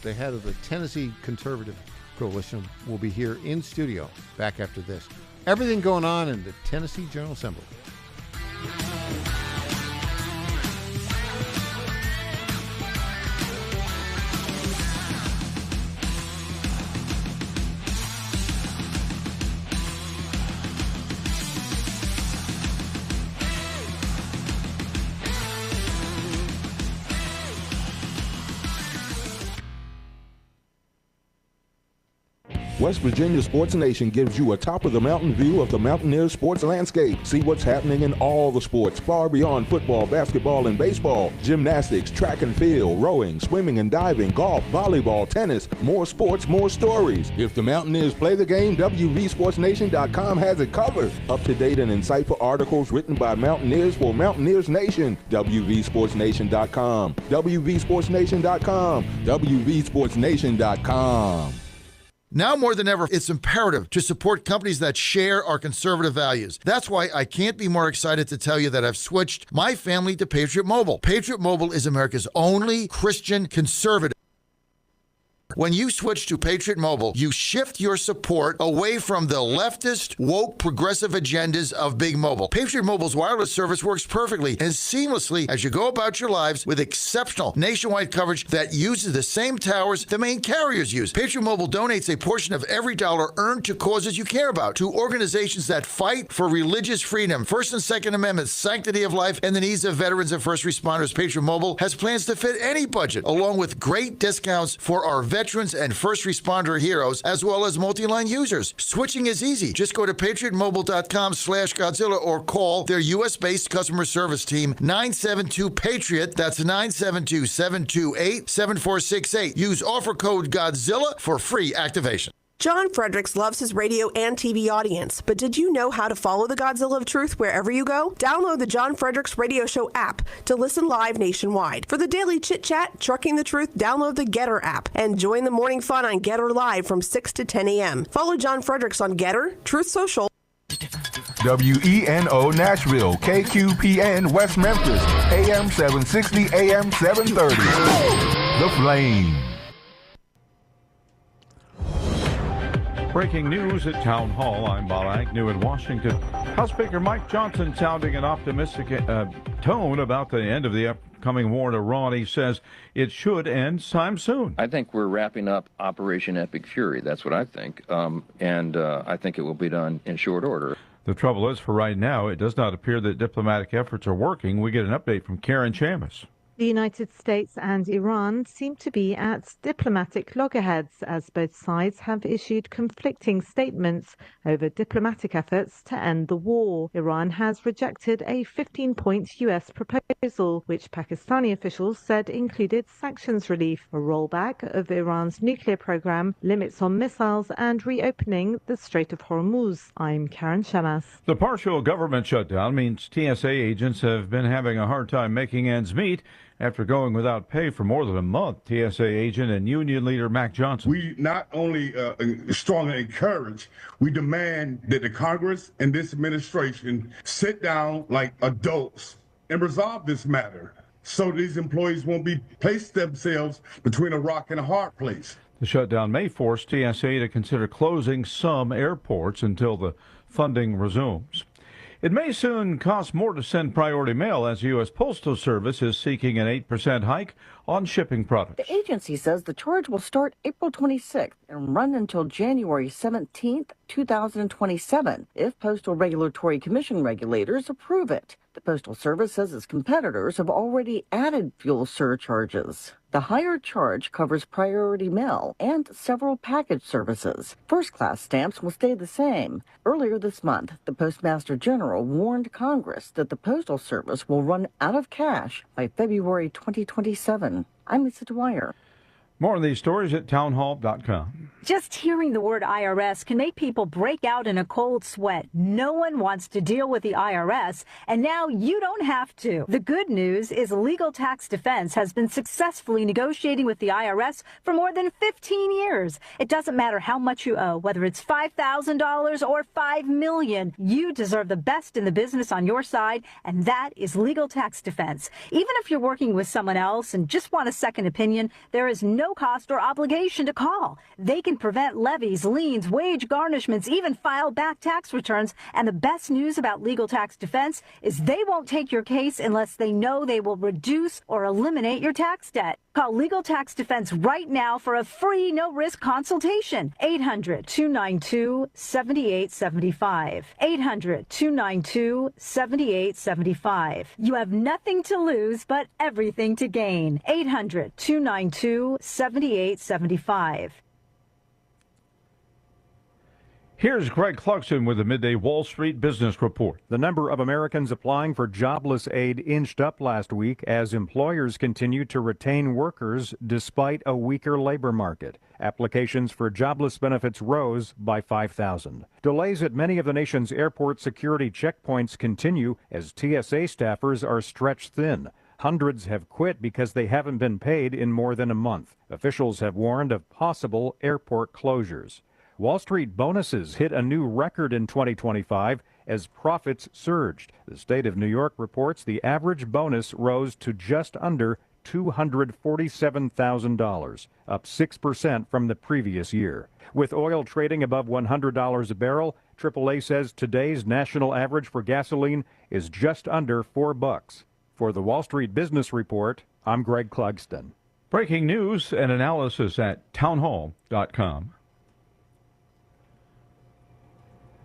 the head of the Tennessee Conservative Coalition, will be here in studio back after this. Everything going on in the Tennessee General Assembly. West Virginia Sports Nation gives you a top-of-the-mountain view of the Mountaineers sports landscape. See what's happening in all the sports, far beyond football, basketball, and baseball. Gymnastics, track and field, rowing, swimming and diving, golf, volleyball, tennis. More sports, more stories. If the Mountaineers play the game, WVSportsNation.com has it covered. Up-to-date and insightful articles written by Mountaineers for Mountaineers Nation. WVSportsNation.com. WVSportsNation.com. WVSportsNation.com. Now more than ever, it's imperative to support companies that share our conservative values. That's why I can't be more excited to tell you that I've switched my family to Patriot Mobile. Patriot Mobile is America's only Christian conservative. When you switch to Patriot Mobile, you shift your support away from the leftist, woke, progressive agendas of Big Mobile. Patriot Mobile's wireless service works perfectly and seamlessly as you go about your lives with exceptional nationwide coverage that uses the same towers the main carriers use. Patriot Mobile donates a portion of every dollar earned to causes you care about, to organizations that fight for religious freedom, First and Second Amendments, sanctity of life, and the needs of veterans and first responders. Patriot Mobile has plans to fit any budget, along with great discounts for our veterans and first responder heroes, as well as multi-line users. Switching is easy. Just go to patriotmobile.com/Godzilla or call their U.S.-based customer service team, 972-PATRIOT. That's 972-728-7468. Use offer code Godzilla for free activation. John Fredericks loves his radio and TV audience, but did you know how to follow the Godzilla of Truth wherever you go? Download the John Fredericks Radio Show app to listen live nationwide. For the daily chit-chat, Trucking the Truth, download the Getter app and join the morning fun on Getter Live from 6 to 10 a.m. Follow John Fredericks on Getter, Truth Social. WENO Nashville, KQPN West Memphis, AM 760, AM 730. The Flame. Breaking news at Town Hall. I'm Bob Agnew in Washington. House Speaker Mike Johnson sounding an optimistic tone about the end of the upcoming war in Iran. He says it should end sometime soon. I think we're wrapping up Operation Epic Fury. That's what I think. And I think it will be done in short order. The trouble is, for right now, it does not appear that diplomatic efforts are working. We get an update from Karen Chamis. The United States and Iran seem to be at diplomatic loggerheads as both sides have issued conflicting statements over diplomatic efforts to end the war. Iran has rejected a 15-point U.S. proposal, which Pakistani officials said included sanctions relief, a rollback of Iran's nuclear program, limits on missiles, and reopening the Strait of Hormuz. I'm Karen Chamas. The partial government shutdown means TSA agents have been having a hard time making ends meet after going without pay for more than a month. TSA agent and union leader Mac Johnson. We not only strongly encourage, we demand that the Congress and this administration sit down like adults and resolve this matter so these employees won't be placed themselves between a rock and a hard place. The shutdown may force TSA to consider closing some airports until the funding resumes. It may soon cost more to send priority mail as the U.S. Postal Service is seeking an 8% hike on shipping products. The agency says the charge will start April 26th and run until January 17th, 2027, if Postal Regulatory Commission regulators approve it. The Postal Service says its competitors have already added fuel surcharges. The higher charge covers priority mail and several package services. First-class stamps will stay the same. Earlier this month, the Postmaster General warned Congress that the Postal Service will run out of cash by February 2027. I'm Lisa Dwyer. More on these stories at townhall.com. Just hearing the word IRS can make people break out in a cold sweat. No one wants to deal with the IRS, and now you don't have to. The good news is Legal Tax Defense has been successfully negotiating with the IRS for more than 15 years. It doesn't matter how much you owe, whether it's $5,000 or $5 million. You deserve the best in the business on your side, and that is Legal Tax Defense. Even if you're working with someone else and just want a second opinion, there is no no cost or obligation to call. They can prevent levies, liens, wage garnishments, even file back tax returns. And the best news about Legal Tax Defense is they won't take your case unless they know they will reduce or eliminate your tax debt. Call Legal Tax Defense right now for a free, no-risk consultation. 800-292-7875. 800-292-7875. You have nothing to lose but everything to gain. 800-292-7875. Here's Greg Clugston with the Midday Wall Street Business Report. The number of Americans applying for jobless aid inched up last week as employers continue to retain workers despite a weaker labor market. Applications for jobless benefits rose by 5,000. Delays at many of the nation's airport security checkpoints continue as TSA staffers are stretched thin. Hundreds have quit because they haven't been paid in more than a month. Officials have warned of possible airport closures. Wall Street bonuses hit a new record in 2025 as profits surged. The state of New York reports the average bonus rose to just under $247,000, up 6% from the previous year. With oil trading above $100 a barrel, AAA says today's national average for gasoline is just under $4. For the Wall Street Business Report, I'm Greg Clugston. Breaking news and analysis at townhall.com.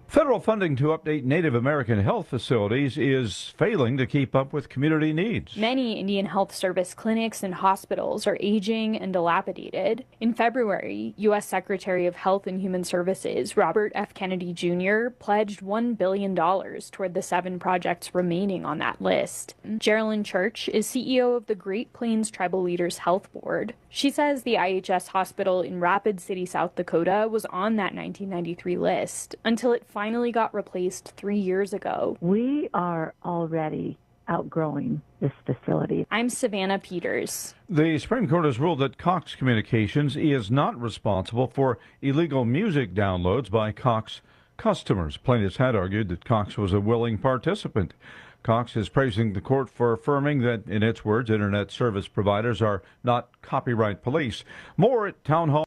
Federal funding to update Native American health facilities is failing to keep up with community needs. Many Indian Health Service clinics and hospitals are aging and dilapidated. In February, U.S. Secretary of Health and Human Services Robert F. Kennedy Jr. pledged $1 billion toward the 7 projects remaining on that list. Geraldine Church is CEO of the Great Plains Tribal Leaders Health Board. She says the IHS hospital in Rapid City, South Dakota was on that 1993 list until it finally got replaced 3 years ago. We are already outgrowing this facility. I'm Savannah Peters. The Supreme Court has ruled that Cox Communications is not responsible for illegal music downloads by Cox customers. Plaintiffs had argued that Cox was a willing participant. Cox is praising the court for affirming that, in its words, internet service providers are not copyright police. More at Town Hall.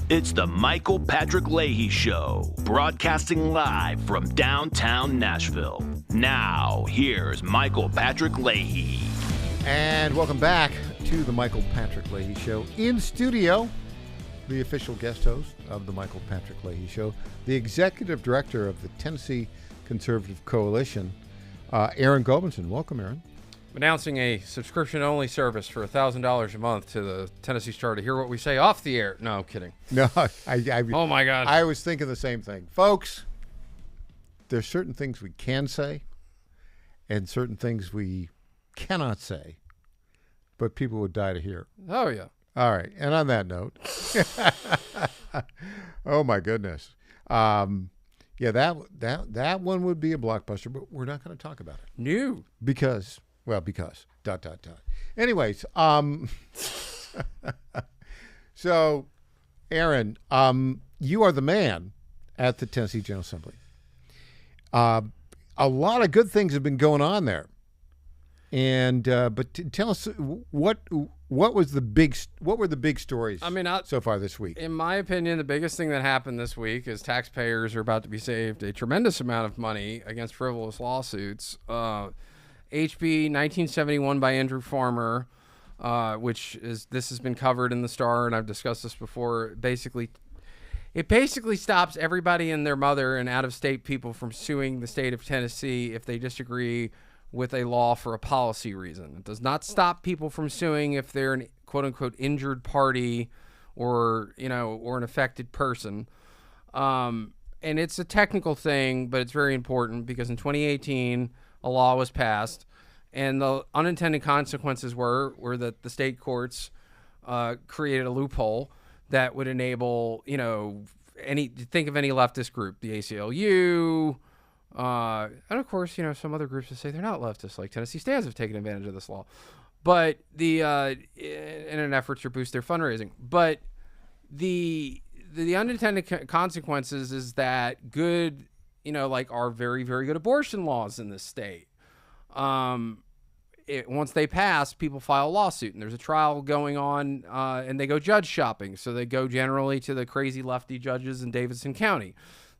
It's the Michael Patrick Leahy Show, broadcasting live from downtown Nashville. Now, here's Michael Patrick Leahy. And welcome back to the Michael Patrick Leahy Show. In studio, the official guest host of the Michael Patrick Leahy Show, the executive director of the Tennessee Conservative Coalition, Aaron Gobinson. Welcome, Aaron. Announcing a subscription-only service for $1,000 a month to the Tennessee Star to hear what we say off the air. No, I'm kidding. No, oh my God. I was thinking the same thing. Folks, there's certain things we can say and certain things we cannot say, but people would die to hear. Oh, yeah. All right. And on that note, oh my goodness. Yeah, that one would be a blockbuster, but we're not going to talk about it. No. Because. Anyways, so, Aaron, you are the man at the Tennessee General Assembly. A lot of good things have been going on there, and but tell us what were the big stories? So far this week. In my opinion, the biggest thing that happened this week is taxpayers are about to be saved a tremendous amount of money against frivolous lawsuits. HB 1971 by Andrew Farmer, this has been covered in the Star, and I've discussed this before. It basically stops everybody and their mother and out-of-state people from suing the state of Tennessee if they disagree with a law for a policy reason. It does not stop people from suing if they're an quote-unquote injured party or an affected person. And it's a technical thing, but it's very important because in 2018, a law was passed, and the unintended consequences were that the state courts created a loophole that would enable, think of any leftist group, the ACLU, and of course, some other groups that say they're not leftist, like Tennessee Stands, have taken advantage of this law, but in an effort to boost their fundraising. But the unintended consequences is that good, like our very, very good abortion laws in this state, once they pass, people file a lawsuit, and there's a trial going on, and they go judge shopping. So they go generally to the crazy lefty judges in Davidson County.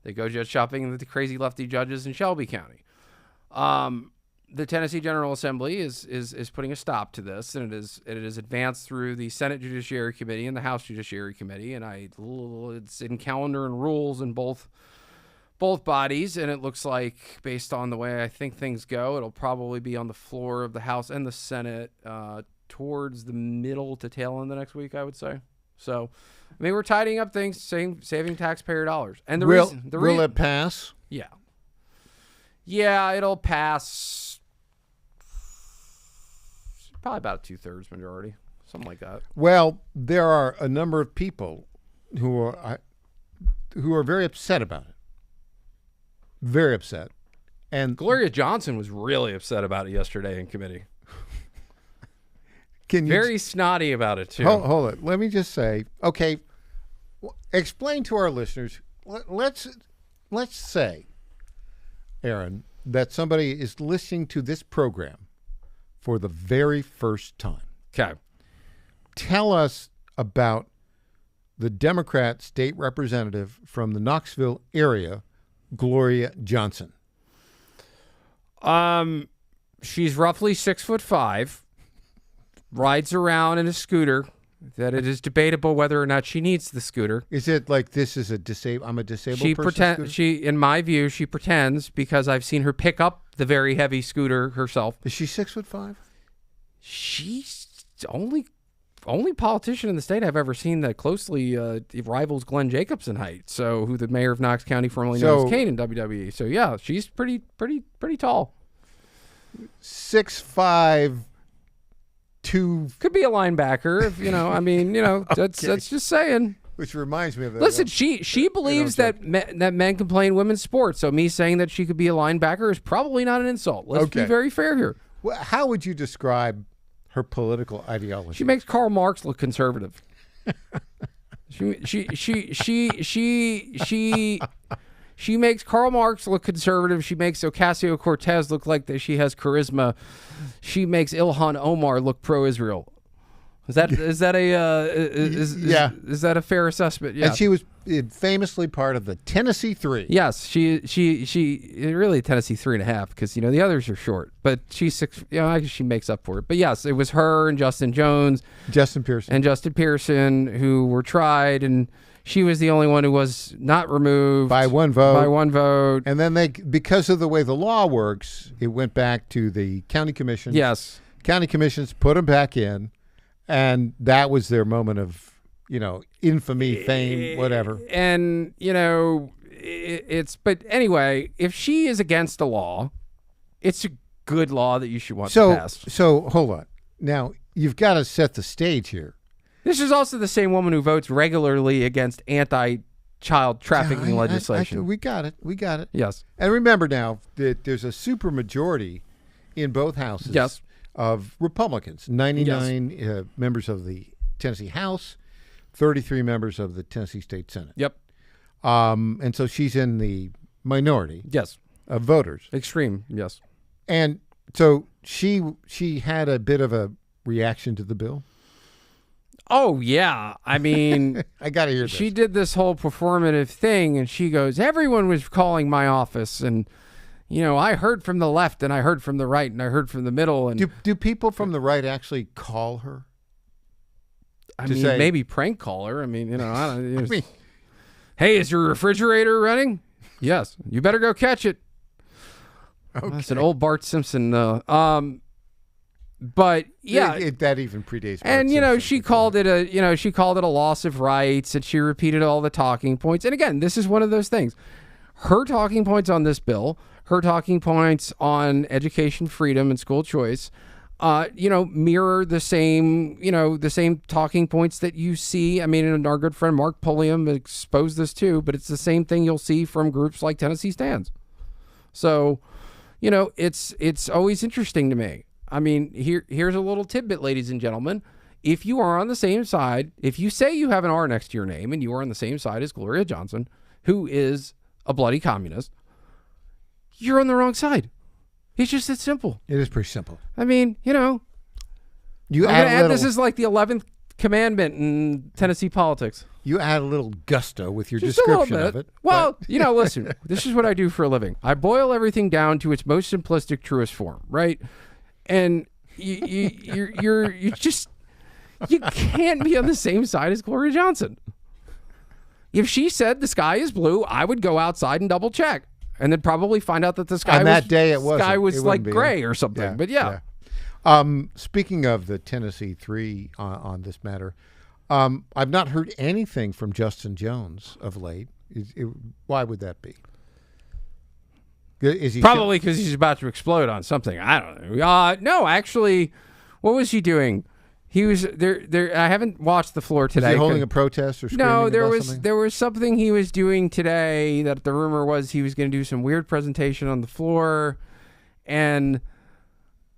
They go judge shopping with the crazy lefty judges in Shelby County. The Tennessee General Assembly is putting a stop to this, and it is advanced through the Senate Judiciary Committee and the House Judiciary Committee, and it's in calendar and rules in both bodies, and it looks like, based on the way I think things go, it'll probably be on the floor of the House and the Senate towards the middle to tail end of the next week, I would say. So, I mean, we're tidying up things, saving taxpayer dollars. And will it pass? Yeah. Yeah, it'll pass. Probably about a 2/3 majority, something like that. Well, there are a number of people who are very upset about it. Very upset. And Gloria Johnson was really upset about it yesterday in committee. Very snotty about it, too. Hold it. Let me just say, okay, explain to our listeners, let's say, Aaron, that somebody is listening to this program for the very first time. Okay. Tell us about the Democrat state representative from the Knoxville area, Gloria Johnson. She's roughly 6'5", rides around in a scooter that it is debatable whether or not she needs the scooter. Is it like this is I'm a disabled she person? In my view, she pretends, because I've seen her pick up the very heavy scooter herself. Is she 6'5"? She's only politician in the state I've ever seen that closely rivals Glenn Jacobs in height. So, who the mayor of Knox County formerly known as Kane in WWE. So yeah, she's pretty tall. 6'5", 2. Could be a linebacker, if I mean, that's just saying. Which reminds me of that. Listen, she believes that men can play in women's sports. So me saying that she could be a linebacker is probably not an insult. Let's be very fair here. Well, how would you describe her political ideology? She makes Karl Marx look conservative. She makes Karl Marx look conservative. She makes Ocasio-Cortez look like that she has charisma. She makes Ilhan Omar look pro-Israel. Is that a fair assessment? Yeah. And she was famously part of the Tennessee Three. Yes, she really Tennessee 3.5, because the others are short, but she's 6. I guess she makes up for it. But yes, it was her and Justin Pearson who were tried, and she was the only one who was not removed by one vote. And then because of the way the law works, it went back to the county commission. Yes, county commissions put them back in. And that was their moment of, infamy, fame, whatever. And, but anyway, if she is against a law, it's a good law that you should want to pass. So hold on. Now, you've got to set the stage here. This is also the same woman who votes regularly against anti-child trafficking legislation. We got it. Yes. And remember now that there's a supermajority in both houses. Yes. Of Republicans, 99 members of the Tennessee House, 33 members of the Tennessee State Senate. Yep. And so she's in the minority. Yes. Of voters. Extreme. Yes. And so she had a bit of a reaction to the bill. Oh yeah, I mean, I got to hear this. She did this whole performative thing, and she goes, "Everyone was calling my office, and." I heard from the left, and I heard from the right, and I heard from the middle. And do people from the right actually call her? Maybe prank call her. I don't. Hey, is your refrigerator running? Yes. You better go catch it. Okay. That's an old Bart Simpson. But yeah, that even predates. Bart and Simpson. she called it a loss of rights, and she repeated all the talking points. And again, this is one of those things. Her talking points on this bill. Her talking points on education freedom and school choice, mirror the same talking points that you see. And our good friend Mark Pulliam exposed this too, but it's the same thing you'll see from groups like Tennessee Stands. So, it's always interesting to me. Here's a little tidbit, ladies and gentlemen. If you are on the same side, if you say you have an R next to your name and you are on the same side as Gloria Johnson, who is a bloody communist, you're on the wrong side. He's just that simple. It is pretty simple. I mean, I'm going to add this as like the 11th commandment in Tennessee politics. You add a little gusto with your Just description a little of bit. it. Well, listen, this is what I do for a living. I boil everything down to its most simplistic, truest form, right? And you can't be on the same side as Gloria Johnson. If she said the sky is blue, I would go outside and double check, and then probably find out that the sky was like gray or something. But yeah. Speaking of the Tennessee 3 on this matter, I've not heard anything from Justin Jones of late. Why would that be? Is he probably because he's about to explode on something? I don't know. No, actually, what was he doing? He was there. I haven't watched the floor today. Was he holding a protest or screaming about something? There was something he was doing today that the rumor was he was going to do some weird presentation on the floor, and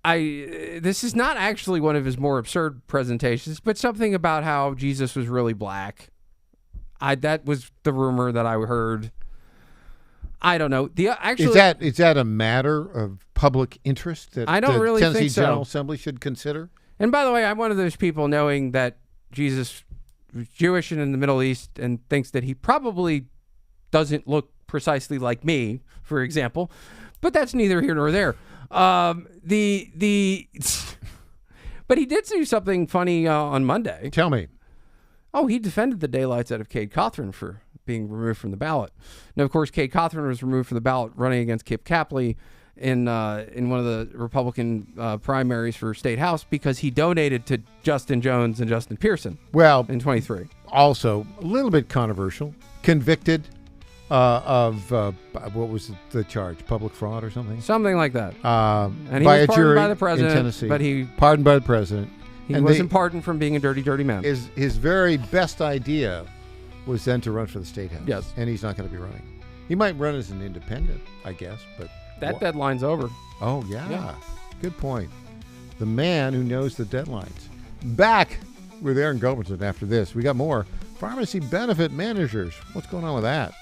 this is not actually one of his more absurd presentations, but something about how Jesus was really black. That was the rumor that I heard. I don't know. Is that a matter of public interest that I don't the really Tennessee think so. General Assembly should consider? And by the way, I'm one of those people knowing that Jesus was Jewish and in the Middle East and thinks that he probably doesn't look precisely like me, for example. But that's neither here nor there. But he did do something funny on Monday. Tell me. Oh, he defended the daylights out of Cade Cothran for being removed from the ballot. Now, of course, Cade Cothran was removed from the ballot running against Kip Capley in one of the Republican primaries for State House because he donated to Justin Jones and Justin Pearson. Well, in 23. Also, a little bit controversial. Convicted of what was the charge? Public fraud or something? Something like that. And he was pardoned by the president, in Tennessee. but he pardoned by the president. He wasn't pardoned from being a dirty, dirty man. His very best idea was then to run for the State House. Yes. And he's not going to be running. He might run as an independent, I guess, but that deadline's over. Oh, yeah. Good point. The man who knows the deadlines. Back with Aaron Gilbertson after this. We got more pharmacy benefit managers. What's going on with that?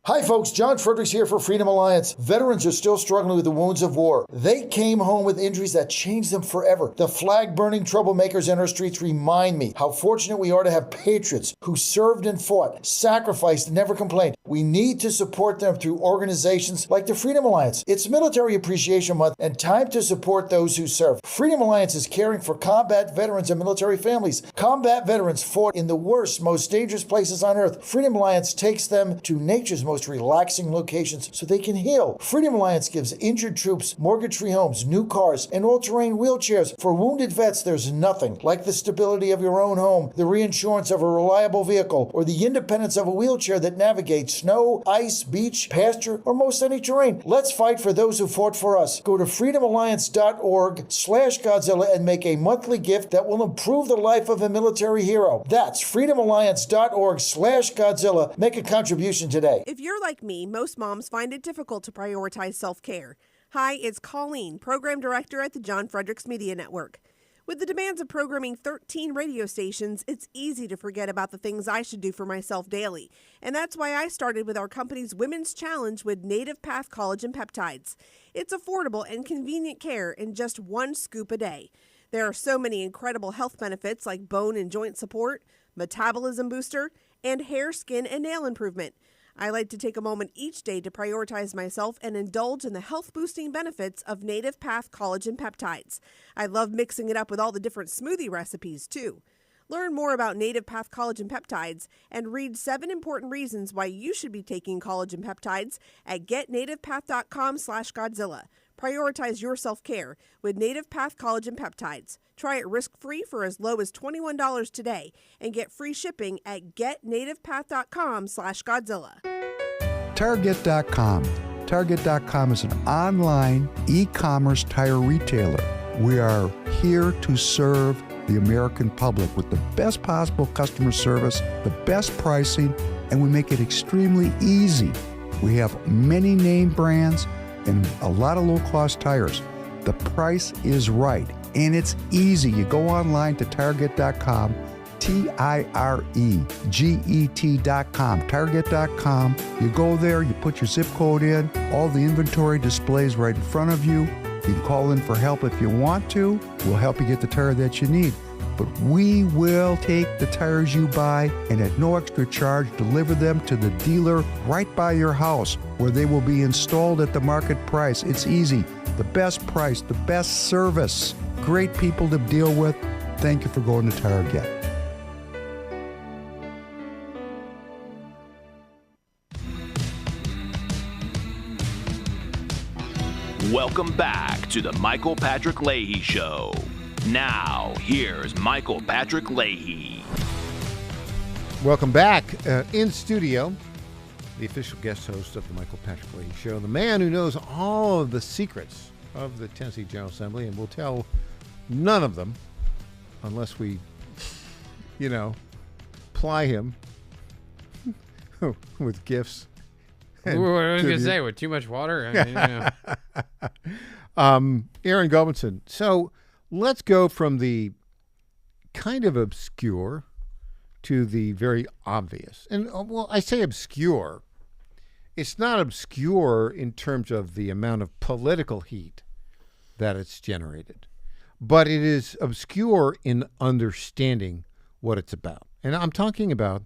Hi folks, John Fredericks here for Freedom Alliance. Veterans are still struggling with the wounds of war. They came home with injuries that changed them forever. The flag-burning troublemakers in our streets remind me how fortunate we are to have patriots who served and fought, sacrificed, and never complained. We need to support them through organizations like the Freedom Alliance. It's Military Appreciation Month and time to support those who serve. Freedom Alliance is caring for combat veterans and military families. Combat veterans fought in the worst, most dangerous places on earth. Freedom Alliance takes them to nature's most relaxing locations so they can heal. Freedom Alliance gives injured troops mortgage-free homes, new cars, and all-terrain wheelchairs. For wounded vets, there's nothing like the stability of your own home, the reinsurance of a reliable vehicle, or the independence of a wheelchair that navigates snow, ice, beach, pasture, or most any terrain. Let's fight for those who fought for us. Go to freedomalliance.org/Godzilla and make a monthly gift that will improve the life of a military hero. That's freedomalliance.org/Godzilla. Make a contribution today. If you're like me, most moms find it difficult to prioritize self-care. Hi, it's Colleen, Program Director at the John Fredericks Media Network. With the demands of programming 13 radio stations, it's easy to forget about the things I should do for myself daily. And that's why I started with our company's Women's Challenge with Native Path Collagen Peptides. It's affordable and convenient care in just one scoop a day. There are so many incredible health benefits like bone and joint support, metabolism booster, and hair, skin, and nail improvement. I like to take a moment each day to prioritize myself and indulge in the health-boosting benefits of Native Path Collagen Peptides. I love mixing it up with all the different smoothie recipes, too. Learn more about Native Path Collagen Peptides and read 7 important reasons why you should be taking collagen peptides at getnativepath.com/Godzilla. Prioritize your self-care with Native Path Collagen Peptides. Try it risk-free for as low as $21 today and get free shipping at getnativepath.com/Godzilla. Target.com. Target.com is an online e-commerce tire retailer. We are here to serve the American public with the best possible customer service, the best pricing, and we make it extremely easy. We have many name brands and a lot of low-cost tires. The price is right. And it's easy. You go online to Target.com, TIREGET.com, Target.com. You go there, you put your zip code in, all the inventory displays right in front of you. You can call in for help if you want to. We'll help you get the tire that you need. But we will take the tires you buy and at no extra charge deliver them to the dealer right by your house where they will be installed at the market price. It's easy. The best price, the best service, great people to deal with. Thank you for going to Target. Welcome back to the Michael Patrick Leahy Show. Now, here's Michael Patrick Leahy. Welcome back. In studio, the official guest host of the Michael Patrick Leahy Show, the man who knows all of the secrets of the Tennessee General Assembly and will tell none of them unless we, ply him with gifts. What was I going to say? With too much water? I mean, Aaron Gobinson. So let's go from the kind of obscure to the very obvious. And, I say obscure. It's not obscure in terms of the amount of political heat that it's generated, but it is obscure in understanding what it's about. And I'm talking about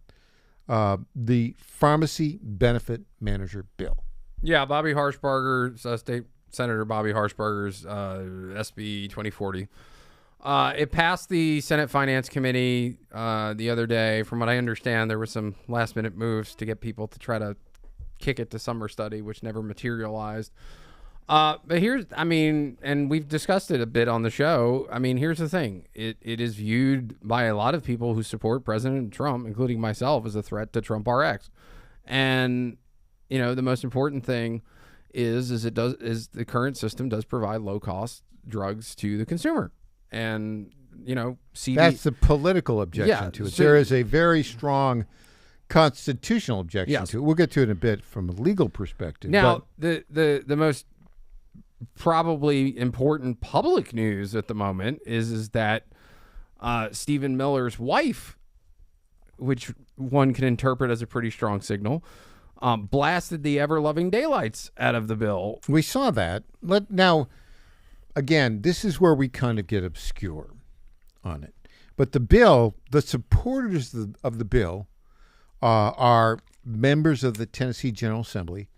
the Pharmacy Benefit Manager Bill. Yeah, Bobby Harshbarger, State Senator Bobby Harshbarger's SB 2040. It passed the Senate Finance Committee the other day. From what I understand, there were some last-minute moves to get people to try to kick it to summer study, which never materialized. But and we've discussed it a bit on the show. I mean, here's the thing. It is viewed by a lot of people who support President Trump, including myself, as a threat to Trump RX. And, the most important thing is the current system does provide low-cost drugs to the consumer. And, that's the political objection to it. There is a very strong constitutional objection to it. We'll get to it in a bit from a legal perspective. Now, the most probably important public news at the moment is that Stephen Miller's wife, which one can interpret as a pretty strong signal, blasted the ever-loving daylights out of the bill. We saw that. Now, again, this is where we kind of get obscure on it. But the bill, the supporters of the bill are members of the Tennessee General Assembly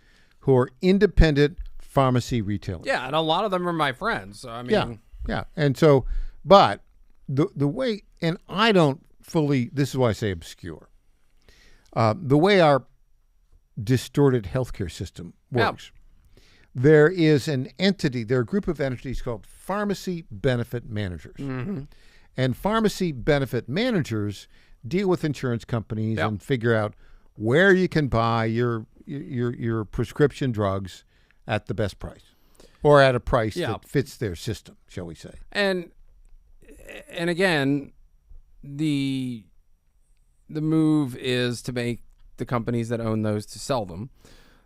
who are independent pharmacy retailers. Yeah, and a lot of them are my friends. So, I mean, yeah. And so, but the way, and I don't fully, this is why I say obscure. The way our distorted healthcare system works, there is an entity, there are a group of entities called Pharmacy Benefit Managers. Mm-hmm. And pharmacy benefit managers deal with insurance companies and figure out where you can buy your prescription drugs at the best price, or at a price that fits their system, shall we say. And again, the move is to make the companies that own those to sell them.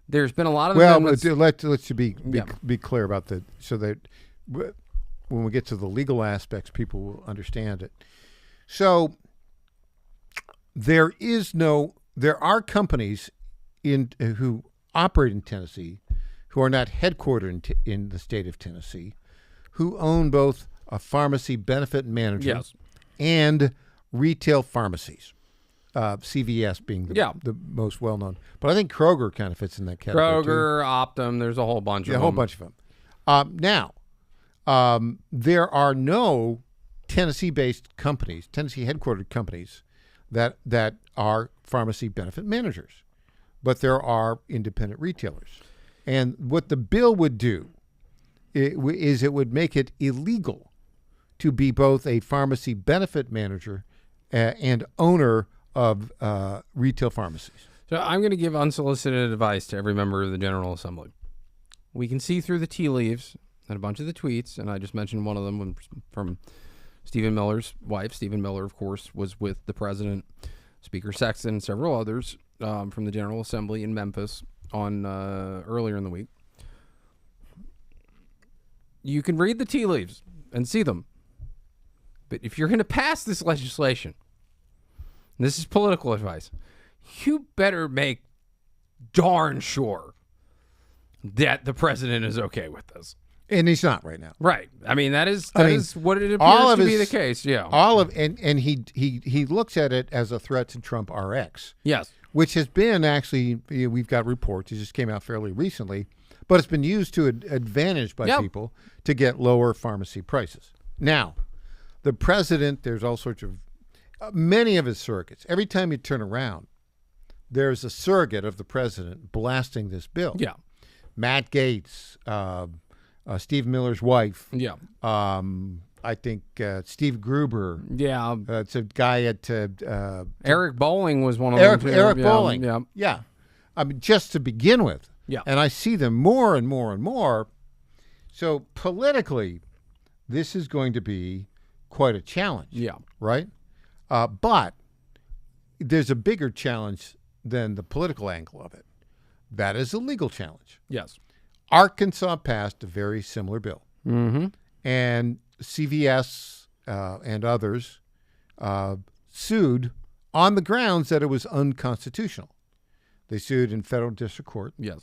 There's been a lot of let's be clear about that, so that when we get to the legal aspects, people will understand it. So there are companies who operate in Tennessee who are not headquartered in the state of Tennessee, who own both a pharmacy benefit manager and retail pharmacies. CVS being the most well-known. But I think Kroger kind of fits in that category. Kroger, Optum, there's a whole bunch of them. Yeah, a whole bunch of them. Now, there are no Tennessee-based companies, Tennessee-headquartered companies that are pharmacy benefit managers. But there are independent retailers. And what the bill would do is it would make it illegal to be both a pharmacy benefit manager and owner of retail pharmacies. So I'm going to give unsolicited advice to every member of the General Assembly. We can see through the tea leaves and a bunch of the tweets, and I just mentioned one of them from Stephen Miller's wife. Stephen Miller, of course, was with the president, Speaker Sexton, and several others from the General Assembly in Memphis on earlier in the week. You can read the tea leaves and see them. But if you're going to pass this legislation, and this is political advice, you better make darn sure that the president is okay with this. And he's not right now. Right. I mean, that is what it appears to be the case. Yeah. And he looks at it as a threat to Trump RX. Yes. Which has been actually, we've got reports, it just came out fairly recently, but it's been used to advantage by people to get lower pharmacy prices. Now, the president, there's all sorts of, many of his surrogates. Every time you turn around, there's a surrogate of the president blasting this bill. Yeah. Matt Gaetz, Steve Miller's wife. Yeah. I think Steve Gruber. Yeah. It's a guy at... Eric Bolling was one of them, too. Eric Bolling. Yeah. Yeah. I mean, just to begin with. Yeah. And I see them more and more and more. So politically, this is going to be quite a challenge. Yeah. Right? But there's a bigger challenge than the political angle of it. That is a legal challenge. Yes. Arkansas passed a very similar bill. Mm-hmm. And CVS and others sued on the grounds that it was unconstitutional. They sued in federal district court. Yes.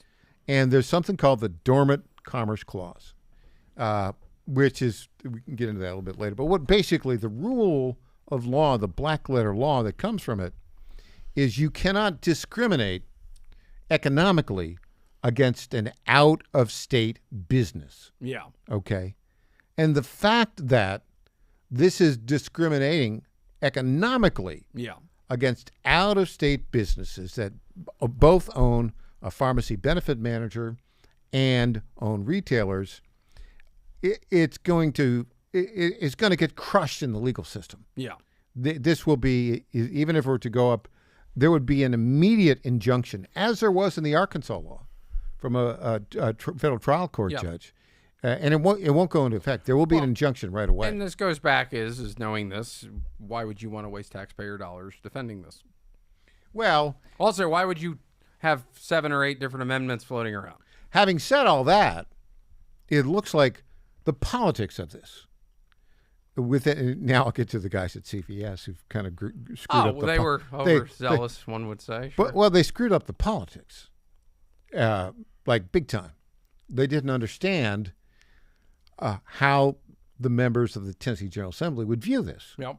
And there's something called the Dormant Commerce Clause, which is, we can get into that a little bit later, but what basically the rule of law, the black letter law that comes from it, is you cannot discriminate economically against an out-of-state business. Yeah. Okay? And the fact that this is discriminating economically against out-of-state businesses that both own a pharmacy benefit manager and own retailers, it's going to get crushed in the legal system. Yeah. This will be, even if it were to go up, there would be an immediate injunction, as there was in the Arkansas law, from a federal trial court judge, and it won't go into effect. There will be an injunction right away. And this goes back is knowing this, why would you want to waste taxpayer dollars defending this? Well, also, why would you have 7 or 8 different amendments floating around? Having said all that, it looks like the politics of this. With it, now I'll get to the guys at CVS who've kind of screwed up. Well, they were overzealous, one would say. Sure. Well, they screwed up the politics, like big time. They didn't understand how the members of the Tennessee General Assembly would view this. Yep.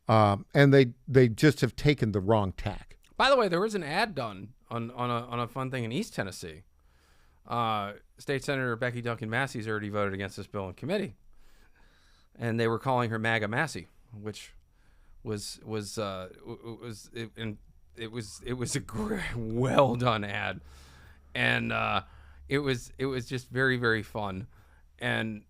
And they just have taken the wrong tack. By the way, there was an ad done on a fun thing in East Tennessee. State Senator Becky Duncan Massey's already voted against this bill in committee, and they were calling her MAGA Massey, which was a well done ad, and it was just very, very fun. And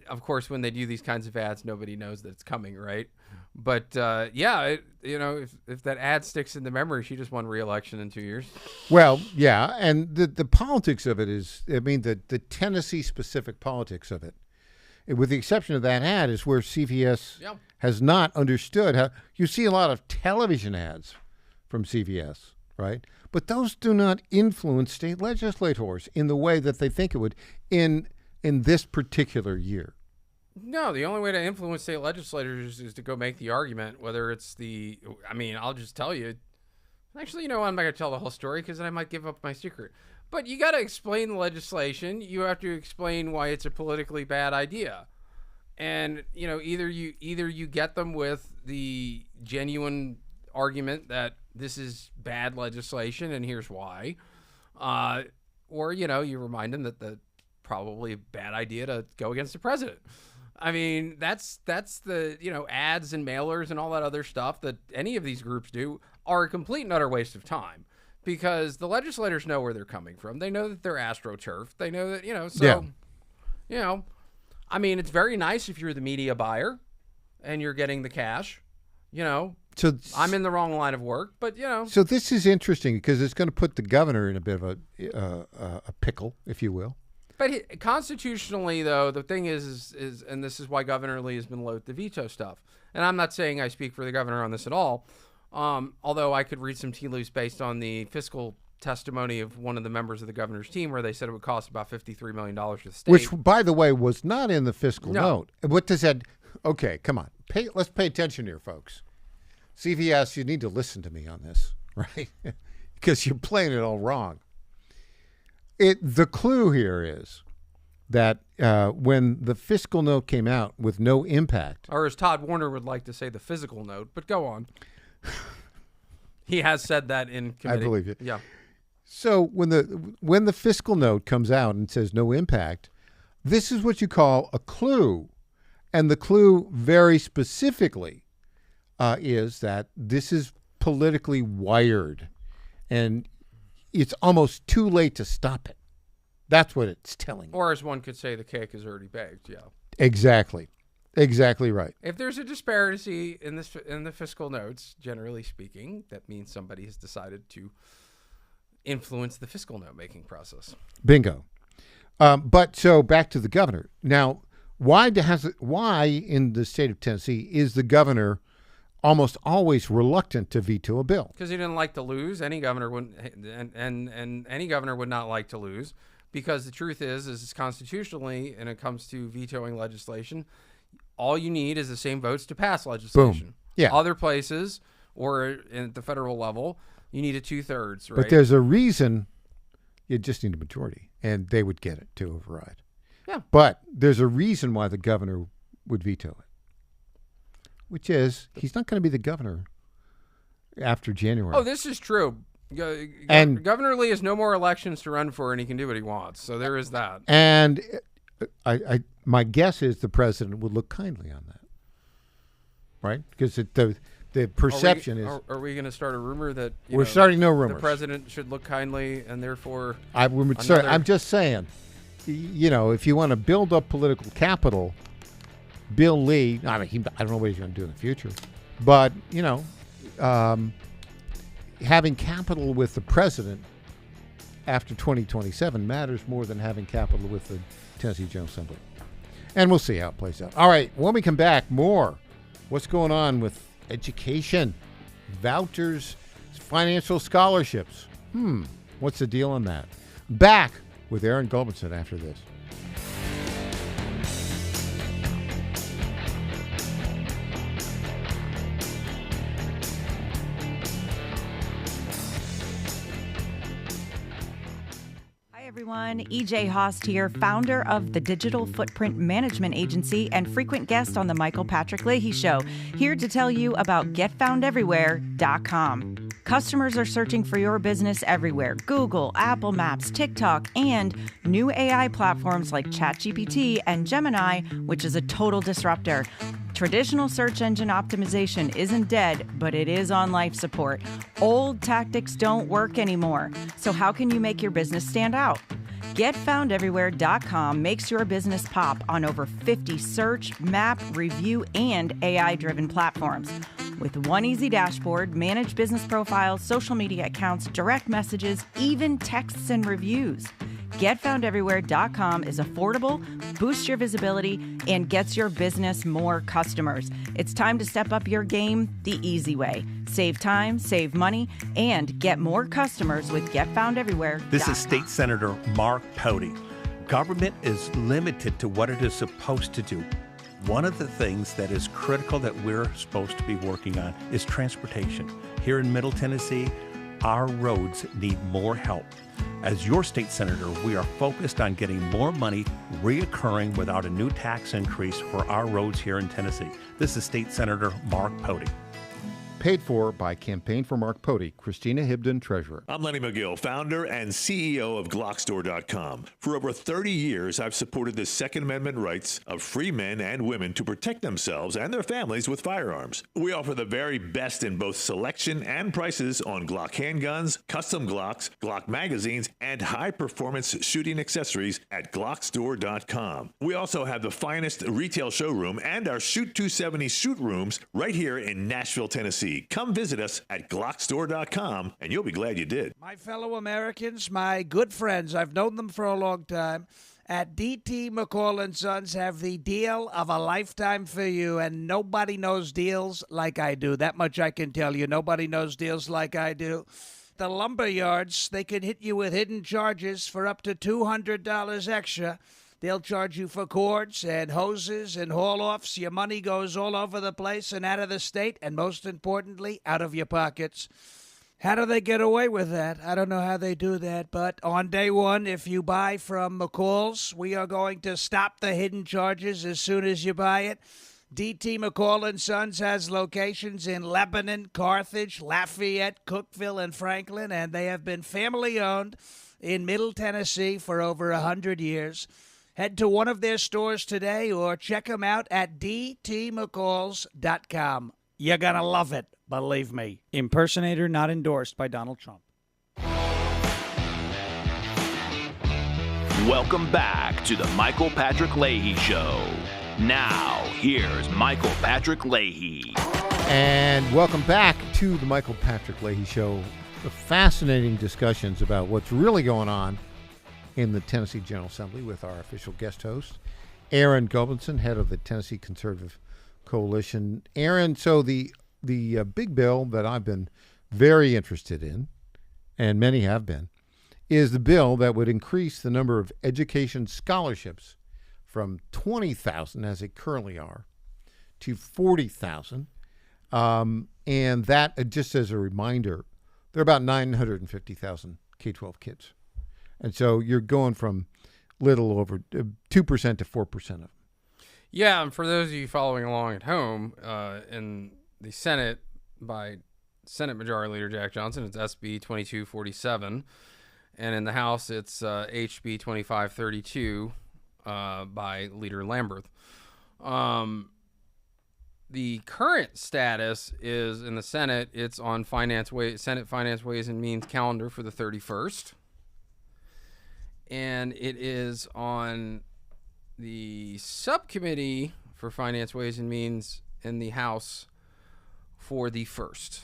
of course, when they do these kinds of ads, nobody knows that it's coming, right? But if that ad sticks in the memory, she just won re-election in 2 years. Well, yeah, and the politics of it is, I mean, the Tennessee specific politics of it, with the exception of that ad, is where CVS has not understood how. You see a lot of television ads from CVS, right? But those do not influence state legislators in the way that they think it would in this particular year. No, the only way to influence state legislators is to go make the argument, whether it's I'll just tell you. Actually, I'm not going to tell the whole story because then I might give up my secret. But you got to explain the legislation. You have to explain why it's a politically bad idea. And, either you get them with the genuine argument that this is bad legislation and here's why. Or, you remind them that the probably a bad idea to go against the president. I mean, that's the, ads and mailers and all that other stuff that any of these groups do are a complete and utter waste of time because the legislators know where they're coming from. They know that they're AstroTurf. They know that, I mean, it's very nice if you're the media buyer and you're getting the cash, So I'm in the wrong line of work, but, So this is interesting because it's going to put the governor in a bit of a pickle, if you will. But constitutionally, though, the thing is, and this is why Governor Lee has been loath to veto stuff. And I'm not saying I speak for the governor on this at all, although I could read some tea leaves based on the fiscal testimony of one of the members of the governor's team where they said it would cost about $53 million to the state. Which, by the way, was not in the fiscal note. What does that... Okay, come on. let's pay attention here, folks. CVS, you need to listen to me on this, right? Because you're playing it all wrong. The clue here is that when the fiscal note came out with no impact, or as Todd Warner would like to say, the physical note, but go on. He has said that in committee. I believe you. Yeah. So when the fiscal note comes out and says no impact, this is what you call a clue. And the clue very specifically is that this is politically wired. And it's almost too late to stop it. That's what it's telling you. Or as one could say, the cake is already baked, yeah. Exactly. Exactly right. If there's a disparity in the fiscal notes, generally speaking, that means somebody has decided to influence the fiscal note making process. Bingo. But so back to the governor. Now, why in the state of Tennessee is the governor almost always reluctant to veto a bill? Because he didn't like to lose. Any governor wouldn't, and any governor would not like to lose. Because the truth is constitutionally, and it comes to vetoing legislation, all you need is the same votes to pass legislation. Boom. Yeah. Other places, or at the federal level, you need a 2/3, right? But there's a reason you just need a majority, and they would get it to override. Yeah. But there's a reason why the governor would veto it, which is he's not going to be the governor after January. Oh, this is true. And Governor Lee has no more elections to run for, and he can do what he wants. So there is that. And my guess is the president would look kindly on that, right? Because the perception is. Are we going to start a rumor that we're starting no rumors? The president should look kindly, and therefore. I'm just saying, if you want to build up political capital, Bill Lee. I don't know what he's going to do in the future, but having capital with the president after 2027 matters more than having capital with the Tennessee General Assembly. And we'll see how it plays out. All right, when we come back, more. What's going on with education, vouchers, financial scholarships? What's the deal on that? Back with Aaron Gulbinson after this. Everyone, EJ Haast here, founder of the Digital Footprint Management Agency and frequent guest on the Michael Patrick Leahy Show, here to tell you about GetFoundEverywhere.com. Customers are searching for your business everywhere: Google, Apple Maps, TikTok, and new AI platforms like ChatGPT and Gemini, which is a total disruptor. Traditional search engine optimization isn't dead, but it is on life support. Old tactics don't work anymore. So how can you make your business stand out? GetFoundEverywhere.com makes your business pop on over 50 search, map, review, and AI-driven platforms. With one easy dashboard, manage business profiles, social media accounts, direct messages, even texts and reviews. GetFoundEverywhere.com is affordable, boosts your visibility, and gets your business more customers. It's time to step up your game the easy way. Save time, save money, and get more customers with GetFoundEverywhere.com. This is State Senator Mark Pody. Government is limited to what it is supposed to do. One of the things that is critical that we're supposed to be working on is transportation. Here in Middle Tennessee, our roads need more help. As your state senator, we are focused on getting more money reoccurring without a new tax increase for our roads here in Tennessee. This is State Senator Mark Pody. Paid for by Campaign for Mark Pody, Christina Hibden, Treasurer. I'm Lenny McGill, founder and CEO of Glockstore.com. For over 30 years, I've supported the Second Amendment rights of free men and women to protect themselves and their families with firearms. We offer the very best in both selection and prices on Glock handguns, custom Glocks, Glock magazines, and high-performance shooting accessories at Glockstore.com. We also have the finest retail showroom and our Shoot 270 shoot rooms right here in Nashville, Tennessee. Come visit us at Glockstore.com, and you'll be glad you did. My fellow Americans, my good friends, I've known them for a long time, at D.T. McCall & Sons have the deal of a lifetime for you, and nobody knows deals like I do. That much I can tell you. Nobody knows deals like I do. The lumber yards, they can hit you with hidden charges for up to $200 extra. They'll charge you for cords and hoses and haul-offs. Your money goes all over the place and out of the state, and most importantly, out of your pockets. How do they get away with that? I don't know how they do that, but on day one, if you buy from McCall's, we are going to stop the hidden charges as soon as you buy it. D.T. McCall & Sons has locations in Lebanon, Carthage, Lafayette, Cookeville, and Franklin, and they have been family-owned in Middle Tennessee for over 100 years. Head to one of their stores today or check them out at dtmccalls.com. You're going to love it, believe me. Impersonator not endorsed by Donald Trump. Welcome back to the Michael Patrick Leahy Show. Now, here's Michael Patrick Leahy. And welcome back to the Michael Patrick Leahy Show. The fascinating discussions about what's really going on in the Tennessee General Assembly with our official guest host, Aaron Goblinson, head of the Tennessee Conservative Coalition. Aaron, so the big bill that I've been very interested in, and many have been, is the bill that would increase the number of education scholarships from 20,000, as it currently are, to 40,000. And that, just as a reminder, there are about 950,000 K-12 kids. And so you're going from little over 2% to 4% of them. Yeah, and for those of you following along at home, in the Senate by Senate Majority Leader Jack Johnson, it's SB 2247. And in the House, it's HB 2532 by Leader Lamberth. The current status is in the Senate, it's on Senate Finance, Ways and Means calendar for the 31st. And it is on the subcommittee for Finance, Ways and Means in the House for the 1st.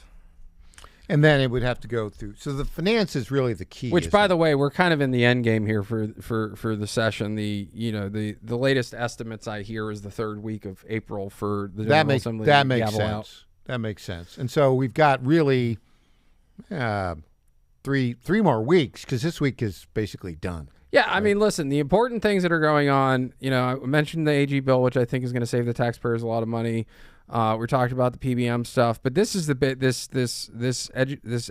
And then it would have to go through. So the finance is really the key. Which, by the way, we're kind of in the end game here for the session. The latest estimates I hear is the third week of April for the General Assembly. That makes sense. That makes sense. And so we've got really three more weeks, because this week is basically done. Yeah, I mean, listen, the important things that are going on, I mentioned the AG bill, which I think is going to save the taxpayers a lot of money. We're talking about the PBM stuff, but this is the bit, this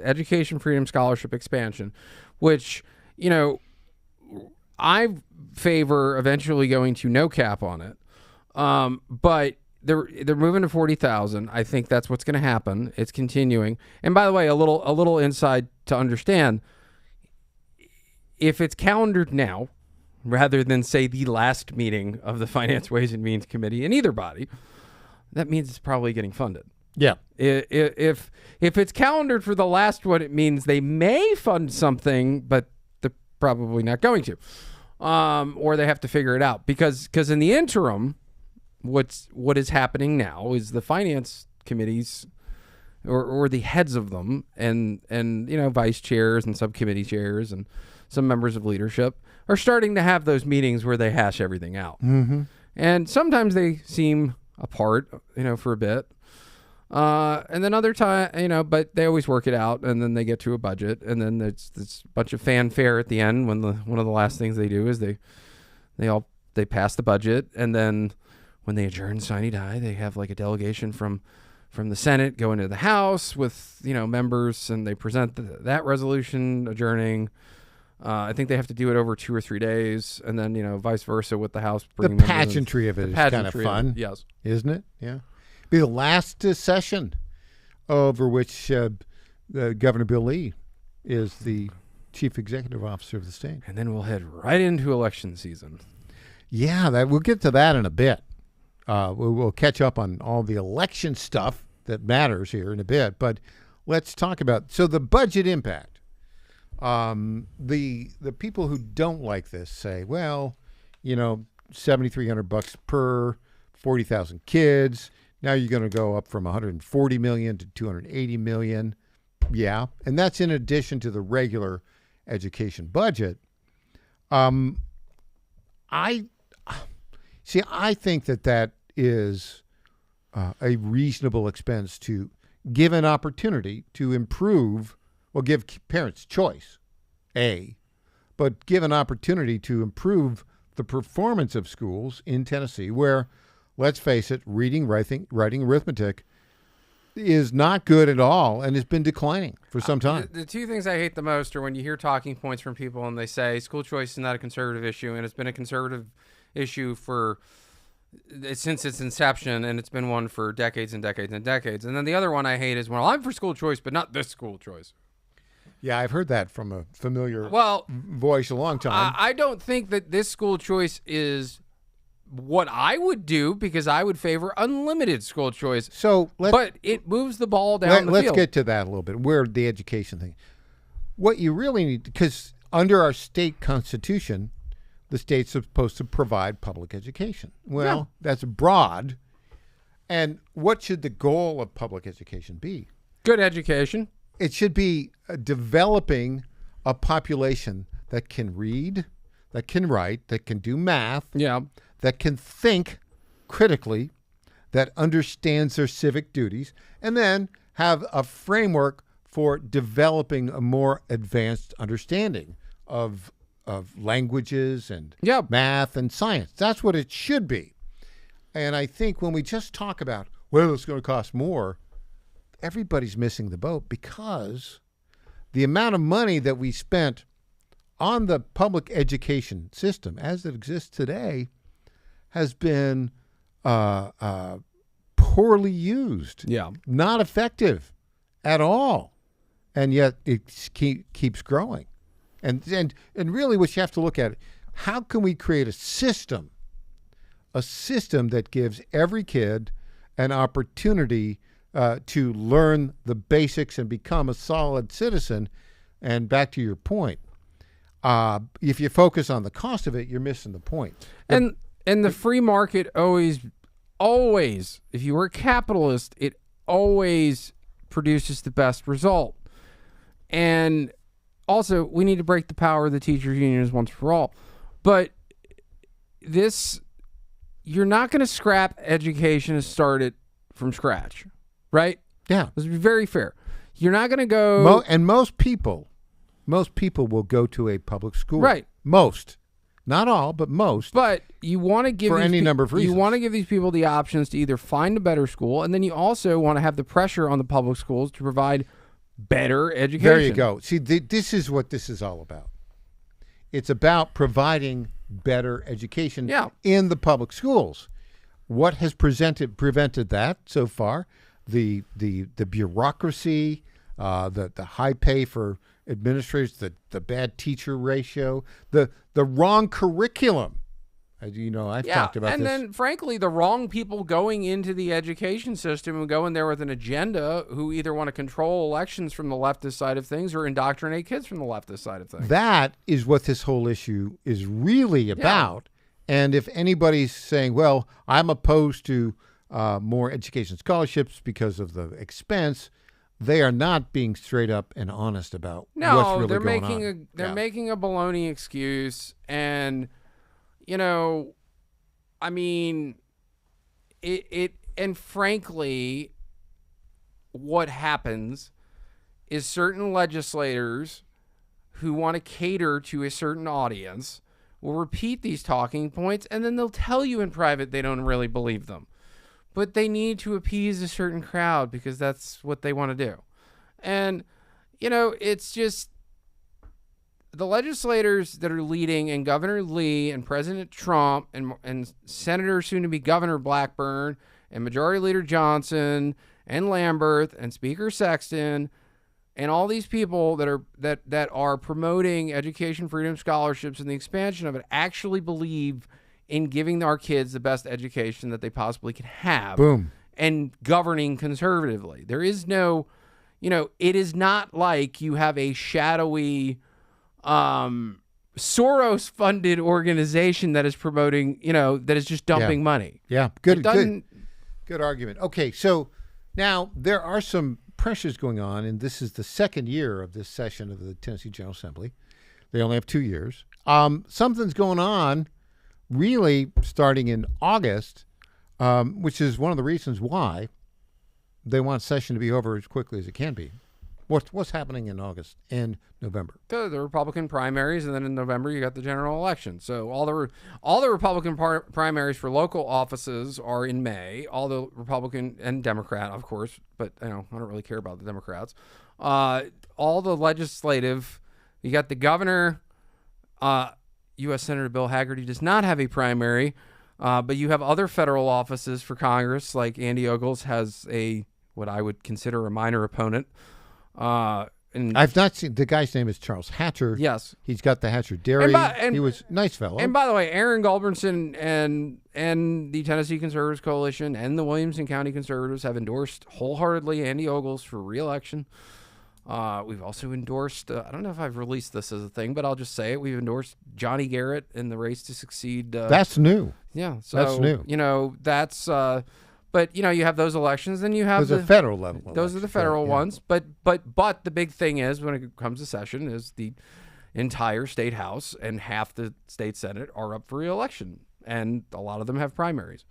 education freedom scholarship expansion, which, I favor eventually going to no cap on it. But they're moving to 40,000. I think that's what's going to happen. It's continuing. And by the way, a little insight to understand, if it's calendared now, rather than say the last meeting of the Finance, Ways and Means Committee in either body, that means it's probably getting funded. Yeah. If it's calendared for the last one, it means they may fund something, but they're probably not going to, or they have to figure it out. Because in the interim, what is happening now is the finance committees, or the heads of them, and vice chairs and subcommittee chairs and some members of leadership are starting to have those meetings where they hash everything out. Mm-hmm. And sometimes they seem apart, for a bit. And then other time, but they always work it out, and then they get to a budget, and then there's this bunch of fanfare at the end when one of the last things they do is they pass the budget, and then when they adjourn sine die, they have like a delegation from the Senate go into the House with members, and they present that resolution adjourning. I think they have to do it over 2 or 3 days, and then vice versa with the House. The pageantry of it is kind of fun, yes, isn't it? Yeah, be the last session over which Governor Bill Lee is the chief executive officer of the state, and then we'll head right into election season. Yeah, we'll get to that in a bit. We'll catch up on all the election stuff that matters here in a bit, but let's talk about the budget impact. The people who don't like this say, well, $7,300 per 40,000 kids. Now you're going to go up from 140 million to 280 million. Yeah, and that's in addition to the regular education budget. I think that is a reasonable expense to give an opportunity to improve. Well, give parents choice, but give an opportunity to improve the performance of schools in Tennessee, where, let's face it, reading, writing, arithmetic is not good at all and has been declining for some time. The two things I hate the most are when you hear talking points from people and they say school choice is not a conservative issue, and it's been a conservative issue since its inception, and it's been one for decades and decades and decades. And then the other one I hate is, well, I'm for school choice, but not this school choice. Yeah, I've heard that from a familiar voice a long time. I don't think that this school choice is what I would do, because I would favor unlimited school choice. But it moves the ball down the field. Let's get to that a little bit, where the education thing. What you really need, because under our state constitution, the state's supposed to provide public education. Well, that's broad. And what should the goal of public education be? Good education. It should be developing a population that can read, that can write, that can do math, that can think critically, that understands their civic duties, and then have a framework for developing a more advanced understanding of languages and math and science. That's what it should be. And I think when we just talk about, well, it's going to cost more, everybody's missing the boat, because the amount of money that we spent on the public education system as it exists today has been poorly used. Not effective at all. And yet it keeps growing. And really what you have to look at, how can we create a system that gives every kid an opportunity to learn the basics and become a solid citizen? And back to your point, if you focus on the cost of it, you're missing the point. And the free market always, if you were a capitalist, it always produces the best result. And also, we need to break the power of the teachers' unions once for all. But you're not going to scrap education and start it from scratch, right? Yeah. Let's be very fair. You're not going to go... And most people will go to a public school. Right. Most. Not all, but most. But you want to give... For any number of reasons. You want to give these people the options to either find a better school, and then you also want to have the pressure on the public schools to provide better education. There you go. See, this is what this is all about. It's about providing better education in the public schools. What has prevented that so far? The bureaucracy, the high pay for administrators, the bad teacher ratio, the wrong curriculum. As you know, I've talked about and this. then, frankly, the wrong people going into the education system and going there with an agenda who either want to control elections from the leftist side of things or indoctrinate kids from the leftist side of things. That is what this whole issue is really about. And if anybody's saying, well, I'm opposed to more education scholarships because of the expense, they are not being straight up and honest about what's really going on. They're making a baloney excuse, and... You know, I mean, and frankly, what happens is certain legislators who want to cater to a certain audience will repeat these talking points, and then they'll tell you in private they don't really believe them. But they need to appease a certain crowd because that's what they want to do. And, you know, it's just... The legislators that are leading, and Governor Lee and President Trump and Senator soon-to-be Governor Blackburn and Majority Leader Johnson and Lamberth and Speaker Sexton and all these people that are promoting education freedom scholarships and the expansion of it actually believe in giving our kids the best education that they possibly can have. Boom. And governing conservatively. There is no, it is not like you have a shadowy... Soros-funded organization that is promoting, that is just dumping money. Yeah, good argument. Okay, so now there are some pressures going on, and this is the second year of this session of the Tennessee General Assembly. They only have 2 years. Something's going on, really starting in August, which is one of the reasons why they want session to be over as quickly as it can be. What's happening in August and November? The Republican primaries, and then in November you got the general election. So all the Republican primaries for local offices are in May. All the Republican and Democrat, of course, but I don't really care about the Democrats. All the legislative, you got the governor. U.S. Senator Bill Hagerty does not have a primary, but you have other federal offices for Congress, like Andy Ogles has what I would consider a minor opponent. And I've not seen the guy's name is Charles Hatcher. Yes, he's got the Hatcher Dairy. He was a nice fellow. And by the way, Aaron Goldbernson and the Tennessee Conservatives Coalition and the Williamson County Conservatives have endorsed wholeheartedly Andy Ogles for re-election. We've also endorsed, I don't know if I've released this as a thing, but I'll just say it. We've endorsed Johnny Garrett in the race to succeed. That's new. Yeah. So, that's new. But, you have those elections, then you have those are federal level. Those are the federal ones. But the big thing is when it comes to session is the entire state house and half the state senate are up for re-election. And a lot of them have primaries.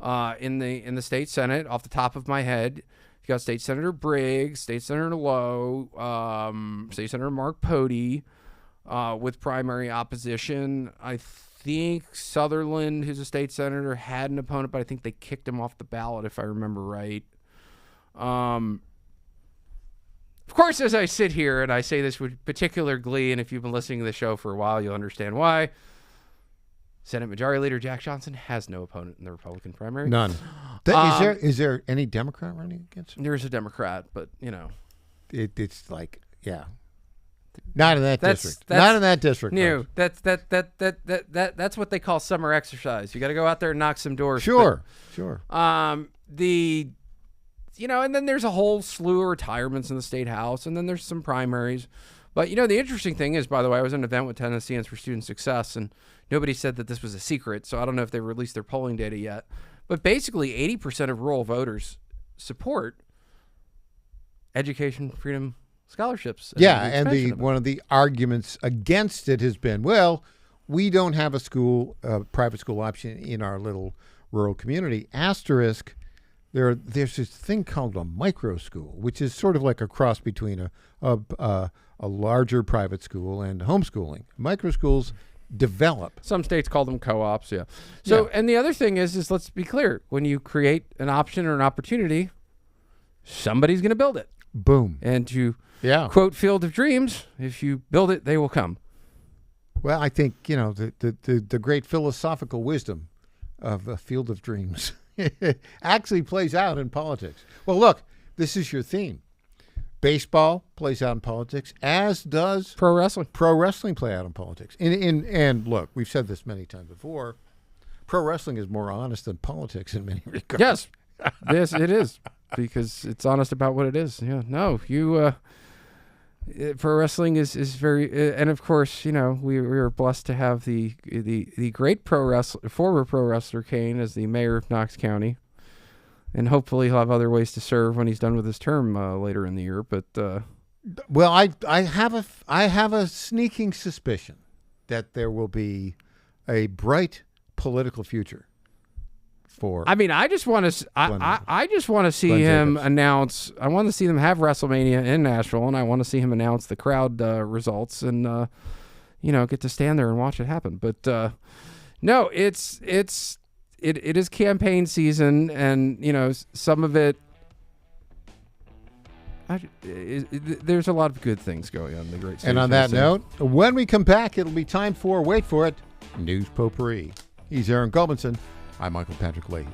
In the state senate, off the top of my head, you got State Senator Briggs, State Senator Lowe, State Senator Mark Pody, with primary opposition. I think Sutherland, who's a state senator, had an opponent, but I think they kicked him off the ballot, if I remember right. Of course, as I sit here and I say this with particular glee, and if you've been listening to the show for a while, you'll understand why. Senate Majority Leader Jack Johnson has no opponent in the Republican primary. None. Is there any Democrat running against him? There's a Democrat, but it's like not in that district. Not in that district. No, that's what they call summer exercise. You got to go out there and knock some doors. Sure. And then there's a whole slew of retirements in the state house, and then there's some primaries. But, the interesting thing is, by the way, I was at an event with Tennesseans for Student Success, and nobody said that this was a secret, so I don't know if they released their polling data yet. But basically, 80% of rural voters support education, freedom, scholarships. And one of the arguments against it has been, well, we don't have a private school option in our little rural community. Asterisk, there's this thing called a micro school, which is sort of like a cross between a larger private school and homeschooling. Micro schools develop. Some states call them co-ops, yeah. So, and the other thing is let's be clear. When you create an option or an opportunity, somebody's going to build it. Boom. And to quote Field of Dreams, if you build it, they will come. Well, I think, the great philosophical wisdom of a Field of Dreams actually plays out in politics. Well, look, this is your theme. Baseball plays out in politics, as does pro wrestling. Pro wrestling play out in politics. And look, we've said this many times before. Pro wrestling is more honest than politics in many regards. Yes, it is, because it's honest about what it is. Yeah, no, pro wrestling is very, and of course, we are blessed to have the great former pro wrestler Kane as the mayor of Knox County. And hopefully he'll have other ways to serve when he's done with his term later in the year. But well, I have a sneaking suspicion that there will be a bright political future for. I mean, I just want to. I just want to see him announce. I want to see them have WrestleMania in Nashville, and I want to see him announce the crowd results, and get to stand there and watch it happen. But no, It is campaign season, and some of it. There's a lot of good things going on in the great state. And on that note, when we come back, it'll be time for, wait for it, News Potpourri. He's Aaron Gulbinson. I'm Michael Patrick Leahy.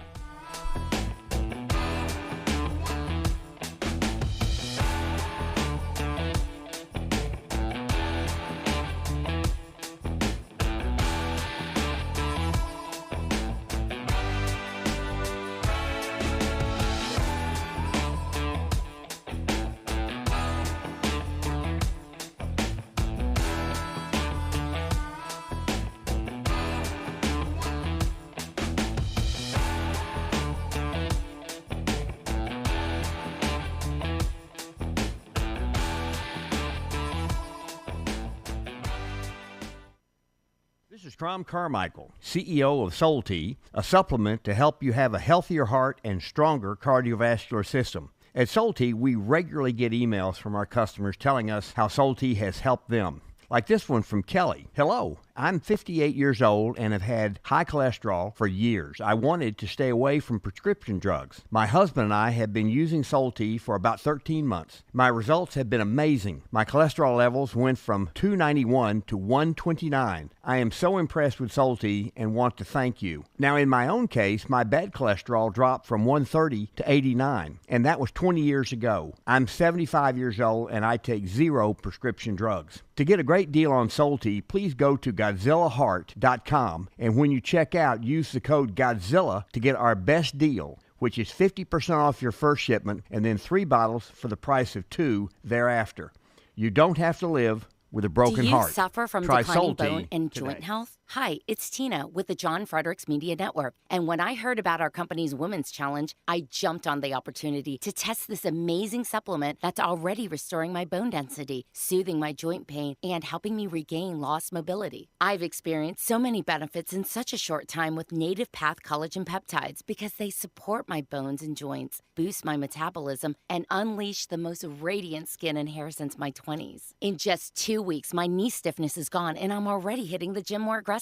This is Tom Carmichael, CEO of Soul Tea, a supplement to help you have a healthier heart and stronger cardiovascular system. At Solti, we regularly get emails from our customers telling us how Solti has helped them. Like this one from Kelly. Hello, I'm 58 years old and have had high cholesterol for years. I wanted to stay away from prescription drugs. My husband and I have been using Solti for about 13 months. My results have been amazing. My cholesterol levels went from 291 to 129. I am so impressed with Solti and want to thank you. Now, in my own case, my bad cholesterol dropped from 130 to 89, and that was 20 years ago. I'm 75 years old and I take 0 prescription drugs. To get a great deal on Solti, please go to GodzillaHeart.com, and when you check out, use the code Godzilla to get our best deal, which is 50% off your first shipment and then 3 bottles for the price of 2 thereafter. You don't have to live with a broken heart. Do you suffer from Try declining Solti bone and today. joint health? Hi, it's Tina with the John Fredericks Media Network. And when I heard about our company's Women's Challenge, I jumped on the opportunity to test this amazing supplement that's already restoring my bone density, soothing my joint pain, and helping me regain lost mobility. I've experienced so many benefits in such a short time with Native Path Collagen Peptides because they support my bones and joints, boost my metabolism, and unleash the most radiant skin and hair since my 20s. In just 2 weeks, my knee stiffness is gone, and I'm already hitting the gym more aggressively.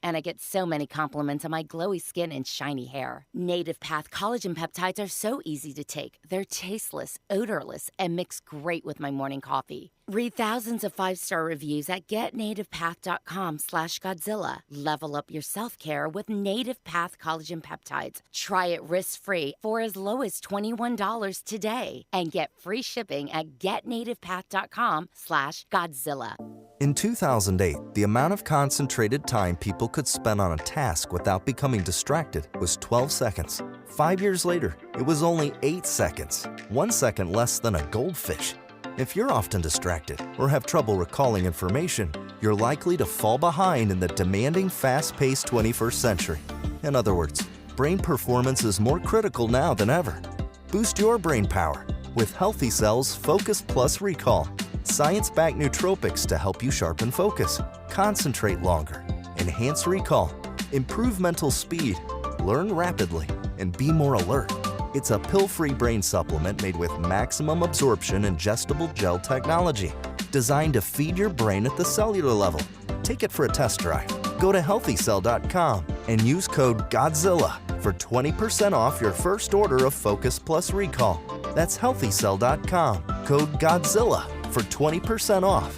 And I get so many compliments on my glowy skin and shiny hair. Native Path Collagen Peptides are so easy to take. They're tasteless, odorless, and mix great with my morning coffee. Read thousands of 5-star reviews at getnativepath.com/Godzilla. Level up your self-care with Native Path Collagen Peptides. Try it risk-free for as low as $21 today. And get free shipping at getnativepath.com/Godzilla. In 2008, the amount of concentrated time people could spend on a task without becoming distracted was 12 seconds. 5 years later, it was only 8 seconds, 1 second less than a goldfish. If you're often distracted or have trouble recalling information, you're likely to fall behind in the demanding, fast-paced 21st century. In other words, brain performance is more critical now than ever. Boost your brain power with Healthy Cell's Focus Plus Recall. Science-backed nootropics to help you sharpen focus, concentrate longer, enhance recall, improve mental speed, learn rapidly, and be more alert. It's a pill-free brain supplement made with maximum absorption ingestible gel technology, designed to feed your brain at the cellular level. Take it for a test drive. Go to healthycell.com and use code GODZILLA for 20% off your first order of Focus Plus Recall. That's healthycell.com, code GODZILLA for 20% off.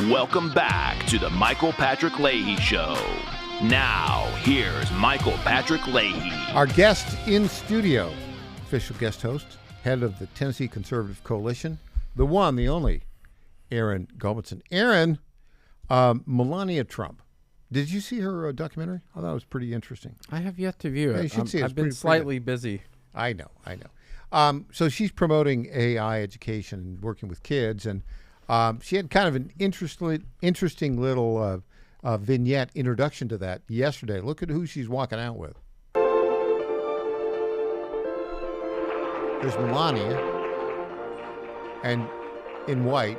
Welcome back to the Michael Patrick Leahy Show. Now, here's Michael Patrick Leahy. Our guest in studio, official guest host, head of the Tennessee Conservative Coalition, the one, the only, Aaron Gulbinson. Aaron, Melania Trump. Did you see her documentary? I thought it was pretty interesting. I have yet to view it. Yeah, you should see it. I've been slightly busy. I know. So she's promoting AI education and working with kids, and she had kind of an interesting little vignette introduction to that yesterday. Look at who she's walking out with. There's Melania, and in white,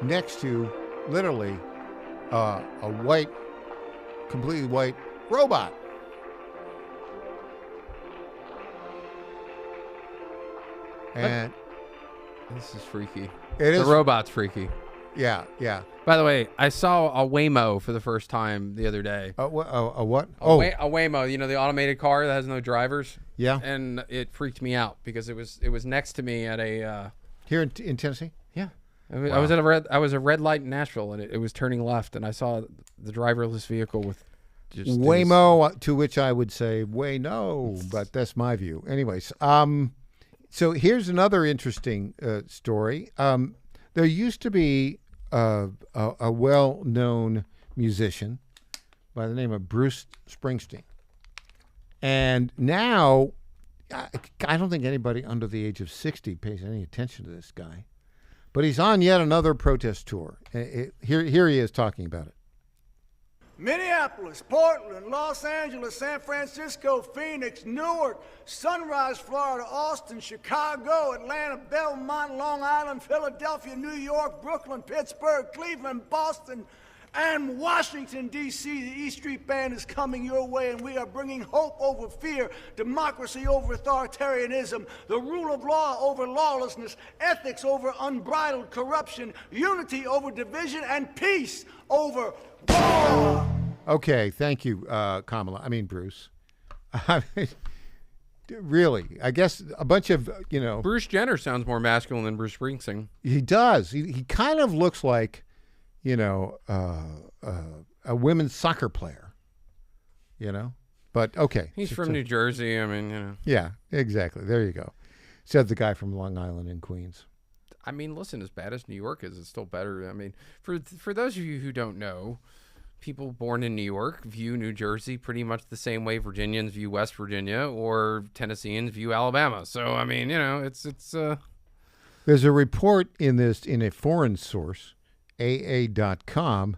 next to literally a white, completely white robot. And this is freaky. It is. The robot's freaky. Yeah. By the way, I saw a Waymo for the first time the other day. A what? A Waymo, the automated car that has no drivers. Yeah. And it freaked me out because it was next to me at a here in Tennessee. Yeah. Wow. I was a red light in Nashville, and it was turning left, and I saw the driverless vehicle with just Waymo, to which I would say WENO, but that's my view. Anyways, so here's another interesting story. There used to be a well-known musician by the name of Bruce Springsteen. And now, I don't think anybody under the age of 60 pays any attention to this guy. But he's on yet another protest tour. Here he is talking about it. Minneapolis, Portland, Los Angeles, San Francisco, Phoenix, Newark, Sunrise, Florida, Austin, Chicago, Atlanta, Belmont, Long Island, Philadelphia, New York, Brooklyn, Pittsburgh, Cleveland, Boston, And Washington, D.C., the E Street Band is coming your way, and we are bringing hope over fear, democracy over authoritarianism, the rule of law over lawlessness, ethics over unbridled corruption, unity over division, and peace over war. Okay, thank you, Kamala. I mean, Bruce. Really, I guess a bunch of, Bruce Jenner sounds more masculine than Bruce Springsteen. He does. He kind of looks like, a women's soccer player, But, okay. He's from New Jersey. I mean, Yeah, exactly. There you go. Said the guy from Long Island in Queens. I mean, listen, as bad as New York is, it's still better. I mean, for those of you who don't know, people born in New York view New Jersey pretty much the same way Virginians view West Virginia or Tennesseans view Alabama. So, I mean, it's There's a report in a foreign source, AA.com.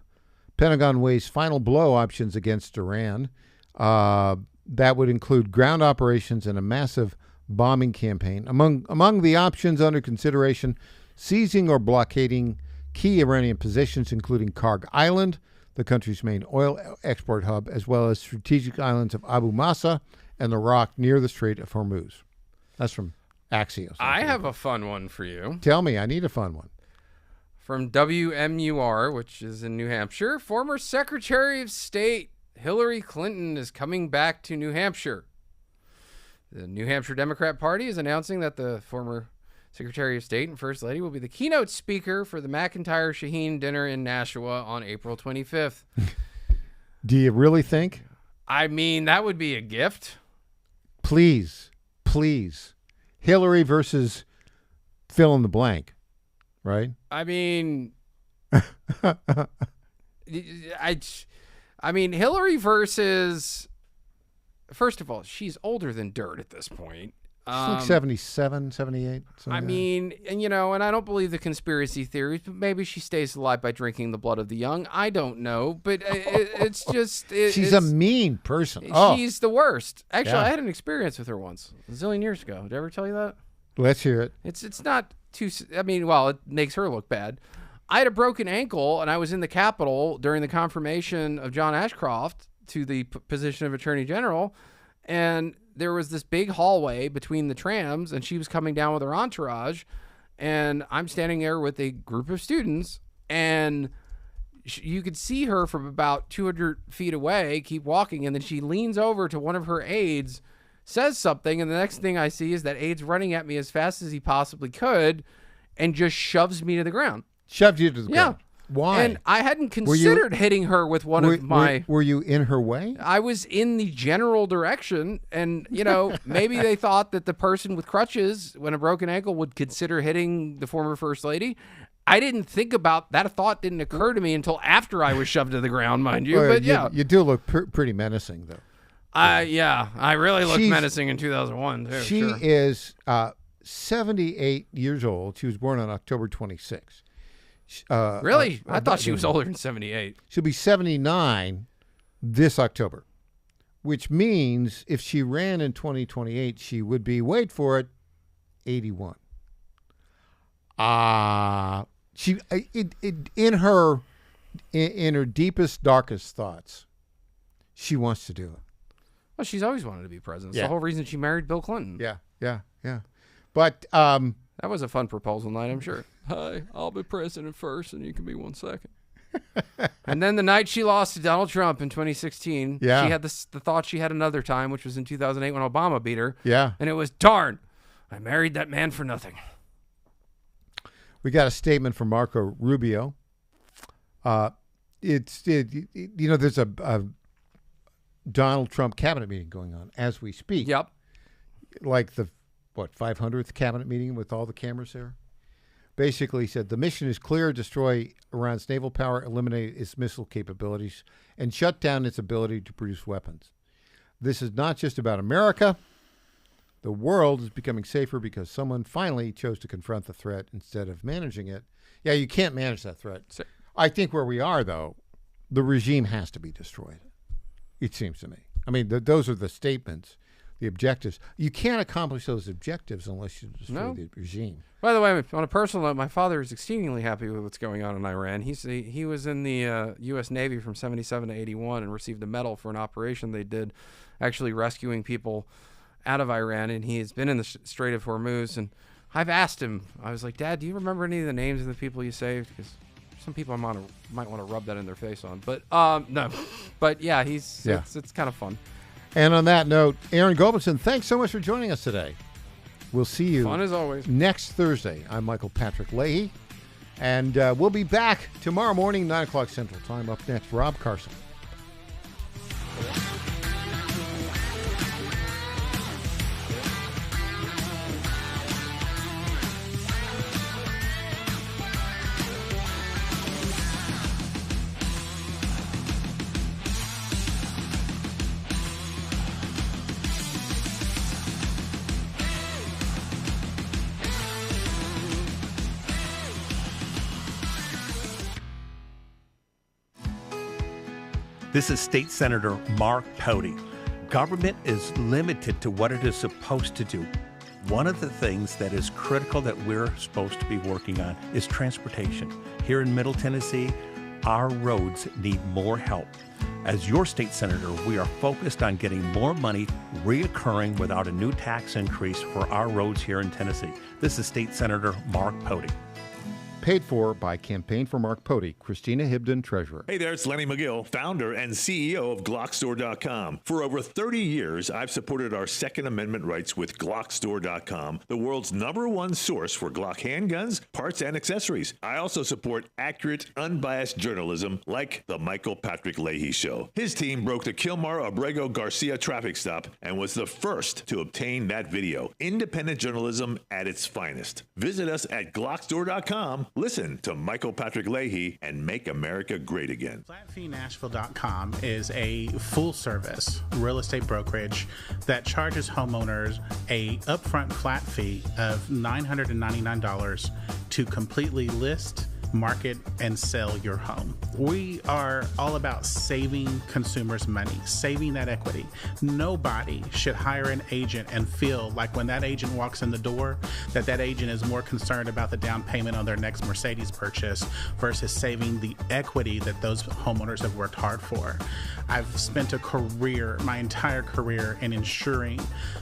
Pentagon weighs final blow options against Iran. That would include ground operations and a massive bombing campaign. Among the options under consideration, seizing or blockading key Iranian positions, including Karg Island, the country's main oil export hub, as well as strategic islands of Abu Masa and the rock near the Strait of Hormuz. That's from Axios. I have a fun one for you. Tell me, I need a fun one. From WMUR, which is in New Hampshire, former Secretary of State Hillary Clinton is coming back to New Hampshire. The New Hampshire Democrat Party is announcing that the former Secretary of State and First Lady will be the keynote speaker for the McIntyre Shaheen dinner in Nashua on April 25th. Do you really think? I mean, that would be a gift. Please. Hillary versus fill in the blank, right? I mean, Hillary versus, first of all, she's older than dirt at this point. She's like 77, 78. I mean, and I don't believe the conspiracy theories, but maybe she stays alive by drinking the blood of the young. I don't know, but it's just... She's a mean person. She's the worst. Actually, I had an experience with her once, a zillion years ago. Did I ever tell you that? Let's hear it. It's not too... I mean, well, it makes her look bad. I had a broken ankle, and I was in the Capitol during the confirmation of John Ashcroft to the position of Attorney General, and there was this big hallway between the trams, and she was coming down with her entourage, and I'm standing there with a group of students, and you could see her from about 200 feet away, keep walking, and then she leans over to one of her aides, says something, and the next thing I see is that aide's running at me as fast as he possibly could and just shoves me to the ground. Shoved you to the ground? Why? And I hadn't considered hitting her with one of my... Were you in her way? I was in the general direction, and, maybe they thought that the person with crutches, when a broken ankle, would consider hitting the former First Lady. I didn't think about that. Thought didn't occur to me until after I was shoved to the ground, mind you. Well, but you do look pretty menacing, though. I really looked menacing in 2001, too. She is 78 years old. She was born on October 26th. Really? I thought she was older than 78. She'll be 79 this October, which means if she ran in 2028, she would be, wait for it, 81. She in her deepest, darkest thoughts, she wants to do it. Well, she's always wanted to be president. It's the whole reason she married Bill Clinton. Yeah. But that was a fun proposal night, I'm sure. Hi, I'll be president first, and you can be 1 second. And then the night she lost to Donald Trump in 2016, she had the thought she had another time, which was in 2008 when Obama beat her. Yeah. And it was, darn, I married that man for nothing. We got a statement from Marco Rubio. There's a Donald Trump cabinet meeting going on as we speak. Yep. Like the 500th cabinet meeting with all the cameras there. Basically said the mission is clear: destroy Iran's naval power, eliminate its missile capabilities, and shut down its ability to produce weapons. This is not just about America. The world is becoming safer because someone finally chose to confront the threat instead of managing it. Yeah, you can't manage that threat. I think where we are, though, the regime has to be destroyed. It seems to me. I mean, those are the statements. the objectives. You can't accomplish those objectives unless you destroy the regime. By the way, on a personal note, my father is exceedingly happy with what's going on in Iran. He was in the U.S. Navy from 77 to 81 and received a medal for an operation they did, actually rescuing people out of Iran. And he has been in the Strait of Hormuz. And I've asked him, I was like, Dad, do you remember any of the names of the people you saved? Because some people might want to rub that in their face on. But no. But yeah, it's kind of fun. And on that note, Aaron Gobinson, thanks so much for joining us today. We'll see you fun as always next Thursday. I'm Michael Patrick Leahy, and we'll be back tomorrow morning, 9 o'clock Central Time. Up next, Rob Carson. This is State Senator Mark Pody. Government is limited to what it is supposed to do. One of the things that is critical that we're supposed to be working on is transportation. Here in Middle Tennessee, our roads need more help. As your state senator, we are focused on getting more money reoccurring without a new tax increase for our roads here in Tennessee. This is State Senator Mark Pody. Paid for by Campaign for Mark Pody, Christina Hibden, Treasurer. Hey there, it's Lenny McGill, founder and CEO of GlockStore.com. For over 30 years, I've supported our Second Amendment rights with GlockStore.com, the world's #1 source for Glock handguns, parts, and accessories. I also support accurate, unbiased journalism like the Michael Patrick Leahy Show. His team broke the Kilmar Abrego Garcia traffic stop and was the first to obtain that video. Independent journalism at its finest. Visit us at GlockStore.com. Listen to Michael Patrick Leahy and make America great again. FlatFeeNashville.com is a full-service real estate brokerage that charges homeowners a upfront flat fee of $999 to completely list, market, and sell your home. We are all about saving consumers money, saving that equity. Nobody should hire an agent and feel like when that agent walks in the door, that agent is more concerned about the down payment on their next Mercedes purchase versus saving the equity that those homeowners have worked hard for. I've spent my entire career in ensuring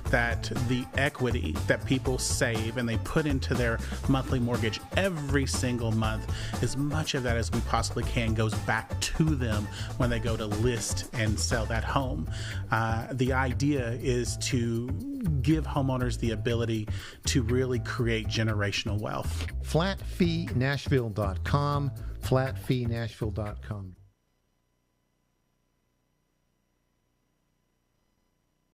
that the equity that people save and they put into their monthly mortgage every single month, as much of that as we possibly can goes back to them when they go to list and sell that home. The idea is to give homeowners the ability to really create generational wealth. FlatFeeNashville.com, FlatFeeNashville.com.